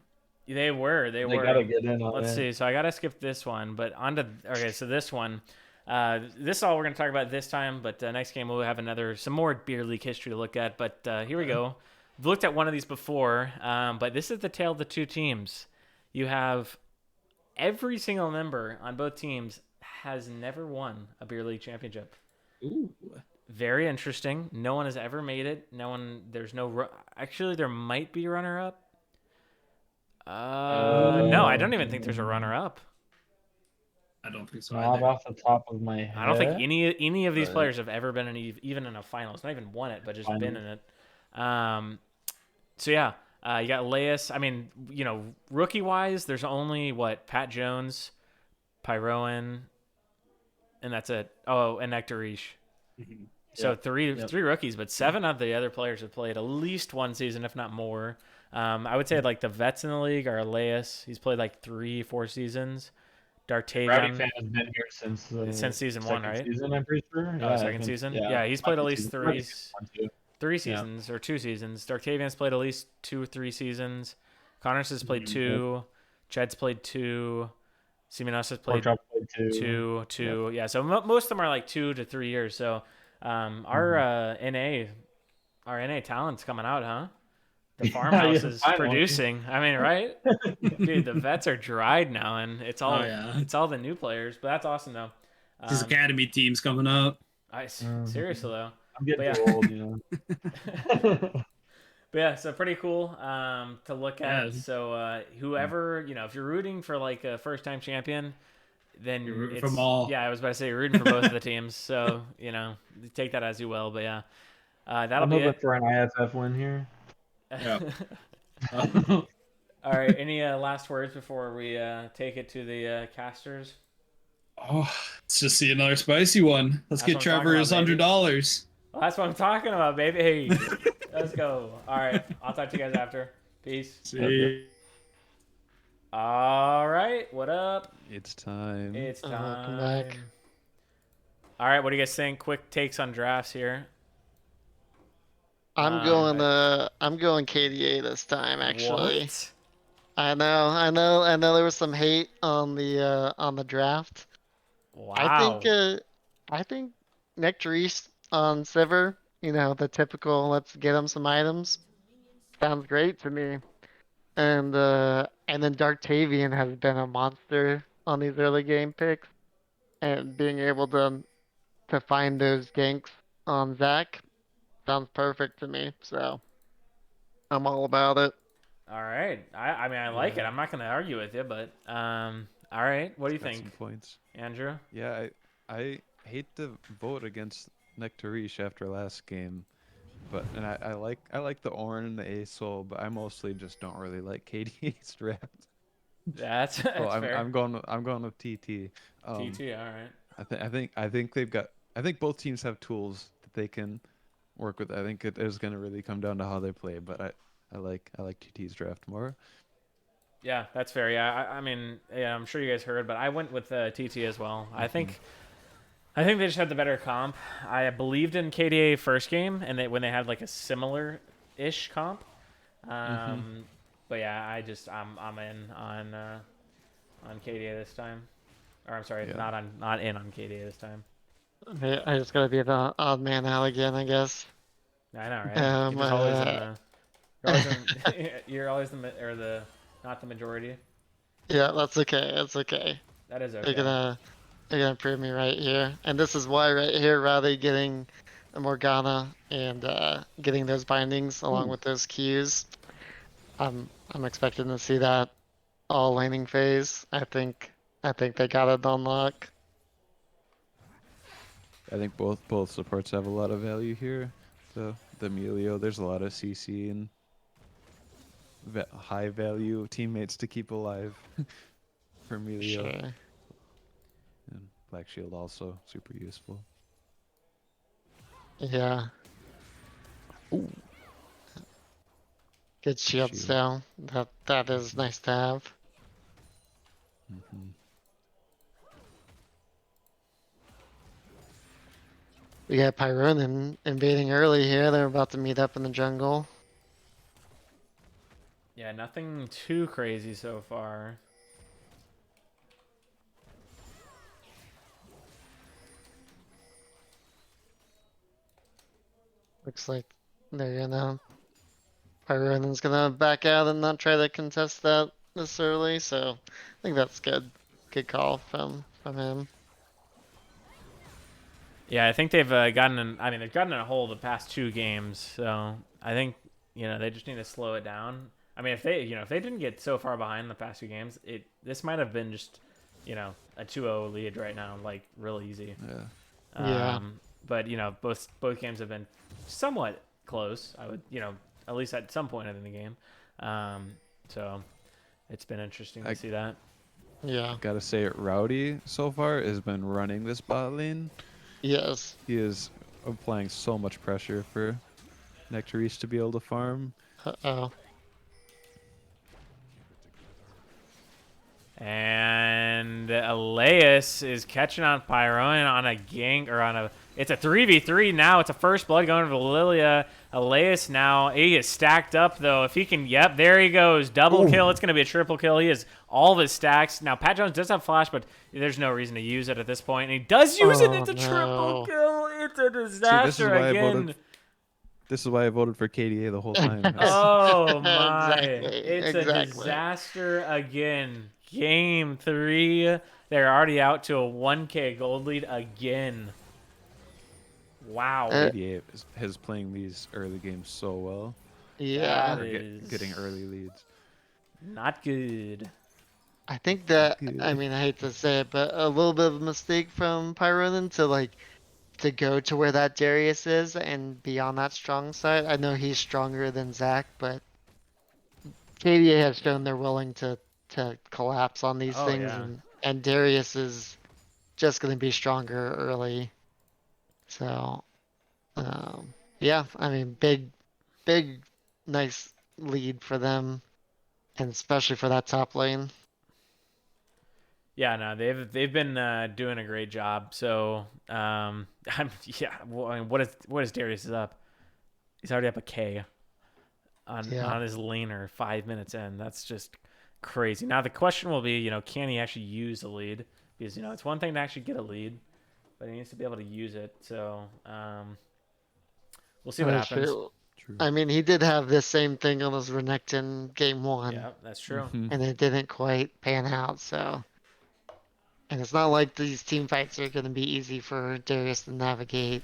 They were. They gotta get in on Let's it. see. So I gotta skip this one, but on to okay. So this one, this is all we're gonna talk about this time. But next game we'll have some more beer league history to look at. But here we go. We've looked at one of these before, but this is the tale of the 2 teams. You have every single member on both teams has never won a beer league championship. Ooh. Very interesting. No one has ever made it. No one. There's no. Actually, there might be a runner-up. No, I don't even think there's a runner-up. I don't think so. Not Either. off the top of my head. I don't think any of these But- players have ever been in even in a finals. Not even won it, but just been in it. So yeah, you got Leas. I mean, rookie-wise, there's only Pat Jones, Pyroan, and that's it. Oh, and Nectarish. Mhm. So Yep. three rookies, but 7 of the other players have played at least one season, if not more. I would say like the vets in the league are Elias. He's played like 3-4 seasons. Rowdy Dartavian fan has been here since since season 1, second right? Season, I'm pretty sure. Oh, second season. Yeah, he's played at least 3. 3 seasons or 2 seasons. Darktavian's played at least 2 or 3 seasons. Connors has played 2. Ched's played 2. Simonos has played Porkchop played 2. Yeah, so most of them are like 2 to 3 years. So our NA talent's coming out, huh? The farmhouse is finally. producing. I mean, right? Dude, the vets are dried now, and it's all it's all the new players. But that's awesome though. These academy teams coming up. Seriously though. I'm getting too old, you know. But yeah, so pretty cool to look at. Yeah. So whoever, if you're rooting for like a first time champion, then You're rooting it's for 'em all. Yeah, I was about to say you're rooting for both of the teams. So take that as you will. But yeah, that'll I'm be hoping it. for an IFF win here. Yeah. All right. Any last words before we take it to the casters? Oh, let's just see another spicy one. Let's That's get what I'm talking Trevor his about, baby. $100. Well, that's what I'm talking about, baby. Hey, let's go. All right. I'll talk to you guys after. Peace. See. All right. What up? It's time. It's time. Welcome back. All right. What do you guys think? Quick takes on drafts here. I'm going KDA this time, actually. What? I know. There was some hate on the draft. Wow. I think Nectarese on Sivir, the typical let's get him some items, sounds great to me. And then Darktavian has been a monster on these early game picks, and being able to find those ganks on Zac sounds perfect to me. So I'm all about it. All right. I mean, I like it. I'm not going to argue with you, but all right. What do you Got think, some points. Andrew? Yeah, I hate to vote against Nectarish after last game, but I like the Ornn and the Asol, but I mostly just don't really like KDA's draft. That's So fair. I'm going with TT. TT. All right. I think they've got. I think both teams have tools that they can work with. I think it is going to really come down to how they play, but I like TT's draft more. Yeah, that's fair. Yeah, I mean, yeah, I'm sure you guys heard, but I went with TT as well. I think they just had the better comp. I believed in KDA first game, and when they had like a similar-ish comp. But yeah, I'm in on KDA this time, or I'm sorry, Yeah. not in on KDA this time. I just gotta be the odd man out again, I guess. I know, right? Um, You're just always in the. You're always not the majority. Yeah, that's okay. That's okay. That is okay. They're gonna prove me right here, and this is why right here, Rowdy getting a Morgana and getting those bindings along with those Qs. I'm expecting to see that all laning phase. I think they got it on lock. I think both supports have a lot of value here. The Emilio, there's a lot of CC and high value teammates to keep alive for Emilio. Sure. And Black Shield also super useful. Yeah. Ooh. Good shield Shield. still. That is nice to have. Mm-hmm. We got Pyronin invading early here. They're about to meet up in the jungle. Yeah, nothing too crazy so far. Looks like they're gonna. Pyronin's gonna back out and not try to contest that this early, so I think that's good. Good call from him. Yeah, I think they've gotten in a hole the past 2 games, so I think they just need to slow it down. I mean, if they didn't get so far behind the past 2 games, this might have been just a 2-0 lead right now, like real easy. Yeah. Yeah. But both games have been somewhat close. I would at least at some point in the game. So it's been interesting to see that. Yeah. Gotta say, Rowdy so far has been running this bot lane. Yes. He is applying so much pressure for Nectarese to be able to farm. Oh. And Elias is catching on Pyronin on a gank or on a It's a 3v3 now. It's a first blood going to Lilia. Elias now. He is stacked up, though. If he can, yep, there he goes. Double kill. It's going to be a triple kill. He has all of his stacks. Now, Pat Jones does have flash, but there's no reason to use it at this point. And he does use it. It's a triple no. kill. It's a See, this is disaster why I again. voted. This is why I voted for KDA the whole time. Oh, my. Exactly, It's a exactly. disaster again. Game 3. They're already out to a 1K gold lead again. Wow. KDA is playing these early games so well. Yeah. That Or is getting early leads. not good. I think that, Good. I mean, I hate to say it, but a little bit of a mistake from Pyronin to go to where that Darius is and be on that strong side. I know he's stronger than Zach, but KDA has shown they're willing to collapse on these Oh, things, yeah. and Darius is just going to be stronger early. So, yeah, I mean, big, nice lead for them, and especially for that top lane. Yeah, no, they've been doing a great job. So, I'm yeah. Well, I mean, what is Darius is up? He's already up a K on Yeah. his laner 5 minutes in. That's just crazy. Now the question will be, can he actually use the lead? Because it's one thing to actually get a lead, but he needs to be able to use it. So, we'll see what That's happens. true. True. I mean, he did have this same thing on his Renekton game 1, Yeah, that's true. Mhm. and it didn't quite pan out. So, and it's not like these team fights are going to be easy for Darius to navigate.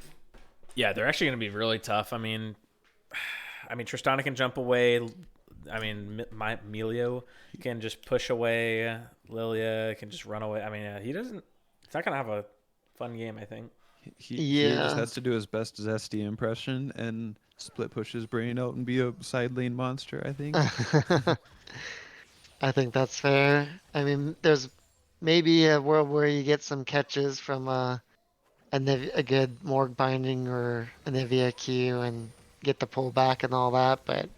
Yeah, they're actually going to be really tough. I mean, Tristana can jump away. I mean, Melio can just push away. Lilia can just run away. I mean, yeah, he's not going to have a fun game, I think. He just Yeah. has to do his best Zesty impression and split push his brain out and be a side lane monster, I think. I think that's fair. I mean, there's maybe a world where you get some catches from a good Morg binding or a Nivea Q and get the pullback and all that, but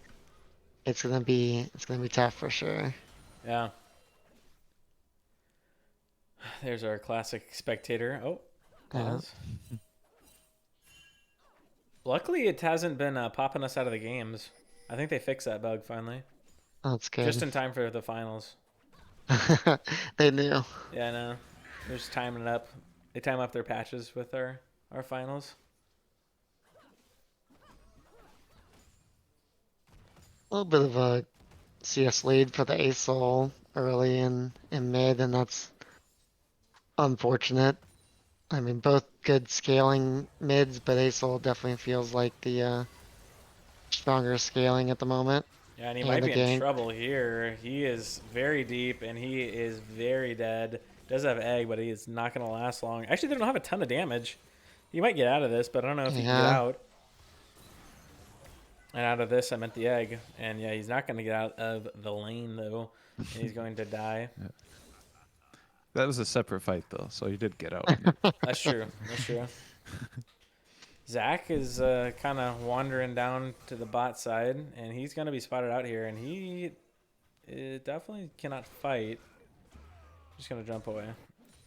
it's gonna be tough for sure. Yeah. There's our classic spectator. Oh, Yeah. pause. Luckily, it hasn't been popping us out of the games. I think they fixed that bug finally, That's good. just in time for the finals. They knew. Yeah, I know. They're just timing it up. They time up their patches with our finals. A little bit of a CS lead for the ASOL early in mid, and that's unfortunate. I mean, both good scaling mids, but ASOL definitely feels like the stronger scaling at the moment. Yeah, and he And might the be in gank. trouble here. He is very deep, and he is very dead. Does have egg, but he is not going to last long. Actually, they don't have a ton of damage. He might get out of this, but I don't know if he can get Yeah. out. And out of this, I meant the egg. And yeah, he's not going to get out of the lane, though. And he's going to die. That was a separate fight, though, so he did get out. That's true. That's true. Zach is kind of wandering down to the bot side, and he's going to be spotted out here. And he definitely cannot fight. Just going to jump away.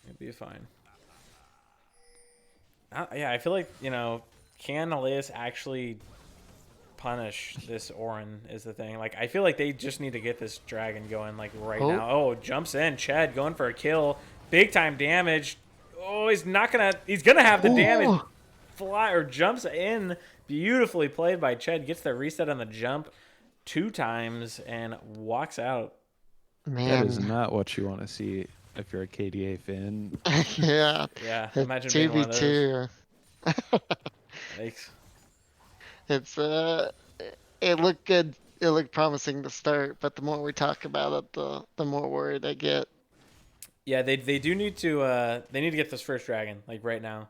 It'll be fine. Yeah, I feel like, can Elias actually punish this Orin is the thing. Like, I feel like they just need to get this dragon going, like, right Oh. now. Oh, jumps in. Ched going for a kill. Big time damage. Oh, he's gonna have the damage. Ooh. Fly or jumps in. Beautifully played by Ched. Gets the reset on the jump 2 times and walks out. That is Man. not what you want to see if you're a KDA fan. Yeah. Yeah, The imagine being one of those. 2v2. Yikes. It's it looked good. It looked promising to start, but the more we talk about it, the more worried I get. Yeah, they do need to get this first dragon, like, right now.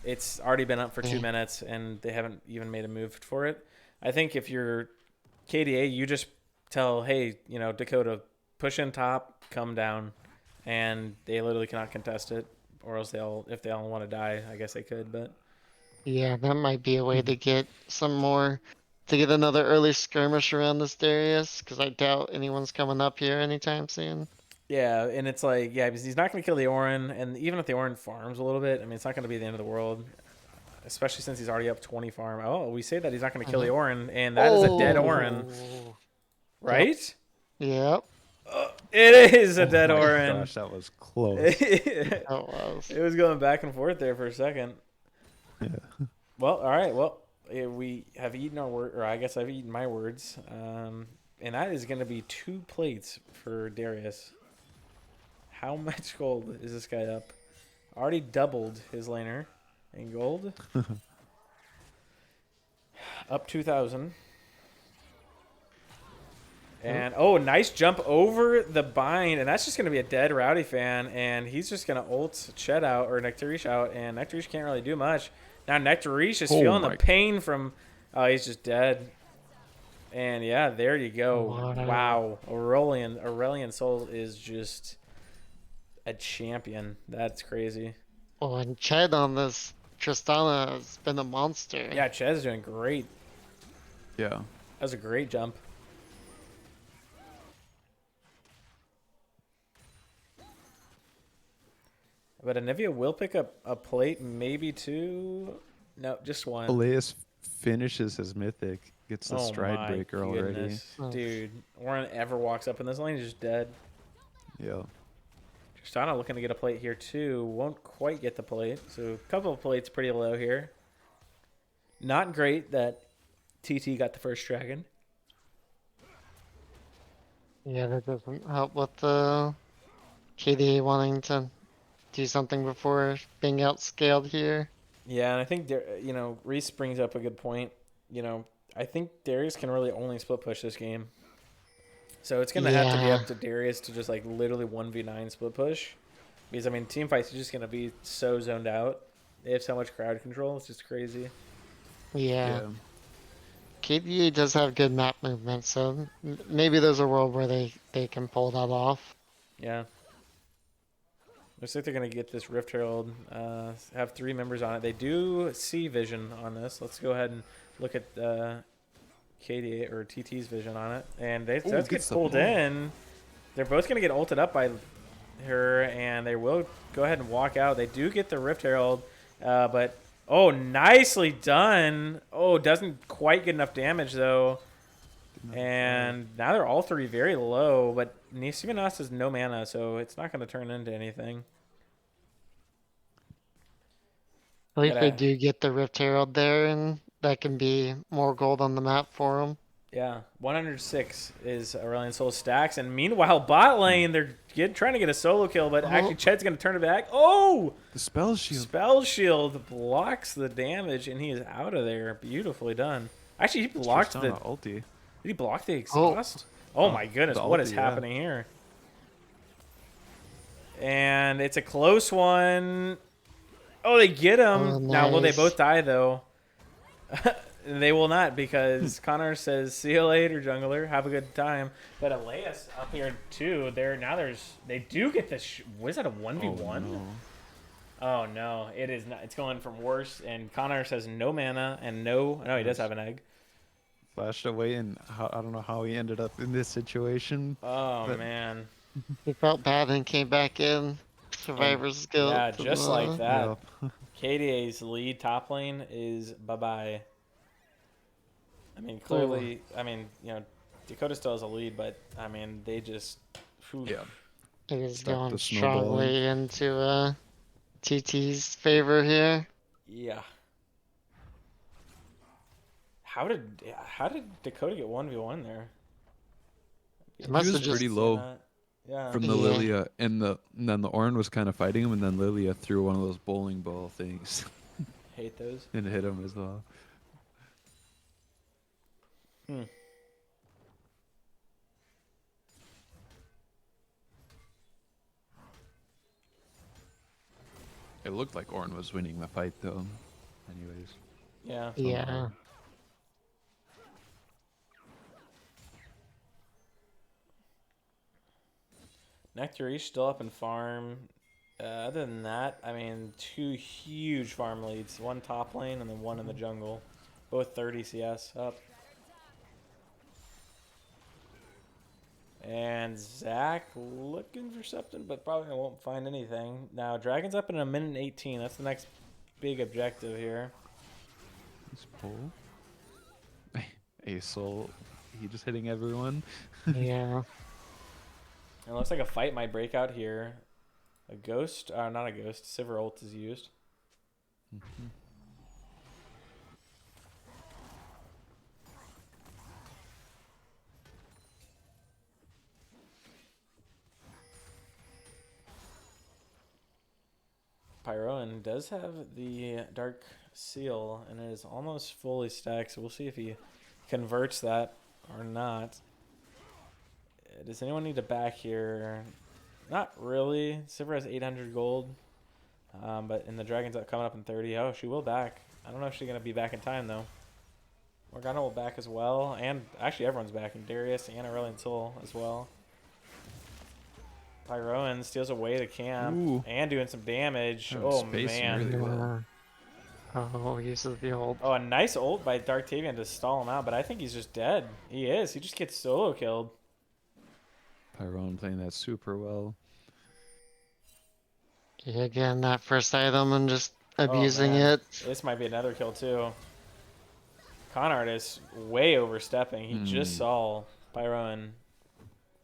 It's already been up for 2 minutes, and they haven't even made a move for it. I think if you're KDA, you just tell, hey, Dakota, push in top, come down, and they literally cannot contest it. Or else if they all want to die, I guess they could, but Yeah, that might be a way to get another early skirmish around this Darius, because I doubt anyone's coming up here anytime soon. Yeah, and it's like, yeah, because he's not going to kill the Orin, and even if the Orin farms a little bit, I mean, it's not going to be the end of the world, especially since he's already up 20 farm. Oh, we say that he's not going to kill the Orin, and that is a dead Orin, Oh. right? Yep. It is a dead Oh my Orin. gosh, that was close. It That was. was going back and forth there for a second. Yeah. Well, all right. Well, we have eaten our word, or I guess I've eaten my words, and that is going to be 2 plates for Darius. How much gold is this guy up? Already doubled his laner in gold. Up 2,000. And oh, nice jump over the bind, and that's just gonna be a dead Rowdy fan, and he's just gonna ult Chet out or Nectarish out, and Nectarish can't really do much. Now Nectarish is Oh feeling the my- pain from. Oh, he's just dead. And yeah, there you go. Wow. Wow, Aurelian Soul is just a champion. That's crazy. Oh, and Ched on this Tristana has been a monster. Yeah, Chez doing great. Yeah. That was a great jump. But Anivia will pick up a plate, maybe 2. No, just 1. Elias finishes his mythic, gets the Oh stride my breaker already. goodness. Oh. Dude, Warren ever walks up in this lane, he's just dead. Yeah. Tristana looking to get a plate here too. Won't quite get the plate. So a couple of plates pretty low here. Not great that TT got the first dragon. Yeah, that doesn't help with the KDA wanting to do something before being outscaled here. Yeah, and I think, Reese brings up a good point. I think Darius can really only split push this game. So it's going to have to be Yeah. up to Darius to just like literally 1v9 split push. Because, I mean, team fights are just going to be so zoned out. They have so much crowd control. It's just crazy. Yeah. KDA does have good map movement, so maybe there's a world where they can pull that off. Yeah. Looks like they're going to get this Rift Herald, have 3 members on it. They do see vision on this. Let's go ahead and look at KDA or TT's vision on it. And that's gets gets the pulled pull. in. They're both going to get ulted up by her, and they will go ahead and walk out. They do get the Rift Herald, but, oh, nicely done. Oh, doesn't quite get enough damage, though. And now they're all 3 very low, but Nisimanas has no mana, so it's not going to turn into anything. At least they Gotta- do get the Rift Herald there, and that can be more gold on the map for them. Yeah, 106 is Aurelion Soul stacks, and meanwhile, bot lane, they're trying to get a solo kill, but actually Ched's going to turn it back. Oh! The spell shield. Spell Shield blocks the damage, and he is out of there. Beautifully done. Actually, he blocked the... Tristana ulti. Did he block the exhaust? Oh, my goodness, the what is ulti, yeah. happening here? And it's a close one. Oh, they get him. Oh, Now, will they nice. both die, though? They will not, because Connor says, see you later, jungler. Have a good time. But Elias up here, too. They do get this. Was that a 1v1? Oh, no. Oh, no. It is not. It's going from worse. And Connor says no mana and no. No, he does have an egg. Flashed away, and I don't know how he ended up in this situation. Oh, But- man. He felt bad and came back in. Survivor's guilt. Yeah, just like that. Yeah. KDA's lead top lane is bye-bye. I mean, clearly, Dakota still has a lead, but, I mean, they just... Whew. Yeah. It is Start going the snowballing. strongly into TT's favor here. Yeah. How did Dakota get 1v1 there? It must was have just pretty low. Yeah. From the Yeah. Lilia, and then the Orin was kind of fighting him, and then Lilia threw one of those bowling ball things Hate those. and hit him as well. It looked like Orin was winning the fight, though. Anyways, Yeah. Yeah. Nectarish still up in farm. Other than that, I mean, 2 huge farm leads. 1 top lane and then 1 in the jungle. Both 30 CS up. And Zach looking for something, but probably won't find anything. Now, Dragon's up in a minute 18. That's the next big objective here. He's pull. Asol, he just hitting everyone. Yeah. It looks like a fight might break out here. A ghost, not a ghost, Sivir ult is used. Mhm. Pyroan does have the Dark Seal, and it is almost fully stacked, so we'll see if he converts that or not. Does anyone need to back here? Not really. Sivir has 800 gold, but the Dragon's coming up in 30. Oh, she will back. I don't know if she's going to be back in time, though. Morgana will back as well, and actually everyone's backing. Darius and Aurelion Sol as well. Pyroan steals away the camp. Ooh. And doing some damage. Oh, Oh, spacing man. really well. Oh, uses the old. Oh, a nice ult by Darktavian to stall him out, but I think he's just dead. He is. He just gets solo killed. Pyron playing that super well. Yeah, again, that first item and just abusing man. it. This might be another kill, too. Con Artist way overstepping. He just saw Pyroan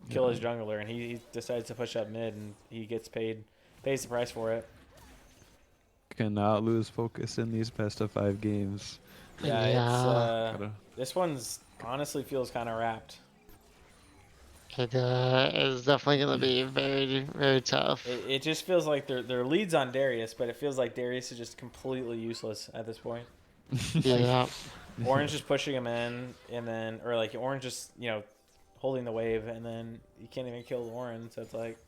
kill his jungler, and he decides to push up mid, and he gets pays the price for it. Cannot lose focus in these best of 5 games. Yeah, it's Gotta- this one's honestly feels kind of wrapped. It is definitely going to be very, very tough. It just feels like their leads on Darius, but it feels like Darius is just completely useless at this point. Yeah. Orange just pushing him in, and then Orange just holding the wave, and then you can't even kill Lauren, so it's like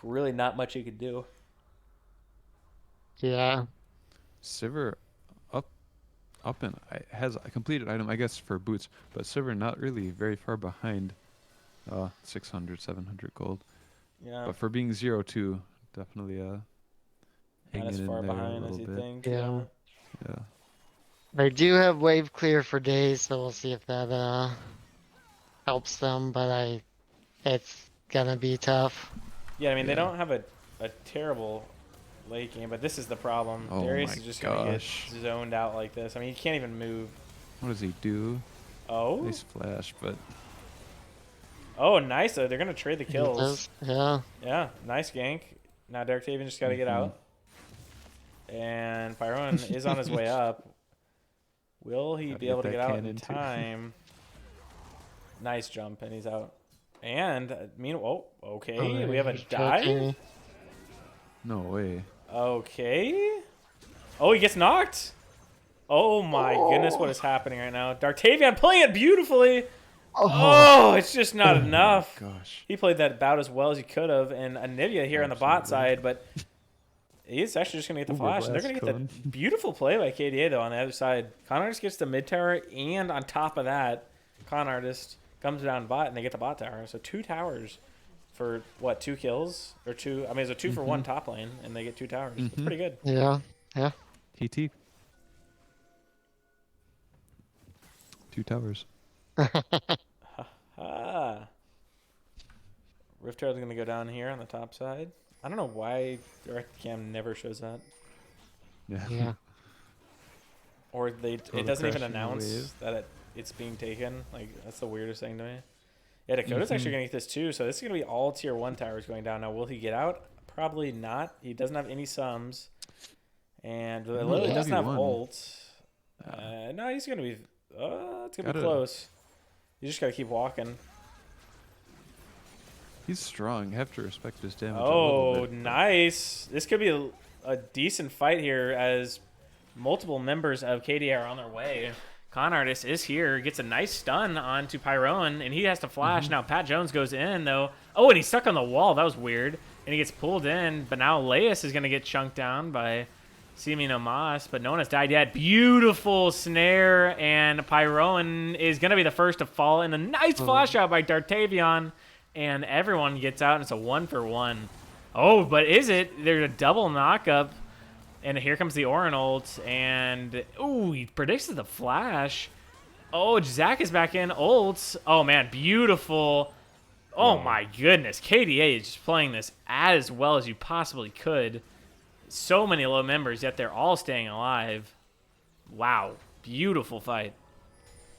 really not much you could do. Yeah. Sivir up and has a completed item, I guess, for boots, but Sivir not really very far behind. 600, 700 gold. Yeah, But for being 0-2, definitely not hanging as in far there a behind as little you bit. think. Yeah. Yeah. They do have wave clear for days, so we'll see if that helps them, but it's gonna be tough. Yeah, I mean they Yeah. don't have a terrible late game, but this is the problem. Oh Darius my is just gonna gosh. get zoned out like this. I mean, he can't even move. What does he do? Oh, Nice flash, but oh, nice. They're gonna trade the He kills. does- Yeah. Yeah, nice gank. Now Darktavian just got to get out. And Pyron is on his way up. Will he Gotta be get able to that get out in cannon too. time? Nice jump, and he's out. And, meanwhile, okay, Oh, we have a he's dive? choking. no way. Okay. Oh, he gets knocked? Oh my goodness, what is happening right now? Darktavian playing it beautifully. Oh, it's just not enough. Gosh. He played that about as well as he could have, and Anivia here on the bot Absolutely. side, but he's actually just going to get the Uber flash, and they're going to get blast the beautiful play by KDA, though, on the other side. Con Artist gets the mid tower, and on top of that, Con Artist comes down bot, and they get the bot tower. So 2 towers for, what, 2 kills? Or 2, I mean, it's a 2 for 1 top lane, and they get 2 towers. It's pretty good. Yeah. Yeah. TT. 2 towers. Ah. Rift Herald's going to go down here on the top side. I don't know why direct cam never shows that. Yeah. Yeah. Or it Total doesn't even crashing announce wave. that it's being taken. Like, that's the weirdest thing to me. Yeah, Dakota's actually going to get this too. So this is going to be all tier 1 towers going down. Now, will he get out? Probably not. He doesn't have any sums. And Lily yeah. doesn't have 1v1. ult. No, he's going to be... it's going to be Gotta- close. You just got to keep walking. He's strong. Have to respect his damage a Oh, little bit. nice. This could be a decent fight here as multiple members of KDA are on their way. Con Artist is here, gets a nice stun onto Pyron, and he has to flash. Now Pat Jones goes in, though. Oh, and he's stuck on the wall. That was weird. And he gets pulled in, but now Laius is going to get chunked down by Simino Mas, but no one has died yet. Beautiful snare, and Pyron is going to be the first to fall in. A nice flash out by Dartavion, and everyone gets out, and it's a 1-for-1. Oh, but is it? There's a double knock-up, and here comes the Orin ult, and ooh, he predicts the flash. Oh, Zach is back in. Olds. Oh, man. Beautiful. Oh, my goodness. KDA is just playing this as well as you possibly could. So many low members, yet they're all staying alive. Wow. Beautiful fight.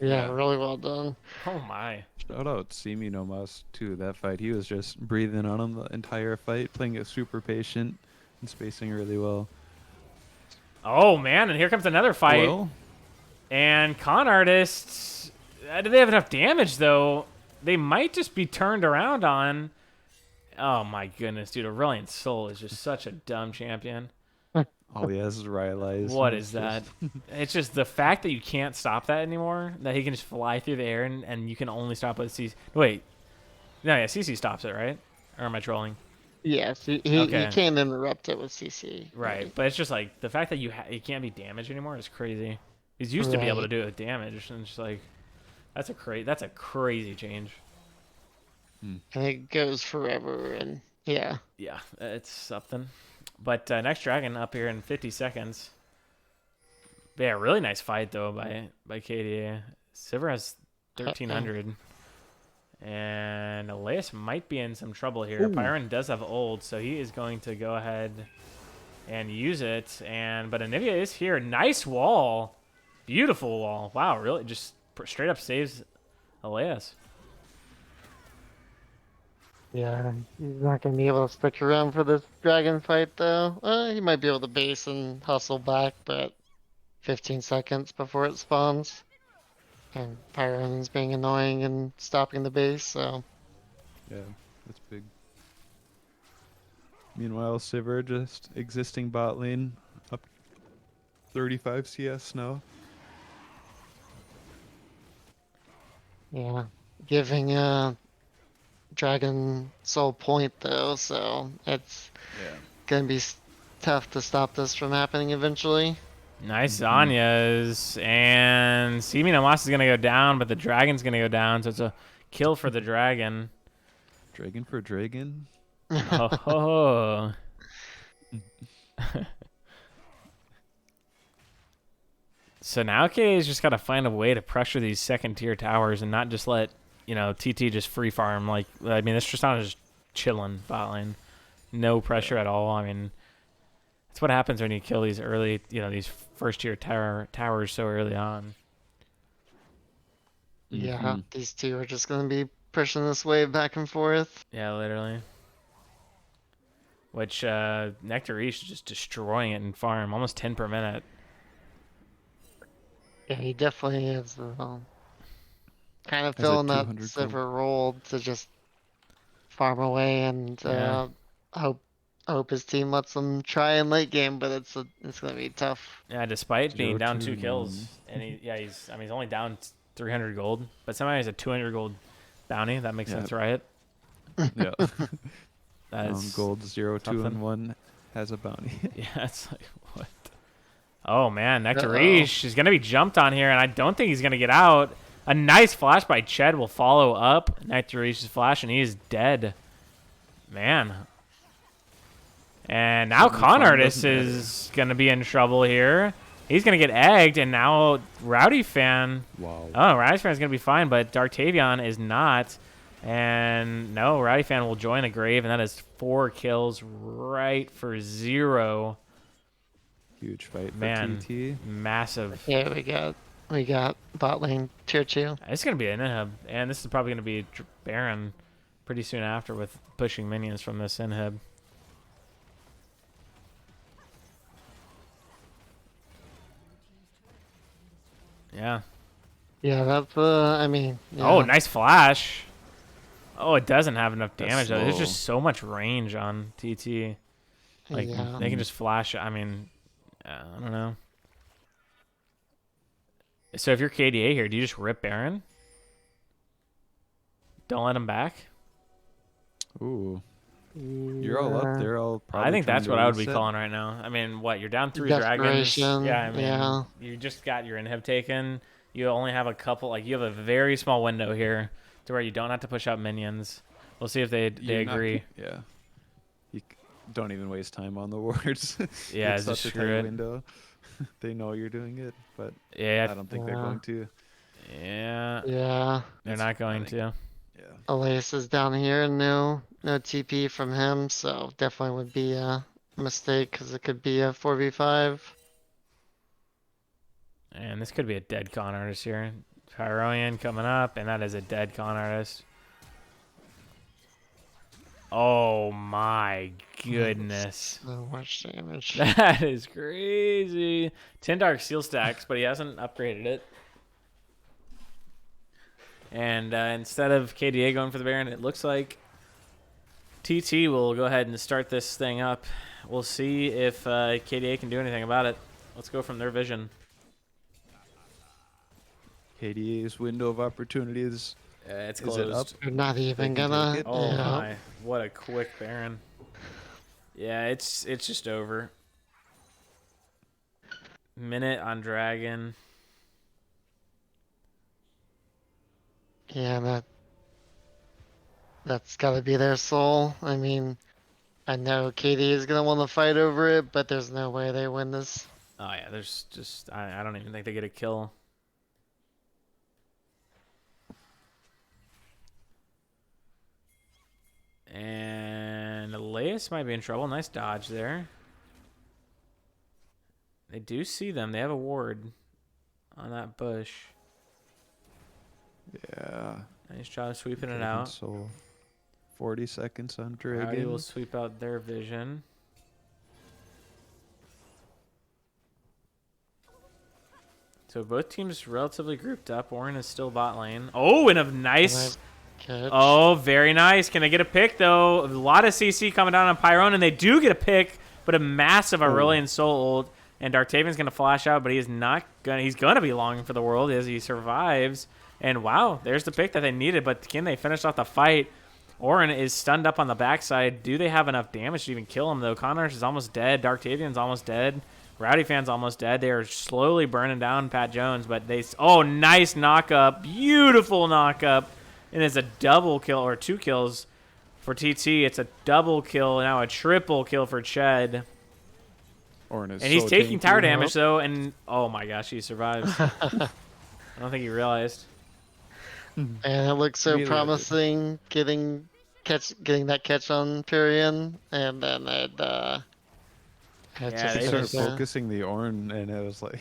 Yeah, Yeah. really well done. Oh, my. Shout out Simi Nomas too. That fight, he was just breathing on him the entire fight, playing it super patient and spacing really well. Oh, man. And here comes another fight. Well, And Con Artists, do they have enough damage, though? They might just be turned around on. Oh, my goodness, dude. Aurelian Soul is just such a dumb champion. all he has is Rylai's. What and is it's that? just- It's just the fact that you can't stop that anymore, that he can just fly through the air and you can only stop with CC. Wait. No, yeah, CC stops it, right? Or am I trolling? Yes, he Okay. can't interrupt it with CC. Right. But it's just like the fact that it can't be damaged anymore is crazy. He's used to be able to Right. do it with damage, and it's just like that's a crazy change. And it goes forever, and yeah. Yeah, it's something. But next dragon up here in 50 seconds. But yeah, really nice fight though by KDA. Sivir has 1300. And Elias might be in some trouble here. Byron does have ult, so he is going to go ahead and use it. But Anivia is here. Nice wall. Beautiful wall. Wow, really just straight up saves Elias. Yeah, he's not gonna be able to stick around for this dragon fight though. He might be able to base and hustle back, but 15 seconds before it spawns. And Pyron's being annoying and stopping the base, so Yeah, that's big. Meanwhile, Sivir just existing bot lane up 35 CS now. yeah. Giving Dragon Soul point though, so it's Yeah. gonna be tough to stop this from happening eventually. Nice Zanyas. And Simi Namas is going to go down, but the dragon's going to go down, so it's a kill for the dragon. Dragon for dragon. Oh. So now KDA's just got to find a way to pressure these second tier towers and not just let, TT just free farm. Like, I mean, this Tristana is just chilling bot lane. No pressure at all. I mean, that's what happens when you kill these early, these first tier towers so early on. Yeah, Mhm. these two are just gonna be pushing this wave back and forth. Yeah, literally. Which Nectarish is just destroying it in farm, almost 10 per minute. Yeah, he definitely is kind of Has a filling that 200 gold. silver role to just farm away and Yeah. hope his team lets him try in late game, but it's gonna be tough. Yeah, despite being down 2 0-2-1. kills, and he's only down 300 gold, but somehow he's a 200 gold bounty. That makes Yeah. sense, right? Yeah. That is Gold 0, 2, something. and 1 has a bounty. Yeah, it's like what? Oh man, Nectarish is gonna be jumped on here, and I don't think he's gonna get out. A nice flash by Ched will follow up Nectarish's flash, and he is dead. Man. And now Suddenly Con farm Artist doesn't is gonna be in trouble here. He's gonna get egged, and now Rowdy Fan. Wow. Oh, Rowdy Fan is gonna be fine, but Darktavion is not. And no, Rowdy Fan will join the grave, and that is 4 kills right for 0. Huge fight for Man. TT. Massive. Yeah, we got bot lane tier 2. It's going to be an inhib, and this is probably going to be Baron pretty soon after with pushing minions from this inhib. Yeah. Yeah, that's I mean, yeah. Oh, nice flash. Oh, it doesn't have enough That's damage, though. There's slow. just so much range on TT. Like, yeah. they can just flash. I mean, I don't know. So if you're KDA here, do you just rip Baron? Don't let him back? Ooh. You're all up there. I think that's what I would be calling right now. I mean, what? You're down 3 dragons. Desperation, Yeah, I mean, yeah. you just got your inhib taken. You only have a couple. Like, you have a very small window here to where you don't have to push out minions. We'll see if they agree. Yeah. Don't even waste time on the wards. Yeah, It's just such a screw tight it. window. They know you're doing it, but Yeah, I don't think they're Yeah. going to. Yeah, Yeah. they're That's not going pathetic. to. Yeah. Elias is down here, no TP from him, so definitely would be a mistake because it could be a 4v5. And this could be a dead con artist here. Pyroian coming up, and that is a dead con artist. Oh my goodness. So much damage. That is crazy. 10 Dark Seal stacks, but he hasn't upgraded it. And instead of KDA going for the Baron, it looks like TT will go ahead and start this thing up. We'll see if KDA can do anything about it. Let's go from their vision. KDA's window of opportunity is It's Is it closed. up? They're not even can take gonna. it? Oh Yeah. my! What a quick Baron. Yeah, it's just over. Minute on Dragon. Yeah, that's gotta be their soul. I mean, I know KD is gonna want to fight over it, but there's no way they win this. Oh yeah, there's just I don't even think they get a kill. And Elias might be in trouble. Nice dodge there. They do see them. They have a ward on that bush. yeah. Nice job sweeping it Dragon out. Soul. 40 seconds on Rowdy Dragon. will sweep out their vision. So both teams relatively grouped up. Warren is still bot lane. Oh, and a nice. Catch. Oh, very nice. Can they get a pick, though? A lot of CC coming down on Pyrone, and they do get a pick, but a massive Aurelion Soul ult. And Darktavian's going to flash out, but he is not going to. He's going to be longing for the world as he survives. And wow, there's the pick that they needed, but can they finish off the fight? Orin is stunned up on the backside. Do they have enough damage to even kill him, though? Connors is almost dead. Darktavian's almost dead. Rowdy Fan's almost dead. They are slowly burning down Pat Jones, but they... Oh, nice knock-up. Beautiful knock-up. And it's a double kill, or 2 kills for TT. It's a double kill, now a triple kill for Ched. Ornn is And he's so taking tanky tower now. damage, though, and... Oh, my gosh, he survives. I don't think he realized. And it looks so Really promising getting that catch on Pyrian, and then it Yeah, He they started just- focusing the Ornn, and it was like...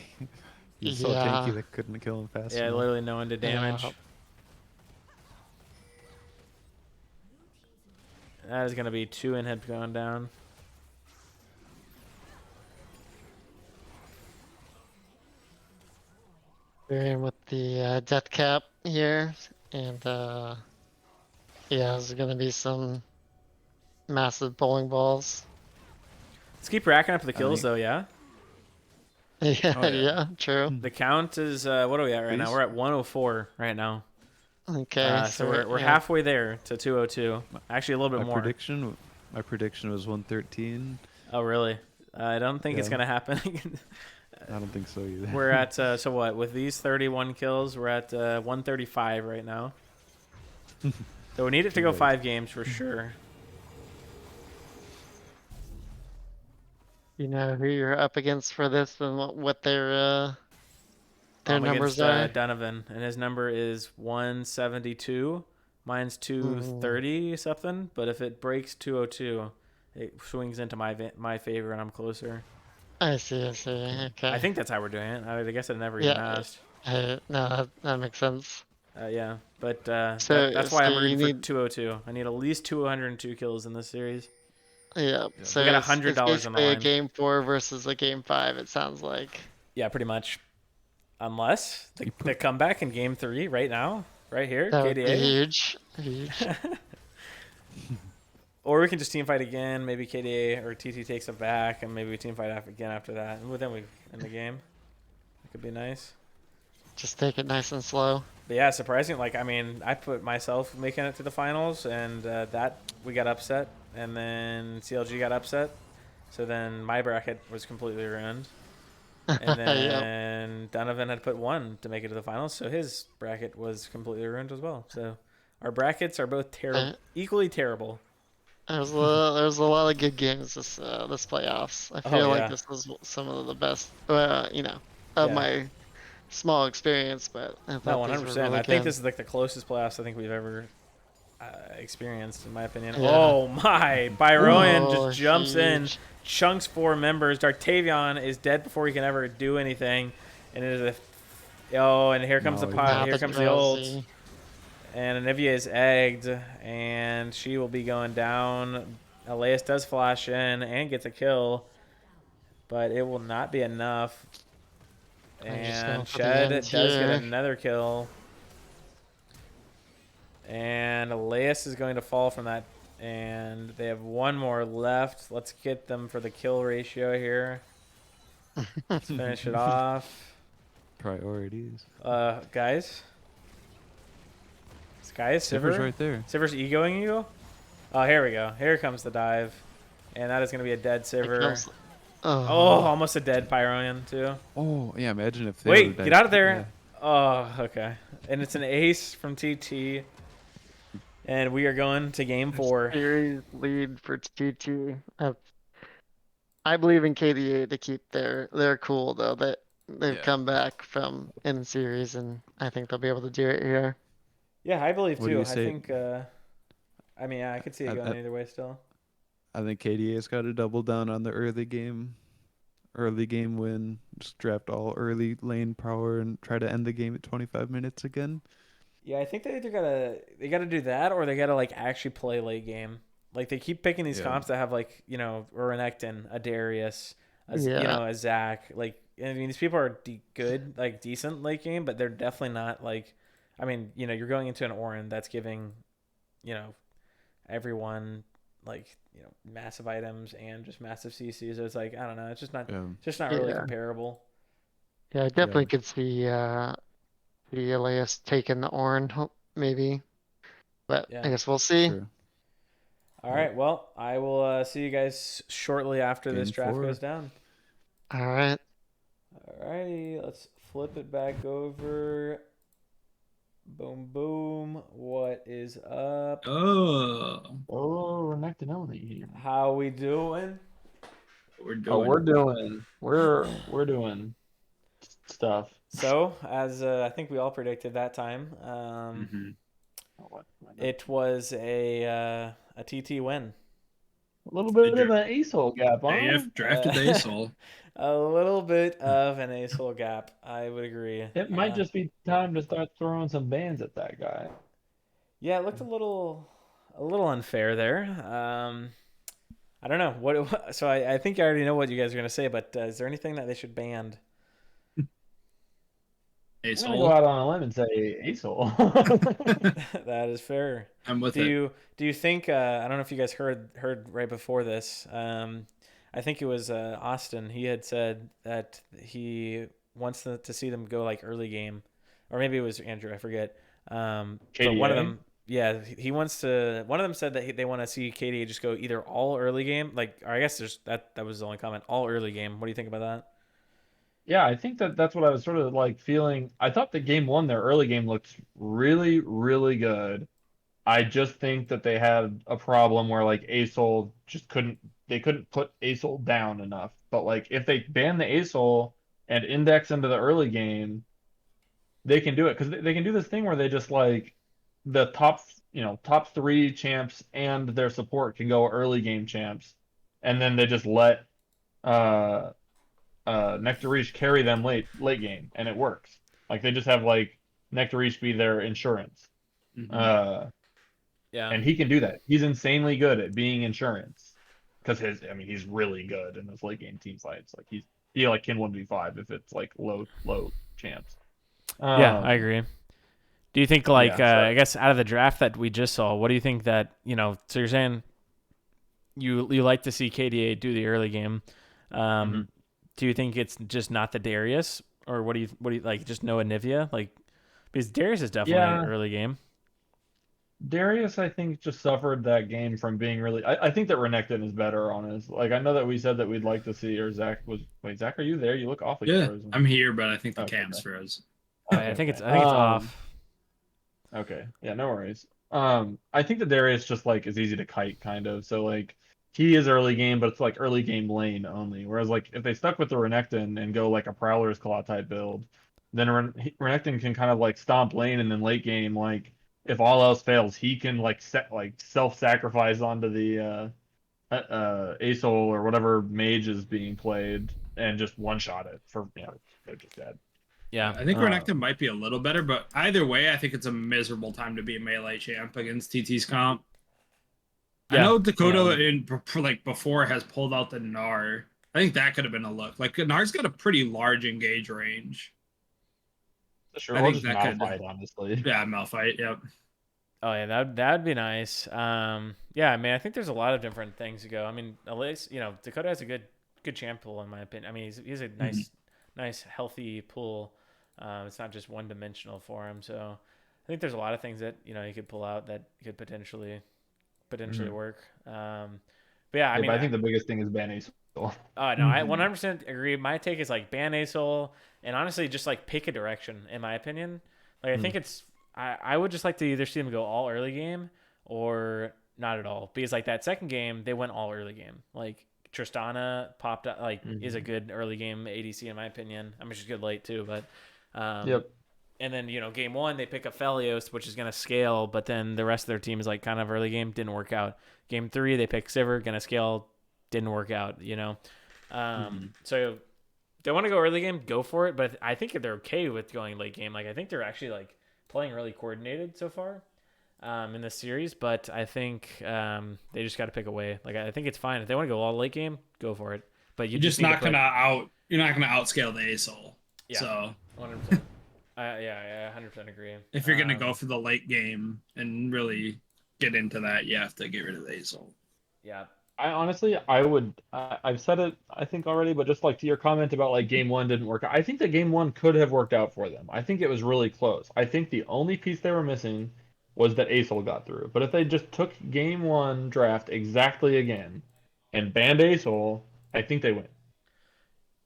he's so Yeah. tanky they couldn't kill him fast Yeah, enough. literally no one did damage. Yeah. That is going to be 2 inhib going down. Pyrian with the death cap here, and yeah, there's gonna be some massive bowling balls. Let's keep racking up the kills, think- though, yeah? Yeah, Oh, yeah. yeah, true. The count is, what are we at right now? Please? We're at 104 right now. Okay, So we're yeah. halfway there to 202. Actually, a little bit My more. prediction was 113. Oh, really? I don't think it's Yeah. going to happen. I don't think so either. We're at, so what? With these 31 kills, we're at 135 right now. So we need it to go Right. 5 games for sure. You know who you're up against for this and what their I'm numbers against, are. Donovan, and his number is 172. Mine's 230 something. But if it breaks 202, it swings into my favor, and I'm closer. I see. Okay. I think that's how we're doing it. I guess I never even Yeah. asked. No, that makes sense. Yeah, but So- that's why I'm so you rooting for need- 202. I need at least 202 kills in this series. Yeah. So We got it's $100 on the basically a line. game 4 versus a game 5. It sounds like. Yeah, pretty much. Unless the comeback in game 3 right now, right here, That would be KDA. huge. Huge. Or we can just team fight again. Maybe KDA or TT takes it back, and maybe we team fight again after that. And then we end the game. That could be nice. Just take it nice and slow. But yeah, surprising. Like, I mean, I put myself making it to the finals, and that we got upset, and then CLG got upset. So then my bracket was completely ruined. And then Donovan had put 1 to make it to the finals, so his bracket was completely ruined as well. So our brackets are both equally terrible. There's a lot of good games this playoffs. I feel yeah. like this was some of the best. Yeah. My small experience, but I No, thought these were 100%. really I think good. this is like the closest playoffs I think we've ever experienced, in my opinion. Yeah. Oh my! Byroyan Oh, just jumps in, huge. chunks 4 members. Dartavion is dead before he can ever do anything, and it is a and here comes No, the he's pot. not. Here The comes the ult, drowsy. and Anivia is egged, and she will be going down. Elias does flash in and gets a kill, but it will not be enough. I'm just And going for the Shed ends does get here. another kill. And Elias is going to fall from that. And they have one more left. Let's get them for the kill ratio here. Let's finish it off. Priorities. Guys. Guys, Sivers Sivir? right there. Sivir's egoing you? Oh, here we go. Here comes the dive. And that is going to be a dead Here Sivir. comes- Oh, Oh, almost a dead Pyronian, too. Oh, yeah, imagine if they Wait, would've get died- out of there. Oh, okay. And it's an ace from TT. And we are going to game 4. Series lead for TT. I believe in KDA to keep their cool though. That they've Yeah. come back from in series, and I think they'll be able to do it here. Yeah, I believe What do too. you I say? think. I mean, yeah, I could see it I- going I- either way still. I think KDA's got to double down on the early game win. Just draft all early lane power and try to end the game at 25 minutes again. Yeah, I think they either gotta do that, or they gotta like actually play late game. Like they keep picking these Yeah. comps that have like a Renekton, a Darius, Yeah. a Zac. Like I mean, these people are good, like decent late game, but they're definitely not like. I mean, you're going into an Orin that's giving, everyone like massive items and just massive CC. So it's like I don't know. It's just not really Yeah. comparable. Yeah, I definitely could see the Elias taking the Orin, maybe. But Yeah. I guess we'll see. Sure. All right. Well, I will see you guys shortly after this Game draft 4. goes down. all right. All righty. Let's flip it back over. Boom, boom. What is up? Oh, Oh, Renekton only here. How we doing? we're doing. Oh, we're doing stuff. So, as I think we all predicted that time, Mhm. Oh, what? it was a TT win. A little bit Did of an ace-hole gap, huh? AF drafted the ASOL. A little bit of an ace-hole gap. I would agree. It might just be time to start throwing some bans at that guy. Yeah, it looked a little unfair there. I don't know what. So I think I already know what you guys are gonna say, but is there anything that they should ban? I'm gonna go ASOL. out on a limb and say ace-hole. That is fair. I'm with Do it. you think? I don't know if you guys heard right before this. I think it was Austin. He had said that he wants to see them go like early game, or maybe it was Andrew. I forget. But one of KDA? them, yeah, he wants to. One of them said that they want to see KDA just go either all early game, like, or I guess there's that was the only comment. All early game. What do you think about that? Yeah, I think that's what I was sort of like feeling. I thought the game one, their early game looked really, really good. I just think that they had a problem where like Asol just they couldn't put Asol down enough. But like if they ban the Asol and index into the early game, they can do it because they can do this thing where they just like the top 3 champs and their support can go early game champs, and then they just let Nectarish carry them late game, and it works. Like they just have like Nectarish be their insurance. Mhm. Yeah. And he can do that. He's insanely good at being insurance because he's really good in those late game team fights. Like he like can 1v5 if it's like low champs. Yeah, I agree. Do you think like yeah, so- I guess out of the draft that we just saw, what do you think that So you're saying you like to see KDA do the early game. Mhm. Do you think it's just not the Darius, or what do you like? Just no Anivia, like because Darius is definitely Yeah. an early game. Darius, I think, just suffered that game from being really. I think that Renekton is better on his. Like I know that we said that we'd like to see, or Zach was. Wait, Zach, are you there? You look awfully Yeah, frozen. I'm here, but I think the Okay, cam's okay. froze. I think it's off. Okay. Yeah, no worries. I think that Darius just like is easy to kite kind of. So like he is early game, but it's like early game lane only. Whereas like if they stuck with the Renekton and go like a Prowler's Claw type build, then Renekton can kind of like stomp lane, and then late game, like if all else fails, he can like self-sacrifice onto the Asol or whatever mage is being played and just one shot it for they're just dead. Yeah. I think Uh, Renekton might be a little better, but either way, I think it's a miserable time to be a melee champ against TT's comp. I Yeah. know Dakota Yeah. like before has pulled out the Gnar. I think that could have been a look. Like Gnar's got a pretty large engage range. Sure, I or think just that could, Malphite, honestly. yeah, Malphite. Yep. Oh yeah, that'd be nice. Yeah, I mean, I think there's a lot of different things to go. I mean, at least Dakota has a good champ pool in my opinion. I mean, he's a nice healthy pool. It's not just one dimensional for him. So I think there's a lot of things that he could pull out that could potentially work. But yeah, I Yeah, mean, but I think the biggest thing is ban Asol. no, I 100% agree. My take is like ban ASOL and honestly just like pick a direction. In my opinion, like I think it's I would just like to either see them go all early game or not at all because like that second game they went all early game. Like Tristana popped up like is a good early game ADC in my opinion. I mean she's good late too, but Yep. and then game one they pick up Felios, which is gonna scale, but then the rest of their team is like kind of early game didn't work out. Game three they pick Sivir, gonna scale, didn't work out. So they want to go early game, go for it. But I think they're okay with going late game. Like I think they're actually like playing really coordinated so far in this series. But I think they just got to pick a way. Like I think it's fine if they want to go all late game, go for it. But you You're just need to not put, you're not gonna outscale the Asol. Yeah. So 100%. Yeah, 100% agree. if you're gonna go for the late game and really get into that, you have to get rid of the Asol. Yeah. I've said it, I think already, but just like to your comment about like game one didn't work out. I think that game one could have worked out for them. I think it was really close. I think the only piece they were missing was that Asol got through. But if they just took game one draft exactly again and banned Asol, I think they win.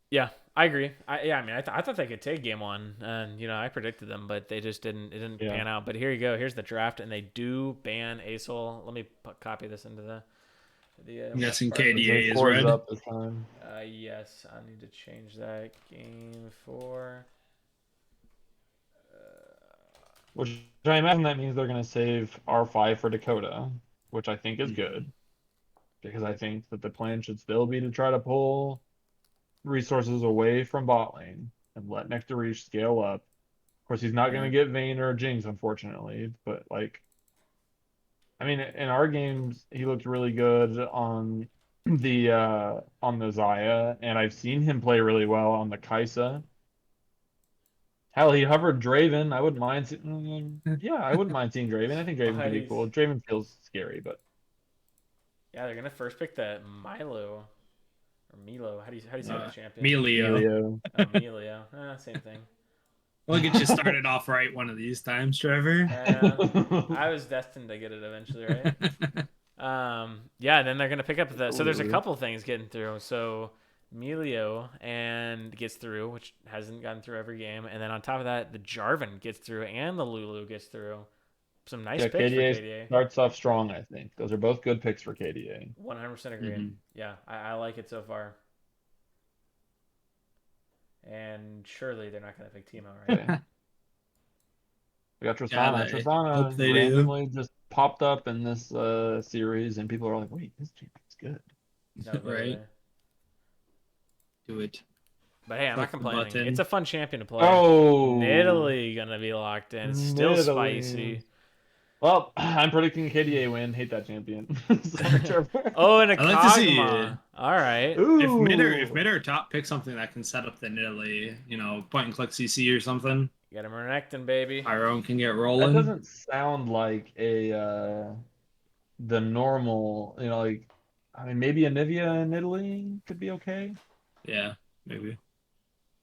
Yeah, I agree. I mean, I thought they could take game one, and I predicted them, but they just didn't. It didn't pan out. But here you go. Here's the draft, and they do ban Asol. Let me copy this into the. I'm guessing His KDA is core red. up this time. Yes, I need to change that. Game 4. Which I imagine that means they're going to save R5 for Dakota, which I think is good. Because I think that the plan should still be to try to pull resources away from bot lane and let Nectarish scale up. Of course, he's not going to get Vayne or Jinx, unfortunately, but like, I mean, in our games, he looked really good on the Xayah, and I've seen him play really well on the Kai'Sa. Hell, he hovered Draven. I wouldn't mind. I wouldn't mind seeing Draven. I think Draven could be cool. Draven feels scary, but yeah, they're gonna first pick the Milo or Milo. How do you say the champion? Melio. Melio. Same thing. We'll get you started off right one of these times, Trevor. I was destined to get it eventually, right? Yeah. Then they're gonna pick up the. So there's a couple things getting through. So Melio and gets through, which hasn't gotten through every game, and then on top of that, the Jarvan gets through and the Lulu gets through. Some nice picks KDA for KDA. starts off strong, I think. Those are both good picks for KDA. 100% agree. Yeah, I like it so far. And surely they're not going to pick Timo, right? We got Tristana. Tristana randomly just popped up in this series, and people are like, wait, this champion's good. No, right. Do it. But hey, I'm not complaining. It's a fun champion to play. Oh, Italy gonna be locked in. It's still spicy. Well, I'm predicting KDA win. Hate that champion. Sorry, Trevor. Oh, and a I like to see Kog'Maw. All right. If mid or top pick something that can set up the Italy, point and click CC or something. Get him Renekton, baby. Tyrone can get rolling. That doesn't sound like the normal. I mean, maybe a Nivea in Italy could be okay. Yeah, maybe.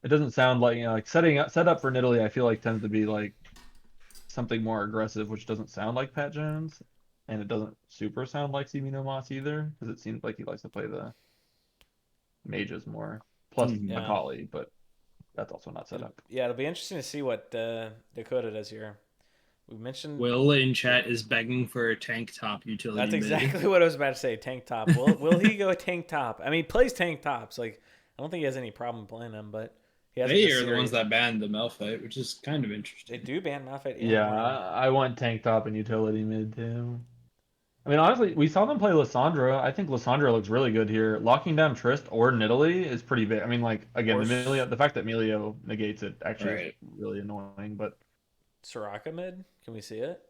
It doesn't sound like set up for Italy. I feel like tends to be like something more aggressive, which doesn't sound like Pat Jones, and it doesn't super sound like Simino Moss either, because it seems like he likes to play the mages more. Plus Macaulay, but that's also not set up. Yeah, it'll be interesting to see what Dakota does here. We mentioned Will in chat is begging for a tank top utility. That's exactly what I was about to say. Tank top. Will he go tank top? I mean, he plays tank tops. Like, I don't think he has any problem playing them, but He has They this are the ones series. that banned the Malphite, which is kind of They interesting. do ban Malphite. and Yeah, Worm. I went tank top and utility mid too. I mean, honestly, we saw them play Lissandra. I think Lissandra looks really good here. Locking down Trist or Nidalee is pretty big. I mean, like again, Or the fact that Melio negates it actually is Right. really annoying. But Soraka mid. Can we see it?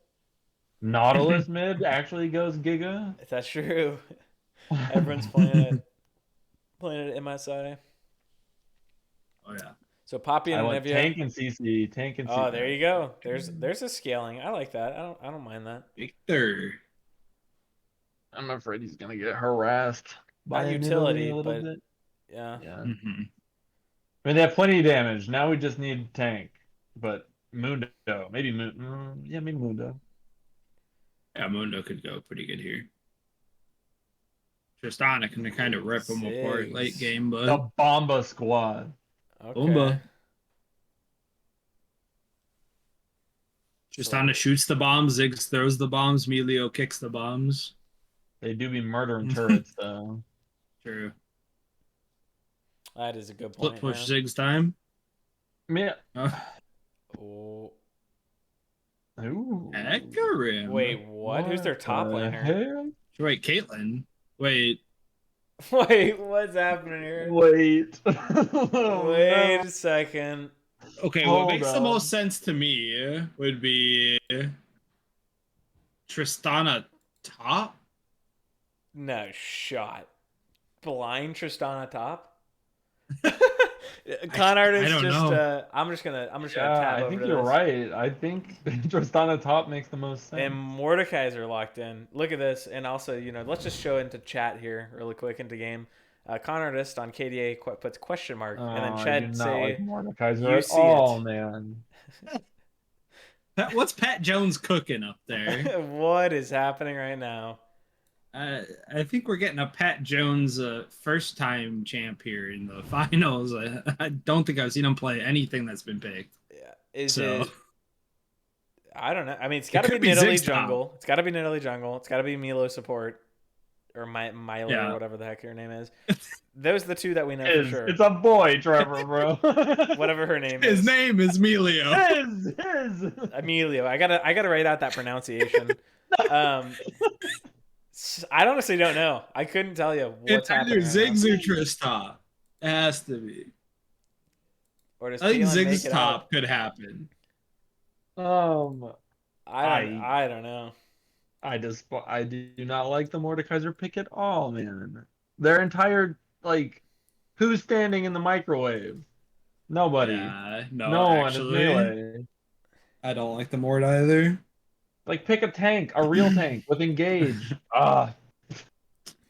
Nautilus mid actually goes Giga. If that's true, everyone's playing it. Playing it at MSI. Oh yeah. So Poppy I and went Anivia. tank and CC, tank and CC. Oh, there you go. There's a scaling. I like that. I don't mind that. Victor. I'm afraid he's gonna get harassed by Not Nidalee utility, a little but bit. yeah. Yeah. Mm-hmm. I mean, they have plenty of damage. Now we just need tank. But Mundo, maybe yeah, maybe Mundo. Yeah, Mundo could go pretty good here. Tristana can kind of rip them apart Ziggs. late game, but The Bomba Squad. Okay. Boomba. Tristana shoots the bombs, Ziggs throws the bombs, Melio kicks the bombs. They do be murdering turrets, though. True. That is a good Flip point. push man. Ziggs time. Man. Oh, Ooh. Hecarim. wait, what? Who's their top the laner? hell? Wait, Caitlyn. Wait. Wait, what's happening here? Wait. Oh, Wait no. a second. Okay, Hold what makes the on. most sense to me would be Tristana top. No shot. Blind Tristana top. Conrad is I don't just. know. I'm just gonna Yeah, tab I over think to you're this. right. I think Tristana top makes the most sense. And Mordekaiser locked in. Look at this, and also, let's just show into chat here really quick into game. Conartist on KDA puts question mark, and then Oh, I do Chet not say, like Mordekaiser "You at see all, it." man. What's Pat Jones cooking up there? "What is happening right now?" I think we're getting a Pat Jones first time champ here in the finals. I don't think I've seen him play anything that's been picked. Yeah, is So- it? I don't know. I mean, it's It got to be could be Nidalee Ziggs top. jungle. It's got to be Nidalee jungle. It's got to be Milo support, or Milo Yeah. or whatever the heck her name is. Those are the two that we know for sure. It's a boy, Trevor, bro. Whatever her name His is. name is Melio. His. Emilio. I gotta write out that pronunciation. I honestly don't know. I couldn't tell you what's It's either happening. right now. Ziggs or Trista. It has to be. Or does I think Keelan make Ziggs it top out? could happen. I don't know. I do not like the Mordekaiser pick at all, man. Their entire who's standing in the microwave? Nobody. Yeah, no no, one is actually, melee. I don't like the Mord either. Pick a tank, a real tank with engage. Ah.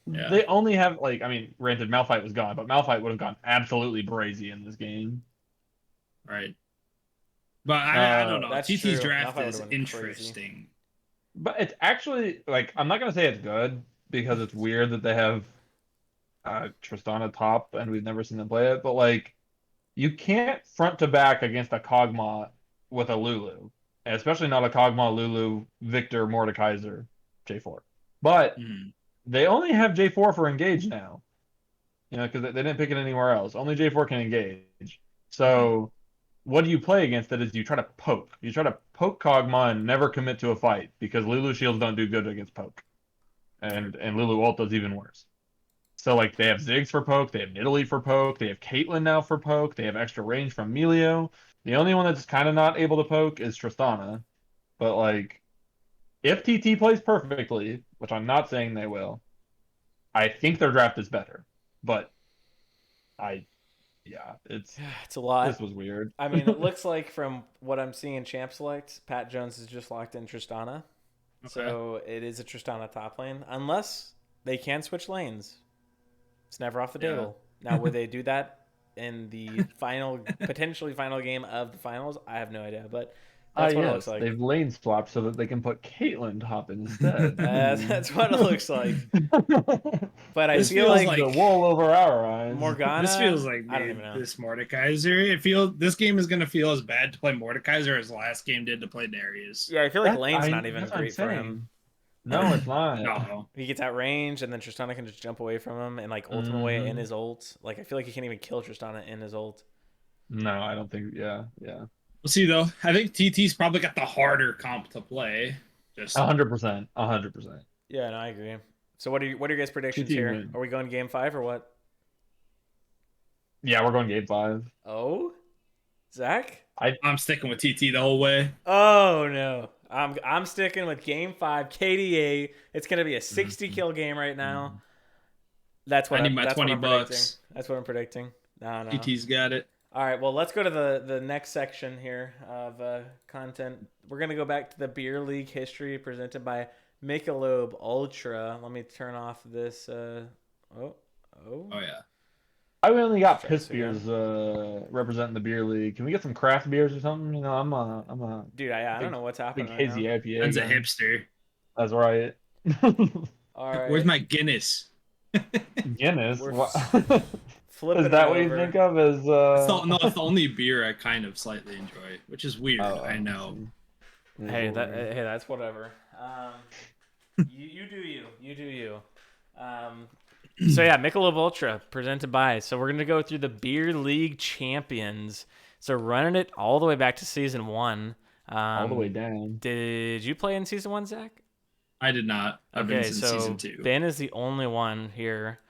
Yeah. They only have granted Malphite was gone, but Malphite would have gone absolutely brazy in this game. Right. But I don't know. That's TT's true. draft Malphite is would've been interesting. But it's actually I'm not gonna say it's good because it's weird that they have Tristana top and we've never seen them play it, but you can't front to back against a Kog'Maw with a Lulu, and especially not a Kog'Maw, Lulu, Victor, Mordekaiser, J4. But Mhm. they only have J4 for engage now, because they didn't pick it anywhere else. Only J4 can engage. So what do you play against it is you try to poke. You try to poke Kog'Maw and never commit to a fight because Lulu shields don't do good against poke. And Lulu ult does even worse. So they have Ziggs for poke, they have Nidalee for poke, they have Caitlyn now for poke, they have extra range from Melio. The only one that's kind of not able to poke is Tristana. But if TT plays perfectly, which I'm not saying they will, I think their draft is better. But it's a lot. This was weird. I mean, it looks like from what I'm seeing in Champ Select, Pat Jones is just locked in Tristana. Okay. So it is a Tristana top lane. Unless they can switch lanes. It's never off the Yeah. table. Now, would they do that in the potentially final game of the finals? I have no idea. But that's what it looks like. They've lane swapped so that they can put Caitlyn top instead. That's what it looks like. But I This feel feels like the wool over our eyes. Morgana. This feels like I don't even know. this Mordekaiser. This game is gonna feel as bad to play Mordekaiser as last game did to play Darius. Yeah, I feel like That- lane's I- not even that's what I'm great for him. saying. No, it's not. No. He gets out range, and then Tristana can just jump away from him and ult him away in his ult. I feel like he can't even kill Tristana in his ult. No, I don't think. Yeah, yeah. We'll see though. I think TT's probably got the harder comp to play. Just 100%. 100%. Yeah, no, I agree. So what are your guys' predictions TT here? win. Are we going game 5 or what? Yeah, we're going game 5. Oh, Zach? I'm sticking with TT the whole way. Oh no. I'm sticking with game 5 KDA. It's gonna be a 60 Mhm. kill game right now. Mhm. That's I need my that's what 20 I'm predicting. bucks. That's what I'm predicting. No, no. TT's got it. All right, well, let's go to the next section here of content. We're going to go back to the Beer League history presented by Michelob Ultra. Let me turn off this. Oh. Oh yeah. I only got Try piss this again. beers representing the beer league. Can we get some craft beers or something? You know, I'm a Dude, I don't big know what's big happening right hazy now. IPA Ben's a guy. hipster. That's right. All right. Where's my Guinness? Guinness. We're What? flipping Is that it what you over. think of as No, it's the only beer I kind of slightly enjoy, which is weird. Oh, I know. Hey, that's whatever. You do you. You do you. So yeah, Michelob Ultra presented by. So we're gonna go through the Beer League champions. So running it all the way back to season 1. all the way down. Did you play in season 1, Zach? I did not. I've been Okay, since so season 2. Ben is the only one here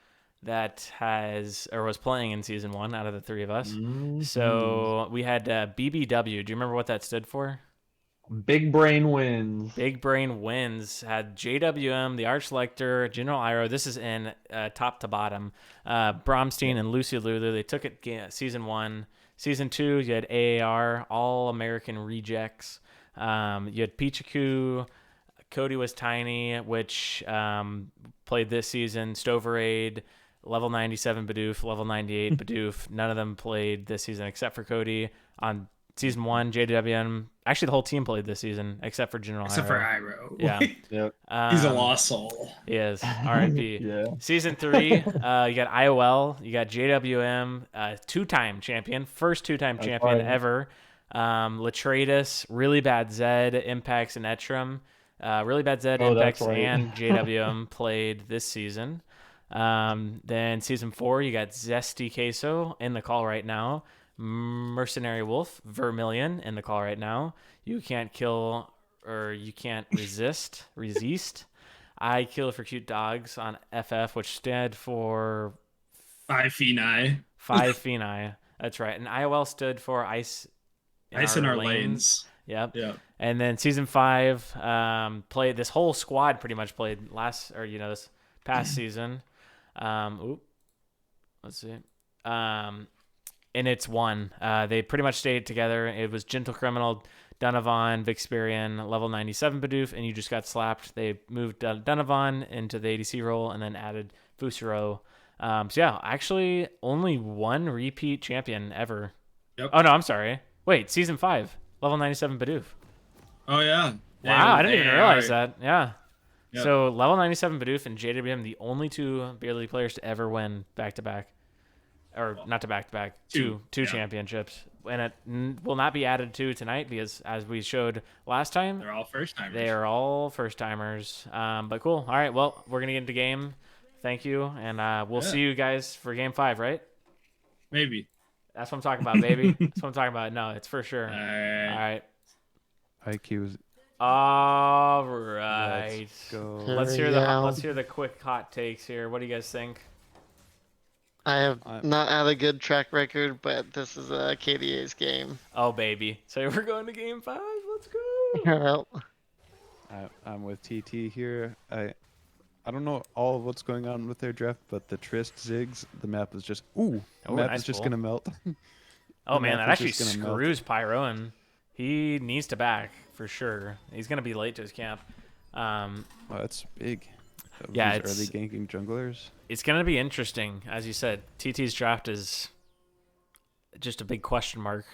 that has or was playing in season 1 out of the 3 of us. Mhm. So we had BBW. Do you remember what that stood for? Big brain wins. Big Brain Wins had JWM, the Arch Lecter, General Iroh. This is in top to bottom. Bromstein and Lucy Lulu. They took it season 1. Season 2, you had AAR, All American Rejects. You had Pichiku. Cody was Tiny, which played this season. Stoverade, level 97 Bidoof, level 98 Bidoof. None of them played this season except for Cody. On season 1, JWM. Actually, the whole team played this season except for General Except Iroh. for Iroh. Yeah. Yep. He's a lost soul. He is. R.I.P. Yeah. Season 3, you got IOL, you got JWM, two-time champion, first two-time That's champion right. ever. Latratus, Really Bad Zed, Impacts, and Etrum. Really Bad Zed, Oh, that's Impacts, right. and JWM played this season. Then season 4, you got Zesty Queso in the call right now. Mercenary Wolf, Vermilion in the call right now. You can't kill or you can't resist. I kill for cute dogs on FF, which stood for 5 Phenai. 5 Phenai. That's right. And IOL stood for Ice Ice in our lanes. Yep. Yep. And then season 5 played this whole squad pretty much played this past season. Let's see. And it's 1. They pretty much stayed together. It was Gentle Criminal, Donovan, Vixperian, level 97 Bidoof, and you just got slapped. They moved Donovan into the ADC role and then added Fusaro. So yeah, actually only 1 repeat champion ever. Yep. Oh no, I'm sorry. Wait, season 5, level 97 Bidoof. Oh yeah. Wow, I didn't even realize that. Yeah. Yep. So level 97 Bidoof and JWM, the only 2 Beer League players to ever win back-to-back. Or not to back-to-back, two yeah. championships. And it will not be added to tonight because, as we showed last time, They're all first timers. they are all first-timers. But cool. All right, well, we're going to get into game. Thank you. And we'll see you guys for game 5, right? Maybe. That's what I'm talking about, baby. That's what I'm talking about. No, it's for sure. All All right. right. IQ's. All right. Let's go. Let's Here hear we the go. let's hear the quick hot takes here. What do you guys think? I have I'm- not had a good track record, but this is KDA's game. Oh baby. So we're going to game 5. Let's go. Well, I'm with TT here. I don't know all of what's going on with their draft, but the Trist Ziggs, the map is just the map nice is just pull. gonna melt. Oh The man, map that is actually just gonna melt. screws Pyro, and he needs to back for sure. He's gonna be late to his camp. Oh, that's big. Yeah, These early it's- ganking junglers. It's gonna be interesting, as you said. TT's draft is just a big question mark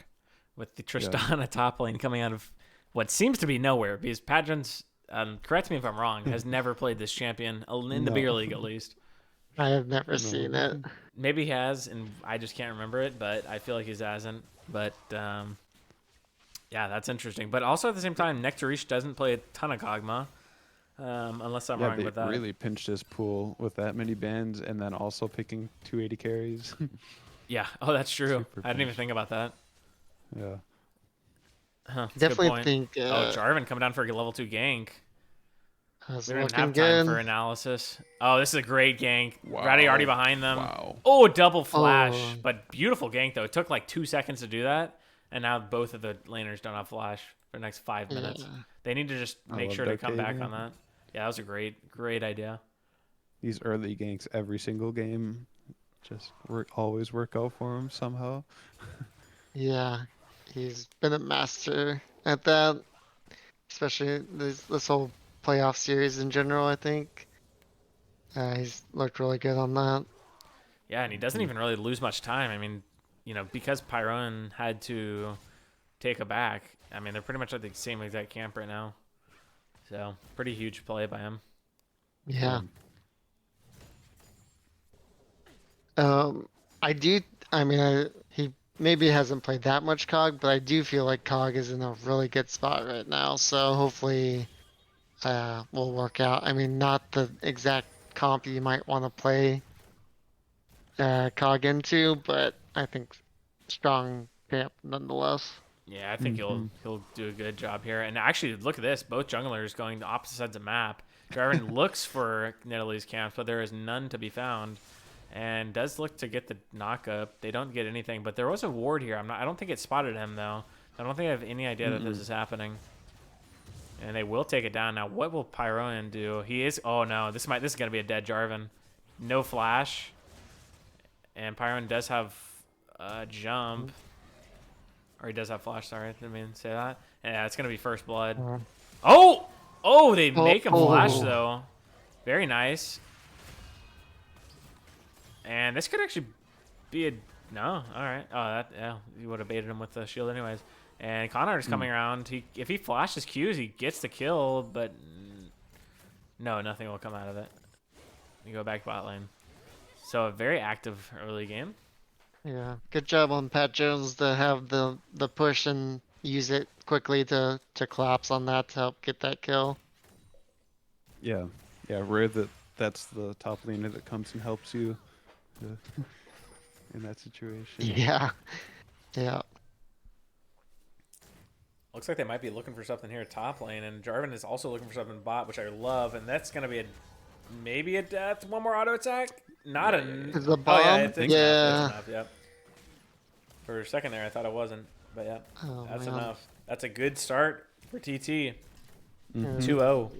with the Tristana top lane coming out of what seems to be nowhere. Because Padron's, correct me if I'm wrong, has never played this champion in the No. beer league at least. I have never seen it. Maybe he has, and I just can't remember it. But I feel like he hasn't. But yeah, that's interesting. But also at the same time, Nectarish doesn't play a ton of Kog'Maw, unless I'm Yeah, wrong they with that. really pinched his pool with that many bans, and then also picking 280 carries. Yeah. Oh, that's true. Super I didn't even pinch. think about that. Yeah. Huh, that's a good Definitely point. think Oh, Jarvan coming down for a level 2 gank. it's We don't even looking have time good. for analysis. Oh, this is a great gank. Wow. Ratty already behind them. Wow. Oh, double flash. Oh. But beautiful gank, though. It took like 2 seconds to do that. And now both of the laners don't have flash for the next 5 minutes. Yeah. They need to just I make love sure to come back KDA. on that. Yeah, that was a great idea. These early ganks every single game just always work out for him somehow. Yeah, he's been a master at that, especially this whole playoff series in general. I think he's looked really good on that. Yeah, and he doesn't even really lose much time. I mean, because Pyron had to take a back, I mean, they're pretty much at the same exact camp right now. So, pretty huge play by him. Yeah. I do. I mean, he maybe hasn't played that much COG, but I do feel like COG is in a really good spot right now. So hopefully, will work out. I mean, not the exact comp you might want to play COG into, but I think strong camp nonetheless. Yeah, I think he'll do a good job here. And actually, look at this. Both junglers going to opposite sides of the map. Jarvan looks for Nidalee's camps, but there is none to be found. And does look to get the knockup. They don't get anything, but there was a ward here. I don't think it spotted him, though. I don't think I have any idea that this is happening. And they will take it down. Now, what will Pyroan do? He is... Oh, no. This is going to be a dead Jarvan. No flash. And Pyroan does have jump. Or he does have flash, sorry. Didn't mean to say that. Yeah, it's going to be first blood. Oh! Oh, they make him flash, though. Very nice. And this could actually be a... No? Alright. Oh, you would have baited him with the shield anyways. And Connor is coming around. If he flashes Qs, he gets the kill, but... No, nothing will come out of it. You go back bot lane. So, a very active early game. Yeah, good job on Pat Jones to have the push and use it quickly to collapse on that to help get that kill. Yeah. Yeah, rare that's the top laner that comes and helps you in that situation. Yeah, yeah. Looks like they might be looking for something here at top lane, and Jarvan is also looking for something bot, which I love, and that's going to be maybe a death. One more auto attack? Not a... Is the Oh, bomb? yeah, it's enough. Yeah. It's enough, yep. For a second there, I thought it wasn't, but yeah, Oh, that's man. enough. That's a good start for TT. Mhm. 2-0.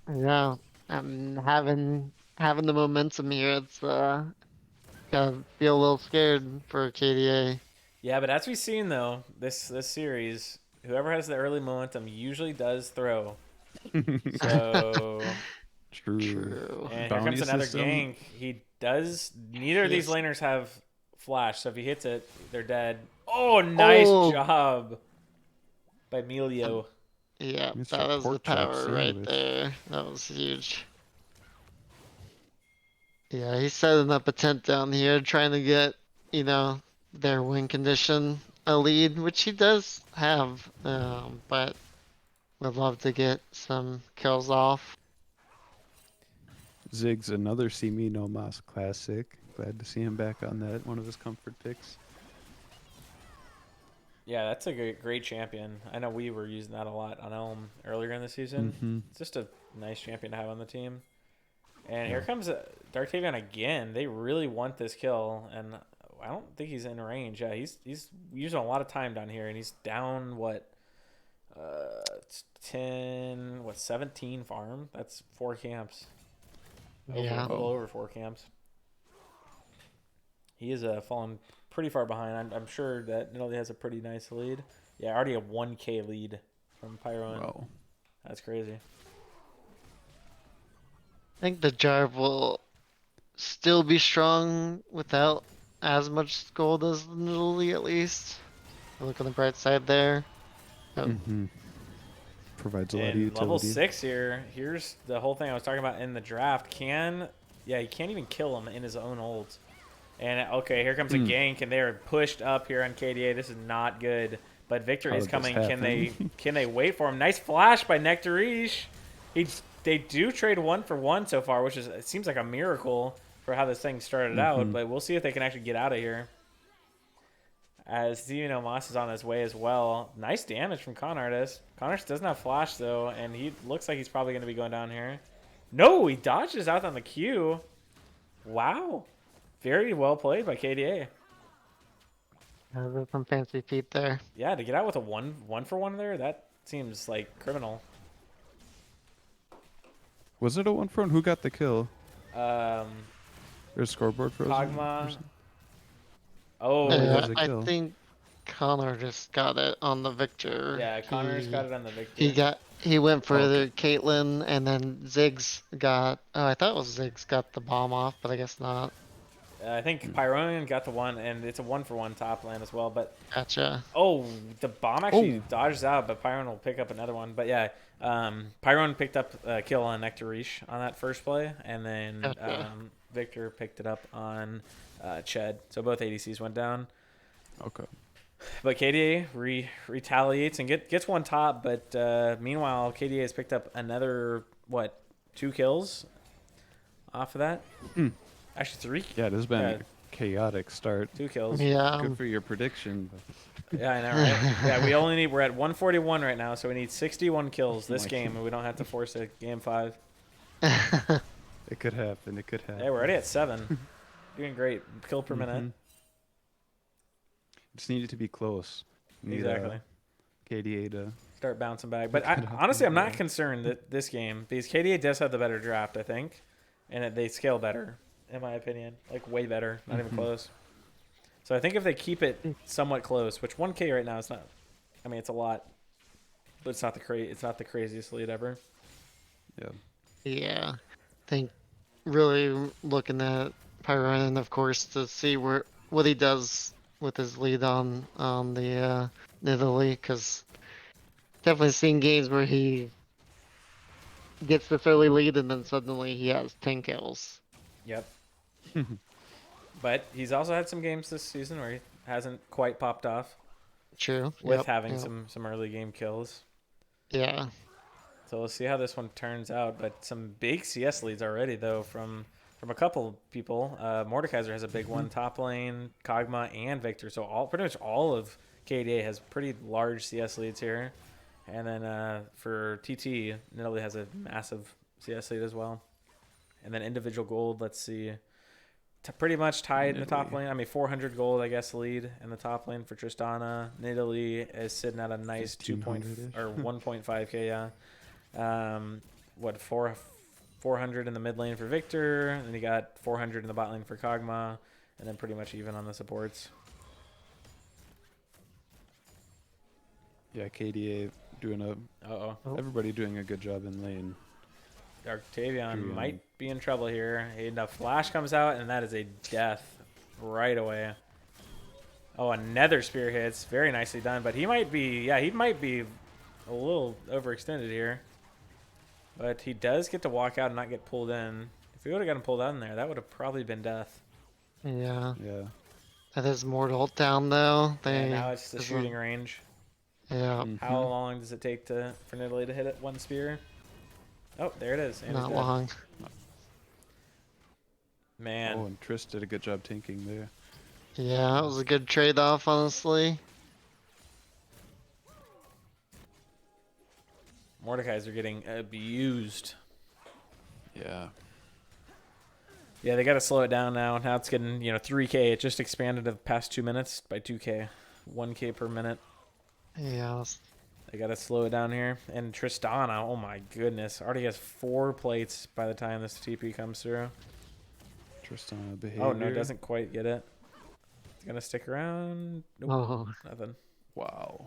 Yeah, I'm having the momentum here. It's gotta feel a little scared for KDA. Yeah, but as we've seen, though, this series, whoever has the early momentum usually does throw. So... True. True. And here Bounty comes another system. gank. He does... Neither of these Yes. laners have flash, so if he hits it, they're dead. Oh, nice Oh. job by Emilio. Yeah, Mr. that was the Pork Chop power right sandwich. there. That was huge. Yeah, he's setting up a tent down here, trying to get, their win condition a lead, which he does have, but would love to get some kills off. Ziggs, another See Me No Mas classic. Glad to see him back on that. One of his comfort picks. Yeah, that's a great champion. I know we were using that a lot on Elm earlier in the season. Mhm. It's just a nice champion to have on the team. And here comes Darktavian again. They really want this kill, and I don't think he's in range. Yeah, he's using a lot of time down here, and he's down, it's 17 farm? That's 4 camps. Yeah. A little over 4 camps. He is fallen pretty far behind. I'm sure that Nidalee has a pretty nice lead. Yeah, already a 1K lead from Pyro. Wow. That's crazy. I think the Jarv will still be strong without as much gold as the Nidalee, at least. Look on the bright side there. Mhm. Provides a lot of And utility. level 6 here. Here's the whole thing I was talking about in the draft. He can't even kill him in his own ult. And okay, here comes a gank, and they are pushed up here on KDA. This is not good. But victory How is did this coming. Can they wait for him? Nice flash by Nectarish. They do trade 1 for 1 so far, which it seems like a miracle for how this thing started out. But we'll see if they can actually get out of here. as Xeno Moss is on his way as well. Nice damage from Con Artist. Con Artist doesn't have flash though, and he looks like he's probably going to be going down here. No, he dodges out on the Q. Wow. Very well played by KDA. There's some fancy feet there. Yeah, to get out with a one for one there, that seems like criminal. Was it a 1-for-1? Who got the kill? Um, There's scoreboard frozen? or Kog'Maw. something? Oh, it Yeah, was a I kill. think Connor just got it on the Victor. yeah, Connor's got it on the Victor. He went for Oh, the Caitlyn, and then Ziggs got. Oh, I thought it was Ziggs got the bomb off, but I guess not. I think Pyronian got the one, and it's a 1-for-1 top lane as well. But Gotcha. oh, the bomb actually Oh. dodges out, but Pyron will pick up another one. But yeah, Pyron picked up a kill on Nectarish on that first play, and then Gotcha. Victor picked it up on Ched. So both ADCs went down. Okay. But KDA retaliates and gets one top. But meanwhile, KDA has picked up another, 2 kills off of that? Hmm. Actually, 3. Yeah, it has been Yeah. a chaotic start. 2 kills. Yeah. Good for your prediction. But Yeah, I know, right? Yeah, we're at 141 right now, so we need 61 kills this my game, and we don't have to force a game 5. it could happen. It could happen. Hey, we're already at 7. Doing great. Kill per minute. Mhm. Just needed to be close. Need, Exactly. KDA to. Start bouncing back. But Get up honestly, I'm and not go. concerned that this game, because KDA does have the better draft, I think, and they scale better, in my opinion. Like, way better. Not even Mhm. close. So I think if they keep it somewhat close, which 1K right now is not, I mean, it's a lot, but it's not the craziest lead ever. Yeah. Yeah. I think really looking at Pyron, of course, to see what he does with his lead on the Nidalee, because definitely seen games where he gets this early lead and then suddenly he has 10 kills. Yep. But he's also had some games this season where he hasn't quite popped off True. with Yep, having yep. some early game kills. Yeah. So we'll see how this one turns out. But some big CS leads already, though, from a couple people. Mordekaiser has a big one, top lane, Kog'Maw, and Victor. So pretty much all of KDA has pretty large CS leads here. And then for TT, Nidalee has a massive CS lead as well. And then individual gold, let's see. Pretty much tied in the top Nidalee. lane. I mean, 400 gold, I guess, lead in the top lane for Tristana. Nidalee is sitting at a nice 1500-ish. or 1.5k, yeah. 400 in the mid lane for Victor, and then you got 400 in the bot lane for Kog'Maw, and then pretty much even on the supports. Yeah, KDA doing Uh-oh. everybody doing a good job in lane. Octavian True, might be in trouble here. And a flash comes out, and that is a death right away. Oh, another spear hits. Very nicely done, but he might be a little overextended here. But he does get to walk out and not get pulled in. If he would have gotten pulled out in there, that would have probably been death. Yeah. Yeah. That is Mortal down though. And now it's the this shooting one- range. Yeah. How Mhm. long does it take for Nidalee to hit it one spear? Oh, there it is. And he's Not dead. long. Man. Oh, and Triss did a good job tanking there. Yeah, it was a good trade off, honestly. Mordekaiser getting abused. Yeah. Yeah, they got to slow it down now. Now it's getting, 3K. It just expanded the past 2 minutes by 2K. 1K per minute. Yeah. They got to slow it down here. And Tristana, oh my goodness. Already has 4 plates by the time this TP comes through. Tristana behavior. Oh, no, doesn't quite get it. It's going to stick around. Nope, Oh. nothing. Wow.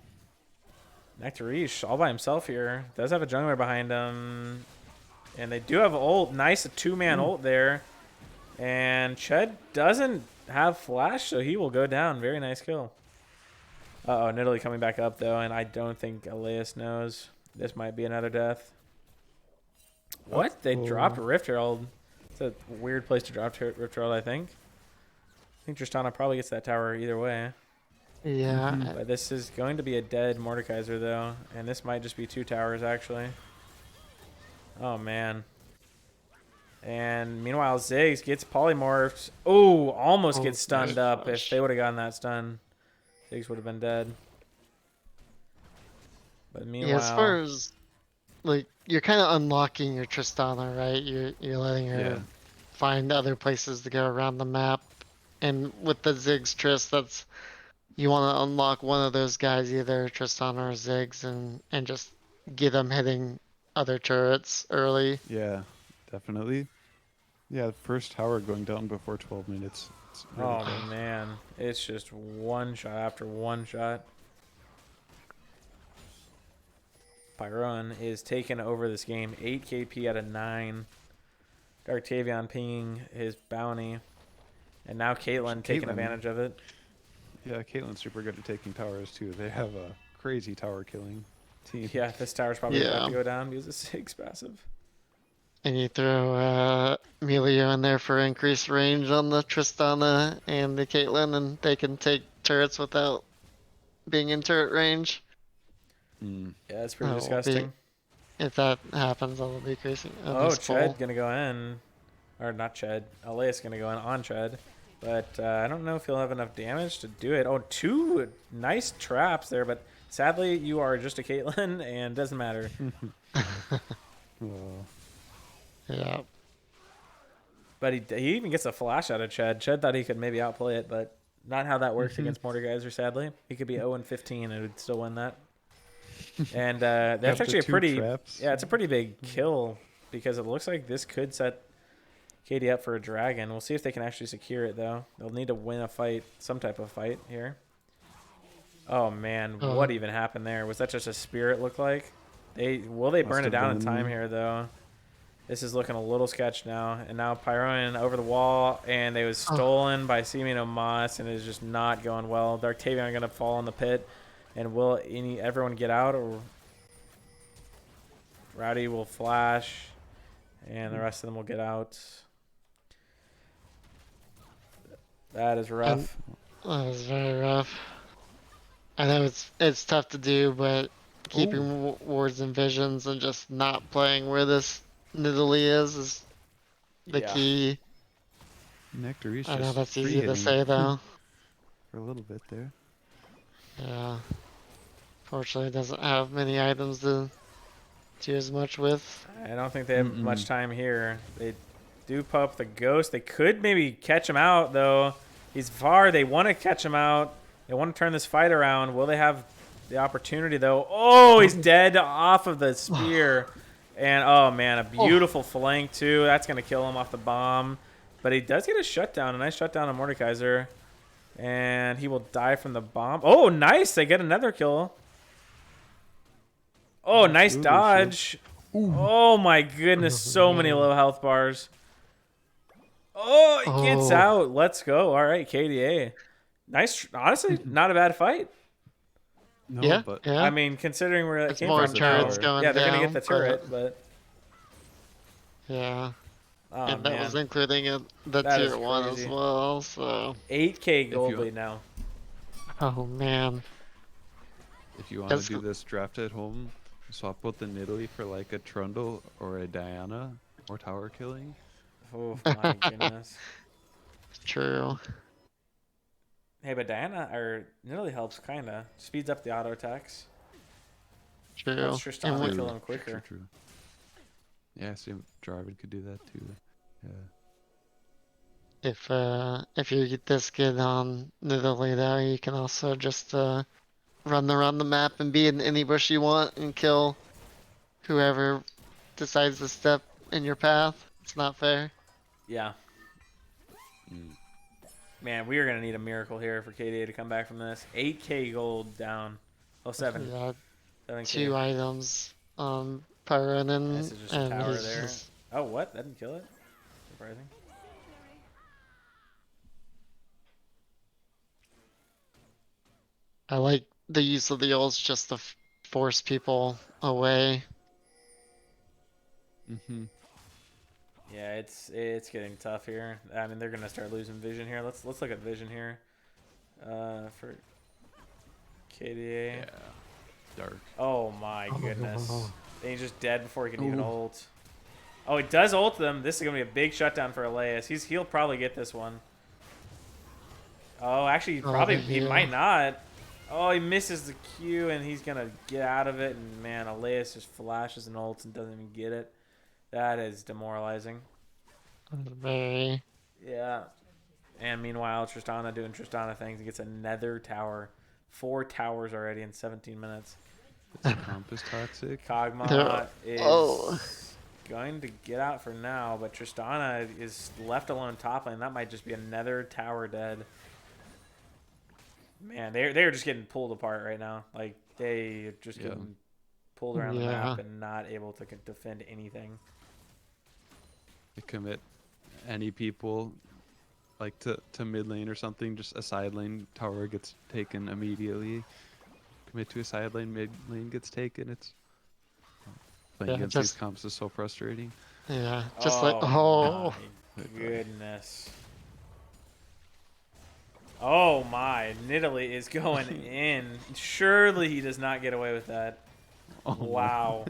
Nectarish all by himself here. Does have a jungler behind him. And they do have ult. Nice, a 2-man ult there. And Ched doesn't have flash, so he will go down. Very nice kill. Uh-oh, Nidalee coming back up, though, and I don't think Elias knows. This might be another death. What? They dropped Rift Herald. It's a weird place to drop Rift Herald, I think. I think Tristana probably gets that tower either way. Yeah. But this is going to be a dead Mordekaiser, though. And this might just be 2 towers, actually. Oh, man. And meanwhile, Ziggs gets polymorphed. Oh, almost gets stunned nice up flash. if they would have gotten that stun. Ziggs would have been dead. But Yeah, as far meanwhile, as like you're kind of unlocking your Tristana, right? You're letting her Yeah. find other places to go around the map, and with the Ziggs Trist, that's you want to unlock one of those guys, either Tristana or Ziggs, and just get them hitting other turrets early. Yeah, definitely. Yeah, first tower going down before 12 minutes. It's really oh tough. man, it's just one shot after one shot. Pyron is taking over this game. 8 KP out of 9. Darktavion pinging his bounty. And now Caitlyn taking Caitlyn. advantage of it. Yeah, Caitlyn's super good at taking towers too. They have a crazy tower killing team. Yeah, this tower's probably about Yeah. to go down because it's Ziggs passive. And you throw Melio in there for increased range on the Tristana and the Caitlyn, and they can take turrets without being in turret range. Mm. Yeah, it's pretty Oh, disgusting. If that happens, that will be crazy. Oh, Ched gonna go in. Or not Ched. Elias gonna go in on Ched. But I don't know if he'll have enough damage to do it. Oh, 2 nice traps there, but sadly you are just a Caitlyn and doesn't matter. Oh. Yeah. But he even gets a flash out of Ched. Ched thought he could maybe outplay it, but not how that works against Mordekaiser, sadly. He could be 0-15 and would still win that. And that's Up to actually a 2 pretty traps. yeah, it's a pretty big kill because it looks like this could set KD up for a dragon. We'll see if they can actually secure it though. They'll need to win a fight, some type of fight here. Oh man, what even happened there? Was that just a spirit look like? They burn Must it have down in been. time here though. This is looking a little sketch now. And now Pyroan over the wall, and they was stolen by Semino Moss, and it is just not going well. Darktavion gonna fall in the pit. And will everyone get out, or Rowdy will flash, and the rest of them will get out. That is rough. That was very rough. I know it's tough to do, but keeping wards and visions and just not playing where this Nidalee is the Yeah. key. Nectary's I know just that's free easy to hitting say though. for a little bit there. Yeah. Fortunately, it doesn't have many items to do as much with. I don't think they have much time here. They do pop the ghost. They could maybe catch him out, though. He's far. They want to catch him out. They want to turn this fight around. Will they have the opportunity, though? Oh, he's dead off of the spear. And, oh, man, a beautiful flank, too. That's going to kill him off the bomb. But he does get a shutdown, a nice shutdown on Mordekaiser. And he will die from the bomb. Oh, nice. They get another kill. Oh, nice dodge. Oh, my goodness. So many low health bars. Oh, he gets out. Let's go. All right, KDA. Nice. Honestly, not a bad fight. No, Yeah, but yeah. I mean, considering where that It's came more from. turrets now- going yeah, they're going to down, get the turret, but... Yeah. Oh, And that man. was including the That is tier 1 as crazy. well, so. 8K gold you- lead now. Oh man. if you want to That's- do this draft at home, swap out the Nidalee for like a Trundle or a Diana or tower killing. Oh, my goodness. True. Hey, but Diana, or Nidalee helps, kind of. Speeds up the auto attacks. True. Helps And Tristana when- kill him quicker. True. Yeah, same. Jarvan could do that too. Yeah. if you get this good on Nidalee though, you can also just run around the map and be in any bush you want and kill whoever decides to step in your path. It's not fair. Yeah. Mm. Man, we are going to need a miracle here for KDA to come back from this. 8K gold down. Oh, 7. Yeah, 7K. 2 items on Pyronin, This is just a and tower he's there. just Oh, what? That didn't kill it? Surprising. I like the use of the ults just to force people away. Mm-hmm. Yeah, it's getting tough here. I mean, they're gonna start losing vision here. Let's look at vision here. For KDA. Yeah. Dark. Oh my goodness. And he's just dead before he can even ult. Oh, he does ult them. This is gonna be a big shutdown for Elias. He'll probably get this one. Oh, actually, Oh, probably the he heal. might not. Oh, he misses the Q, and he's going to get out of it. And, man, Elias just flashes and ults and doesn't even get it. That is demoralizing. Very. Yeah. And meanwhile, Tristana doing Tristana things. He gets another tower. 4 towers already in 17 minutes. This comp is toxic. Kog'Maw is Oh. going to get out for now, but Tristana is left alone top lane. That might just be another tower dead. Man, they're just getting pulled apart right now. Like, they are just Yeah. getting pulled around the Yeah. map and not able to defend anything. They commit any people like to mid lane or something, just a side lane tower gets taken immediately. Commit to a side lane, mid lane gets taken. It's playing Yeah, against just- these comps is so frustrating. Yeah. Just like, oh. my goodness. Oh my, Nidalee is going in. Surely he does not get away with that. Oh my. Wow.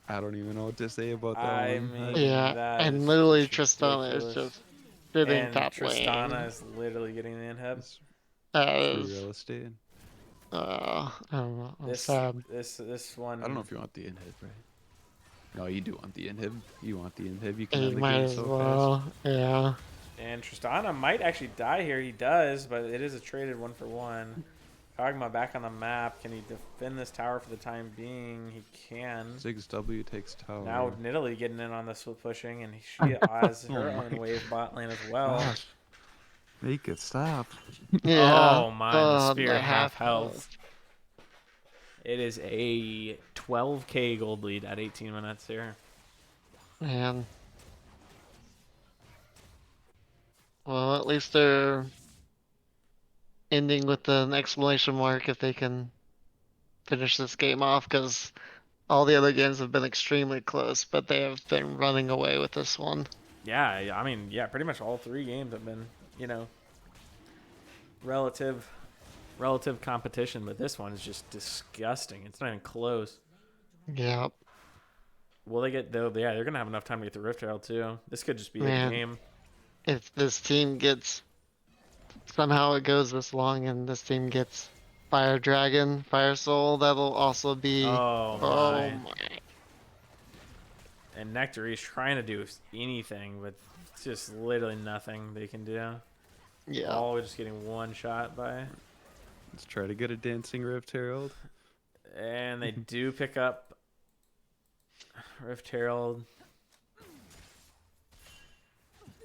I don't even know what to say about that I one. mean, Yeah. that And is literally just Tristana is ridiculous. just sitting And top Tristana lane. is literally getting the inhib. It's That free is, real estate. I don't know. I'm This sad. this one. I don't know if you want the inhib, right? No, you do want the inhib. You want the inhib. You can He end the might game as so well. Yeah. And Tristana might actually die here. He does, but it is a traded 1-for-1. Kog'Maw back on the map. Can he defend this tower for the time being? He can. fast. 6W takes tower. Now Nidalee getting in on this with pushing, and she has her Oh own my wave bot lane as well. Gosh. Make it stop. Yeah. Oh my, the Oh, spear the half half health. It is a 12k gold lead at 18 minutes here. Man. Well, at least they're ending with an exclamation mark if they can finish this game off, because all the other games have been extremely close, but they have been running away with this one. Yeah, I mean, yeah, pretty much all 3 games have been, you know, relative competition, but this one is just disgusting. It's not even close. Yeah. Will they get though? Yeah, they're gonna have enough time to get the Rift Herald too. This could just be Man. a game. If this team gets, somehow it goes this long and this team gets Fire Dragon, Fire Soul, that'll also be, Oh oh my! my. And Nectary's trying to do anything, but it's just literally nothing they can do. Yeah. All just getting one shot by, Let's try to get a dancing Rift Herald. and they do pick up Rift Herald.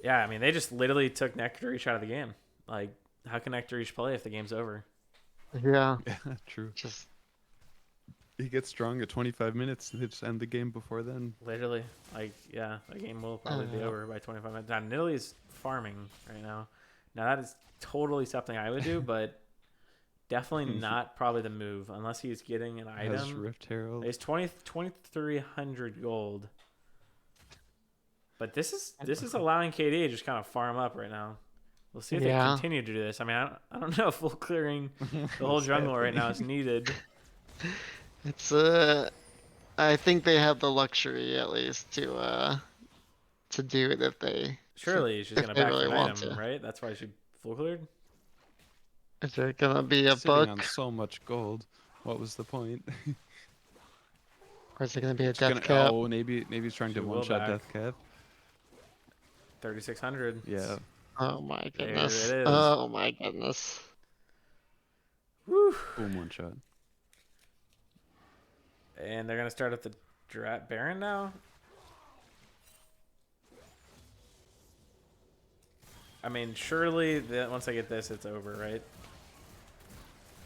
Yeah, I mean, they just literally took Nectarish out of the game. Like, how can Nectarish play if the game's over? Yeah. Yeah, true. Just, He gets strong at 25 minutes. They just end the game before then. Literally. Like, yeah, the game will probably be over by 25 minutes. Now, Nidalee is farming right now. Now, that is totally something I would do, but definitely not probably the move unless he's getting an Has item. Rift Herald. It's 2,300 gold. But this is allowing KDA to just kind of farm up right now. We'll see if they Yeah. continue to do this. I mean, I don't know if full clearing the whole jungle right now is needed. it's, I think they have the luxury at least to do it if they, Surely she's if gonna they back really an want item, to. right? That's why she full cleared. Is there gonna be a Sitting book, on so much gold. What was the point? or is it gonna be a Just gonna- death cap? Oh, maybe he's trying She to will one-shot back. death cap. 3,600. Yeah. Oh my There goodness. it is. Oh my goodness. Woo. Boom, one-shot. And they're gonna start at the Baron now. I mean, surely that once I get this, it's over, right?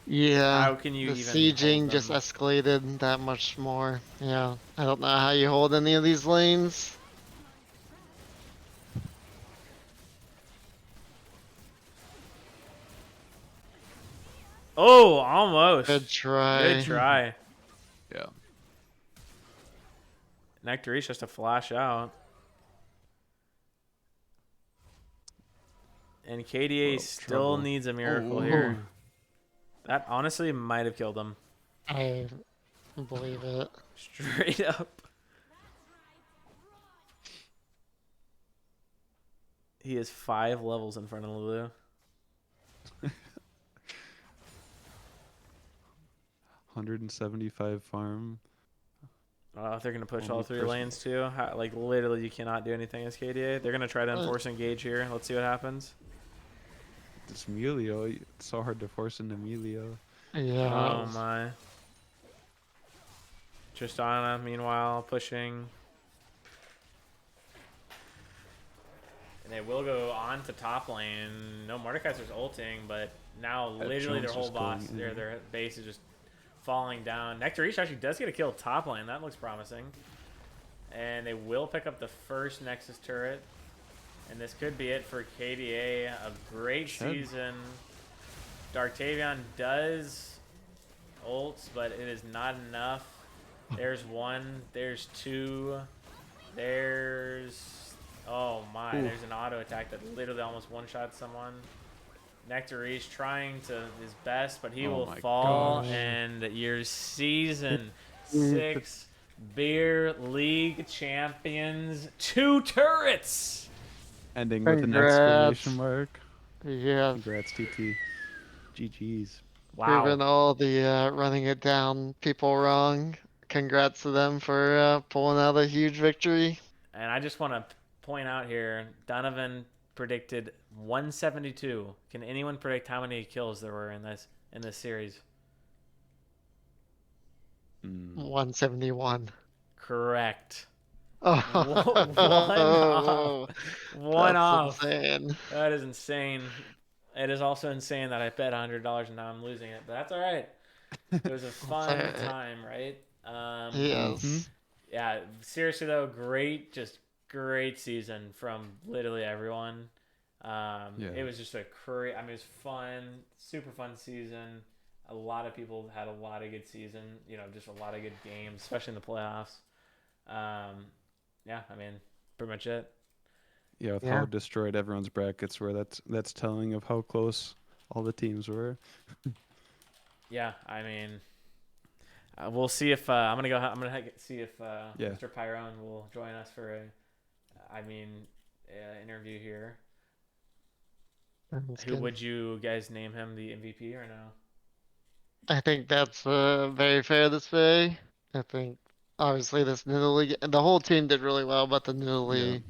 Yeah. How can you The even sieging hold just them? escalated that much more. Yeah. I don't know how you hold any of these lanes. Oh, almost. Good try. Good try. Yeah. Nectarish just to flash out. And KDA Whoa, still trouble. needs a miracle Oh. here. That honestly might have killed him. I believe it. Straight up. He is 5 levels in front of Lulu. 175 farm. If they're gonna push Only all 3 person- lanes too, like literally you cannot do anything as KDA. They're gonna try to enforce engage here. Let's see what happens. It's Emilio. It's so hard to force into Emilio. Yeah. Oh my. Tristana, meanwhile, pushing. And they will go on to top lane. No, Mordekaiser's ulting, but now literally their Jones whole is going boss, in. their base is just falling down. Nectarish actually does get a kill top lane. That looks promising. And they will pick up the first Nexus turret. And this could be it for KDA. A great season. Darktavion does ults, but it is not enough. There's 1. There's 2. There's... Oh my, there's an auto attack that literally almost one-shot someone. Nectarish trying to his best, but he will my fall. gosh. And your season 6 Beer League champions, 2 turrets. Ending with an Congrats. exclamation mark. Yeah. Congrats, TT. GG's. Proving all the running it down people wrong. Congrats to them for pulling out a huge victory. And I just want to point out here, Donovan predicted 172. Can anyone predict how many kills there were in this series? 171. Correct. Oh, One that's off. insane. That is insane. It is also insane that I bet $100 and now I'm losing it, but that's all right. It was a fun alright. time, right? Yes. Yeah, seriously though, great season from literally everyone. It was just I mean, it was fun, super fun season. A lot of people had a lot of good season, just a lot of good games, especially in the playoffs. Yeah, I mean, pretty much it. Yeah, with how it destroyed everyone's brackets, where that's telling of how close all the teams were. Yeah, I mean, we'll see if I'm gonna see if Mr. Pyrone will join us for interview here. Sounds Who good. would you guys name him the MVP or no? I think that's very fair to say. I think obviously this Nidalee, the whole team did really well, but the Nidalee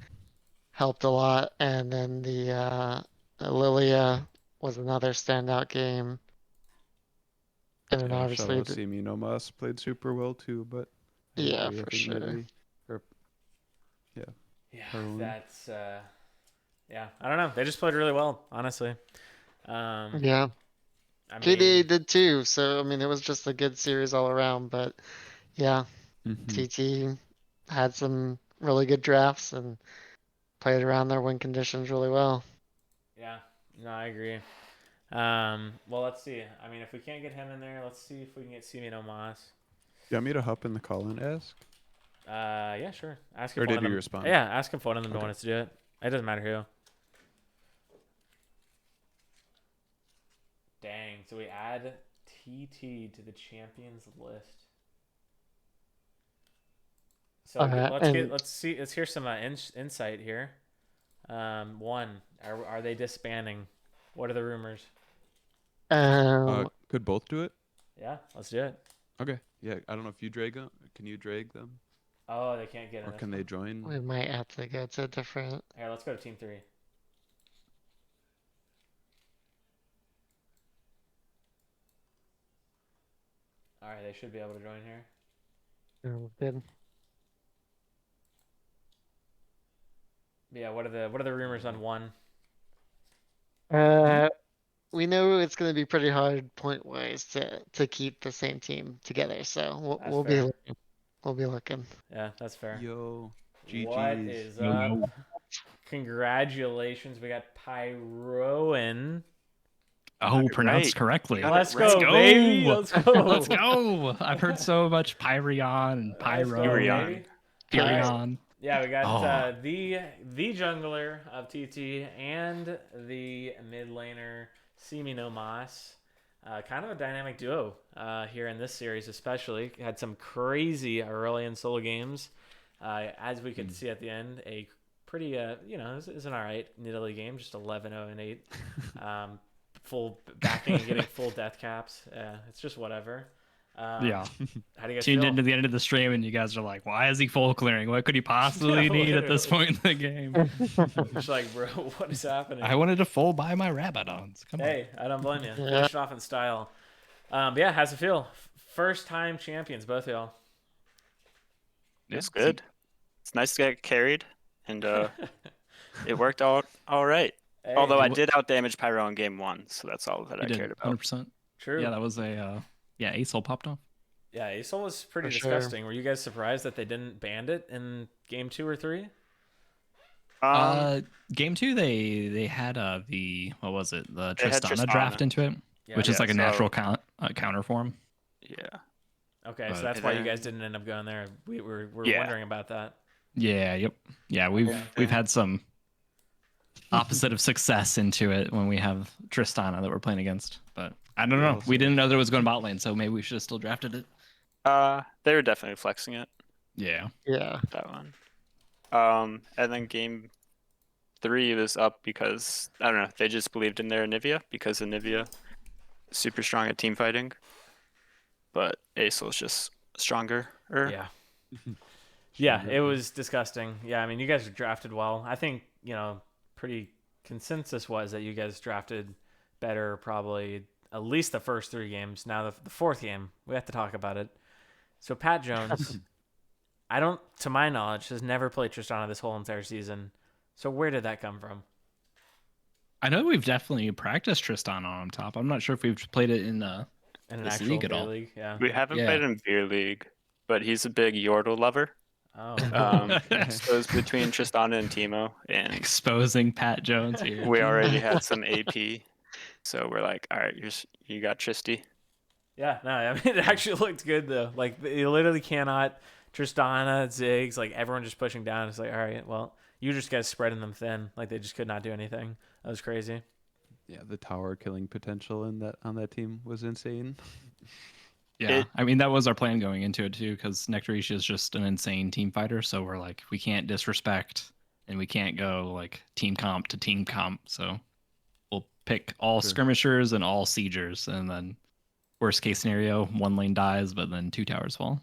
helped a lot, and then the Lilia was another standout game. And then Yeah, obviously, Shallow Nomas played super well too, but I yeah, agree, I for think sure. Nidalee- Yeah, Pyrone. that's yeah. I don't know. They just played really well, honestly. Yeah, I KDA mean, did too. So I mean, it was just a good series all around. But yeah, Mhm. TT had some really good drafts and played around their win conditions really well. yeah. No, I agree. Well, let's see. I mean, if we can't get him in there, let's see if we can get Simino Moss. You want me to hop in the call and ask? Yeah, sure. Ask if Or one did of he them. respond? Yeah, ask if one of them Okay. wants to do it. It doesn't matter who. Dang. So we add TT to the champions list. So let's hear some insight here. One, are they disbanding? What are the rumors? Could both do it? Yeah, let's do it. Okay. Yeah, I don't know if you drag them. Can you drag them? Oh, they can't get in. Or can they join? We might have to go to different. Here, let's go to team 3. All right, they should be able to join here. Good. Yeah, what are the rumors on 1? We know it's going to be pretty hard point wise to keep the same team together. So That's we'll fair. be looking. We'll be looking. Yeah, that's fair. Yo, GG's. What is up? Congratulations, we got Pyroan. Oh, pronounced correctly. Let's go, baby. Let's go. Let's go. I've heard so much Pyrion and Pyro. Pyrion. Pyrion. Yeah, we got the jungler of TT and the mid laner Simino Mas. Kind of a dynamic duo here in this series, especially. Had some crazy early and solo games. As we could see at the end, a pretty it was an all right Nidalee game, just 11-0-8. Full backing and getting full death caps. It's just whatever. Yeah. How do you guys Tuned feel? into the end of the stream, and you guys are like, "Why is he full clearing? What could he possibly need at this point in the game?" It's like, bro, what is happening? I wanted to full buy my Rabadons. Come on. Hey, I don't blame you. Yeah. Finish it off in style. But yeah, how's it feel? First time champions, both of y'all. It's good. It's nice to get carried, and it worked out all right. Hey, Although I did outdamage Pyro in game 1, so that's all that I You cared did about. 100%. true. Yeah, that was a Ace popped off. Yeah, ASOL was pretty For sure. disgusting. Were you guys surprised that they didn't ban it in game 2 or 3? Game 2, they had the what was it? The They had Tristana draft Tristana. into it, Yeah. which is like a so- natural counter form. Yeah. Okay, But- so that's why you And guys then- didn't end up going there. We're Yeah. wondering about that. Yeah, yep. Yeah, we've had some opposite of success into it when we have Tristana that we're playing against. But I don't know. We didn't know that it was going bot lane, so maybe we should have still drafted it. They were definitely flexing it, Yeah. Yeah. that one. And then game 3 was up because, I don't know, they just believed in their Anivia, because Anivia is super strong at team fighting. But Acel's just stronger. Yeah. Yeah, it was disgusting. Yeah, I mean, you guys drafted well. I think, pretty consensus was that you guys drafted better probably at least the first 3 games. Now the fourth game, we have to talk about it. So Pat Jones, to my knowledge, has never played Tristana this whole entire season. So where did that come from? I know we've definitely practiced Tristana on top. I'm not sure if we've played it in In an This actual league at beer all. league? Yeah. We haven't Yeah. played in Beer League, but he's a big Yordle lover. Oh. So it's between Tristana and Teemo, and exposing Pat Jones here. we already had some AP. So we're like, all right, you got Tristy. Yeah, no, I mean, it actually looked good, though. Like, you literally cannot. Tristana, Ziggs, like, everyone just pushing down. It's like, all right, well, you just guys spreading them thin. Like, they just could not do anything. That was crazy. Yeah, the tower killing potential on that team was insane. Yeah, I mean that was our plan going into it too, because Nectarisha is just an insane team fighter. So we're like, we can't disrespect, and we can't go like team comp to team comp. So we'll pick all Sure. skirmishers and all siegers, and then worst case scenario, 1 lane dies, but then 2 towers fall.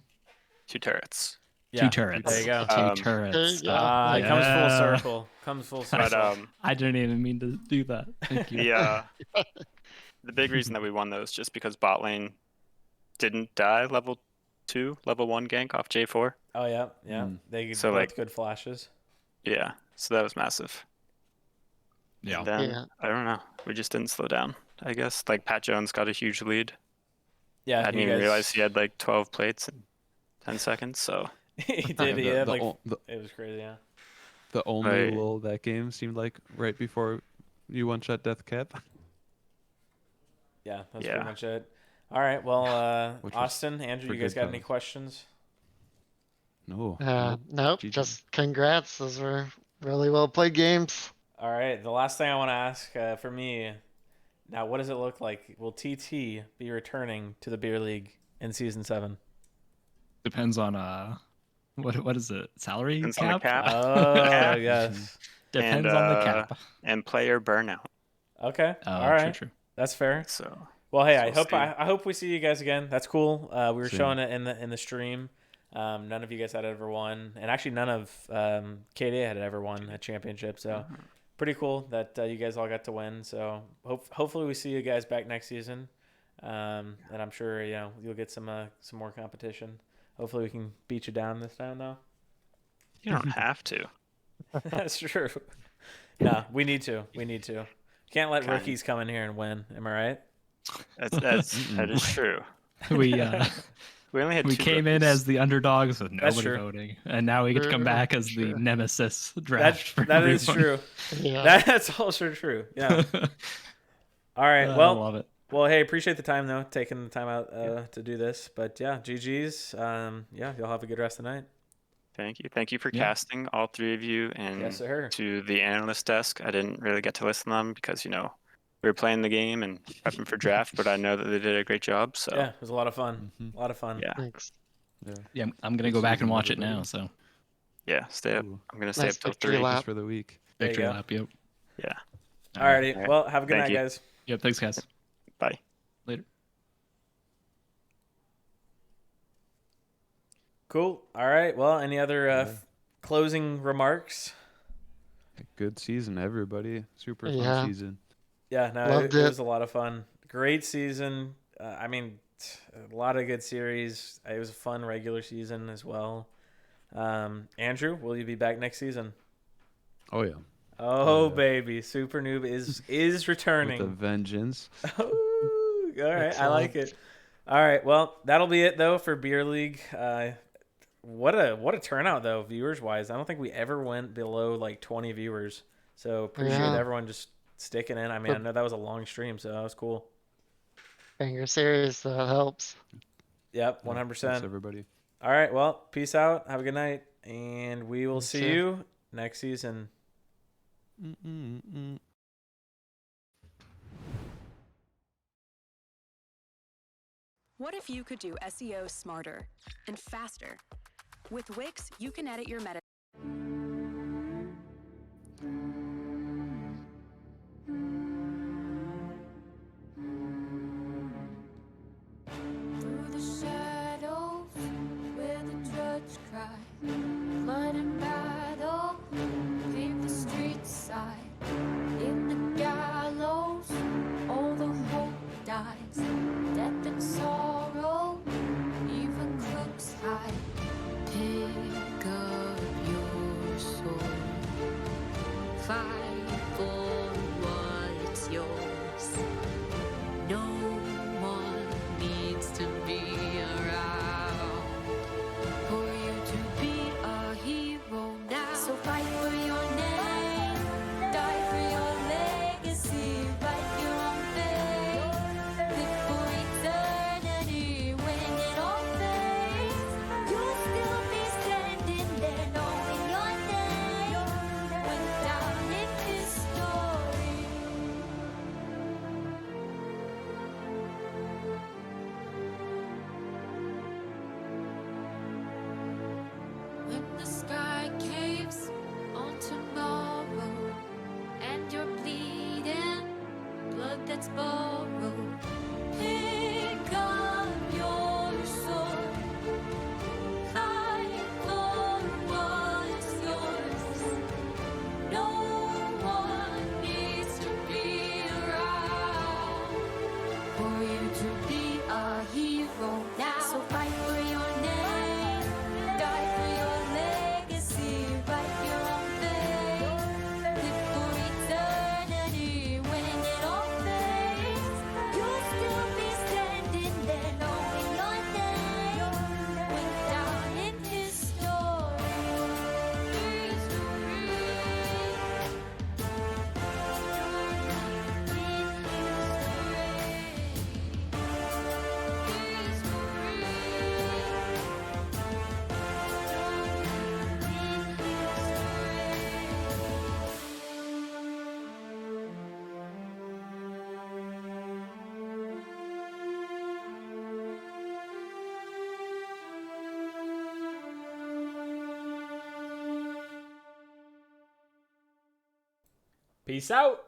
2 turrets. Yeah, 2 turrets. there you go. 2 Um, turrets. Yeah. It comes full Yeah. circle. Comes full circle. But I didn't even mean to do that. Thank you. the big reason that we won those just because bot lane didn't die level 1 gank off J4. Oh, yeah, yeah. Mm. They So, both like- good flashes. Yeah, so that was massive. Yeah. And then Yeah. I don't know, we just didn't slow down. I guess like Pat Jones got a huge lead. Yeah, I didn't you even guys- realize he had like 12 plates in 10 seconds. So he did. He had, like, the it was crazy, yeah. only Right. lull of that game seemed like right before you one-shot death cap. Yeah, that's Yeah. pretty much it. All right, well, Which was Austin, Andrew, for you guys good got any cause. questions? No. Nope. GG. Just congrats. Those were really well played games. All right, the last thing I want to ask for me, now, what does it look like? Will TT be returning to the beer league in season 7? Depends on what is it? Salary Depends on the cap? cap. Oh, Yeah. yes. Depends And, on the cap. and player burnout. Okay, Oh, all right, true. that's fair. So Well, hey, So I we'll hope see. I hope we see you guys again. That's cool. We were Same. showing it in the stream. None of you guys had ever won, and actually none of KDA had ever won a championship. So pretty cool that you guys all got to win. So hopefully we see you guys back next season, and I'm sure you'll get some more competition. Hopefully we can beat you down this time though. you don't have to. That's true. No, we need to. We need to. Can't let Kind. rookies come in here and win. Am I right? That is true. We We only had we 2 came in rookies. as the underdogs with That's nobody true. voting, and now we get to come back as the Sure. nemesis draft. for That is everyone. true. Yeah. That's also true. Yeah. All right. I Well, love it. well, hey, appreciate the time though, taking the time out to do this. But yeah, GG's. Yeah, y'all have a good rest of the night. Thank you for Yeah. casting, all 3 of you, and Yes, sir. to the analyst desk. I didn't really get to listen to them because we were playing the game and prepping for draft, but I know that they did a great job. So Yeah, it was a lot of fun. Mhm. A lot of fun. yeah, Thanks. Yeah, I'm gonna go Good back and season, watch it everybody. now. So Yeah, stay up. Ooh, I'm gonna stay Nice up till victory 3. lap. just for the week. There you Victory go. lap. Yep. Yeah. Alrighty. Alright. Well, have a good Thank night, you. guys. Yep. Thanks, guys. Bye. Later. Cool. All right. Well, any other Yeah. closing remarks? Good season, everybody. Super fun Yeah. season. Yeah, no, Loved it it. was a lot of fun. Great season. I mean, a lot of good series. It was a fun regular season as well. Andrew, will you be back next season? Oh yeah, Oh, yeah. baby, Super Noob is with a returning. vengeance. Ooh, all right, I like Excellent. it. All right, well, that'll be it though for Beer League. What a turnout though, viewers wise. I don't think we ever went below like 20 viewers. So appreciate Yeah. everyone just sticking in. I mean, I For know that was a long stream, so that was cool. banger series, so it helps. Yep, Yeah, 100%. thanks everybody. All right, well, peace out. Have a good night, and we will You see too. you next season. Mm-mm-mm. What if you could do SEO smarter and faster? With Wix, you can edit your meta. Through the shadows where the judge cried, blood and battle, paved the street side. In the gallows, all the hope dies. Death and sorrow, even crooks hide. Pick up your sword, fight for what's yours. No one needs to be around for you to be a hero now. So fight for your name, die for your legacy, write your own fate, live for eternity. When it all fades, you'll still be standing there, knowing your name went down in history. When the sky caves on tomorrow and you're bleeding, blood that's borrowed, pick up your sword, fight for what's yours. No one needs to be around for you to be a hero now. So fight for your name, die for your legacy, write your own fate, live for eternity. When it all fades, you'll still be standing there, knowing your name went down in history. Peace out.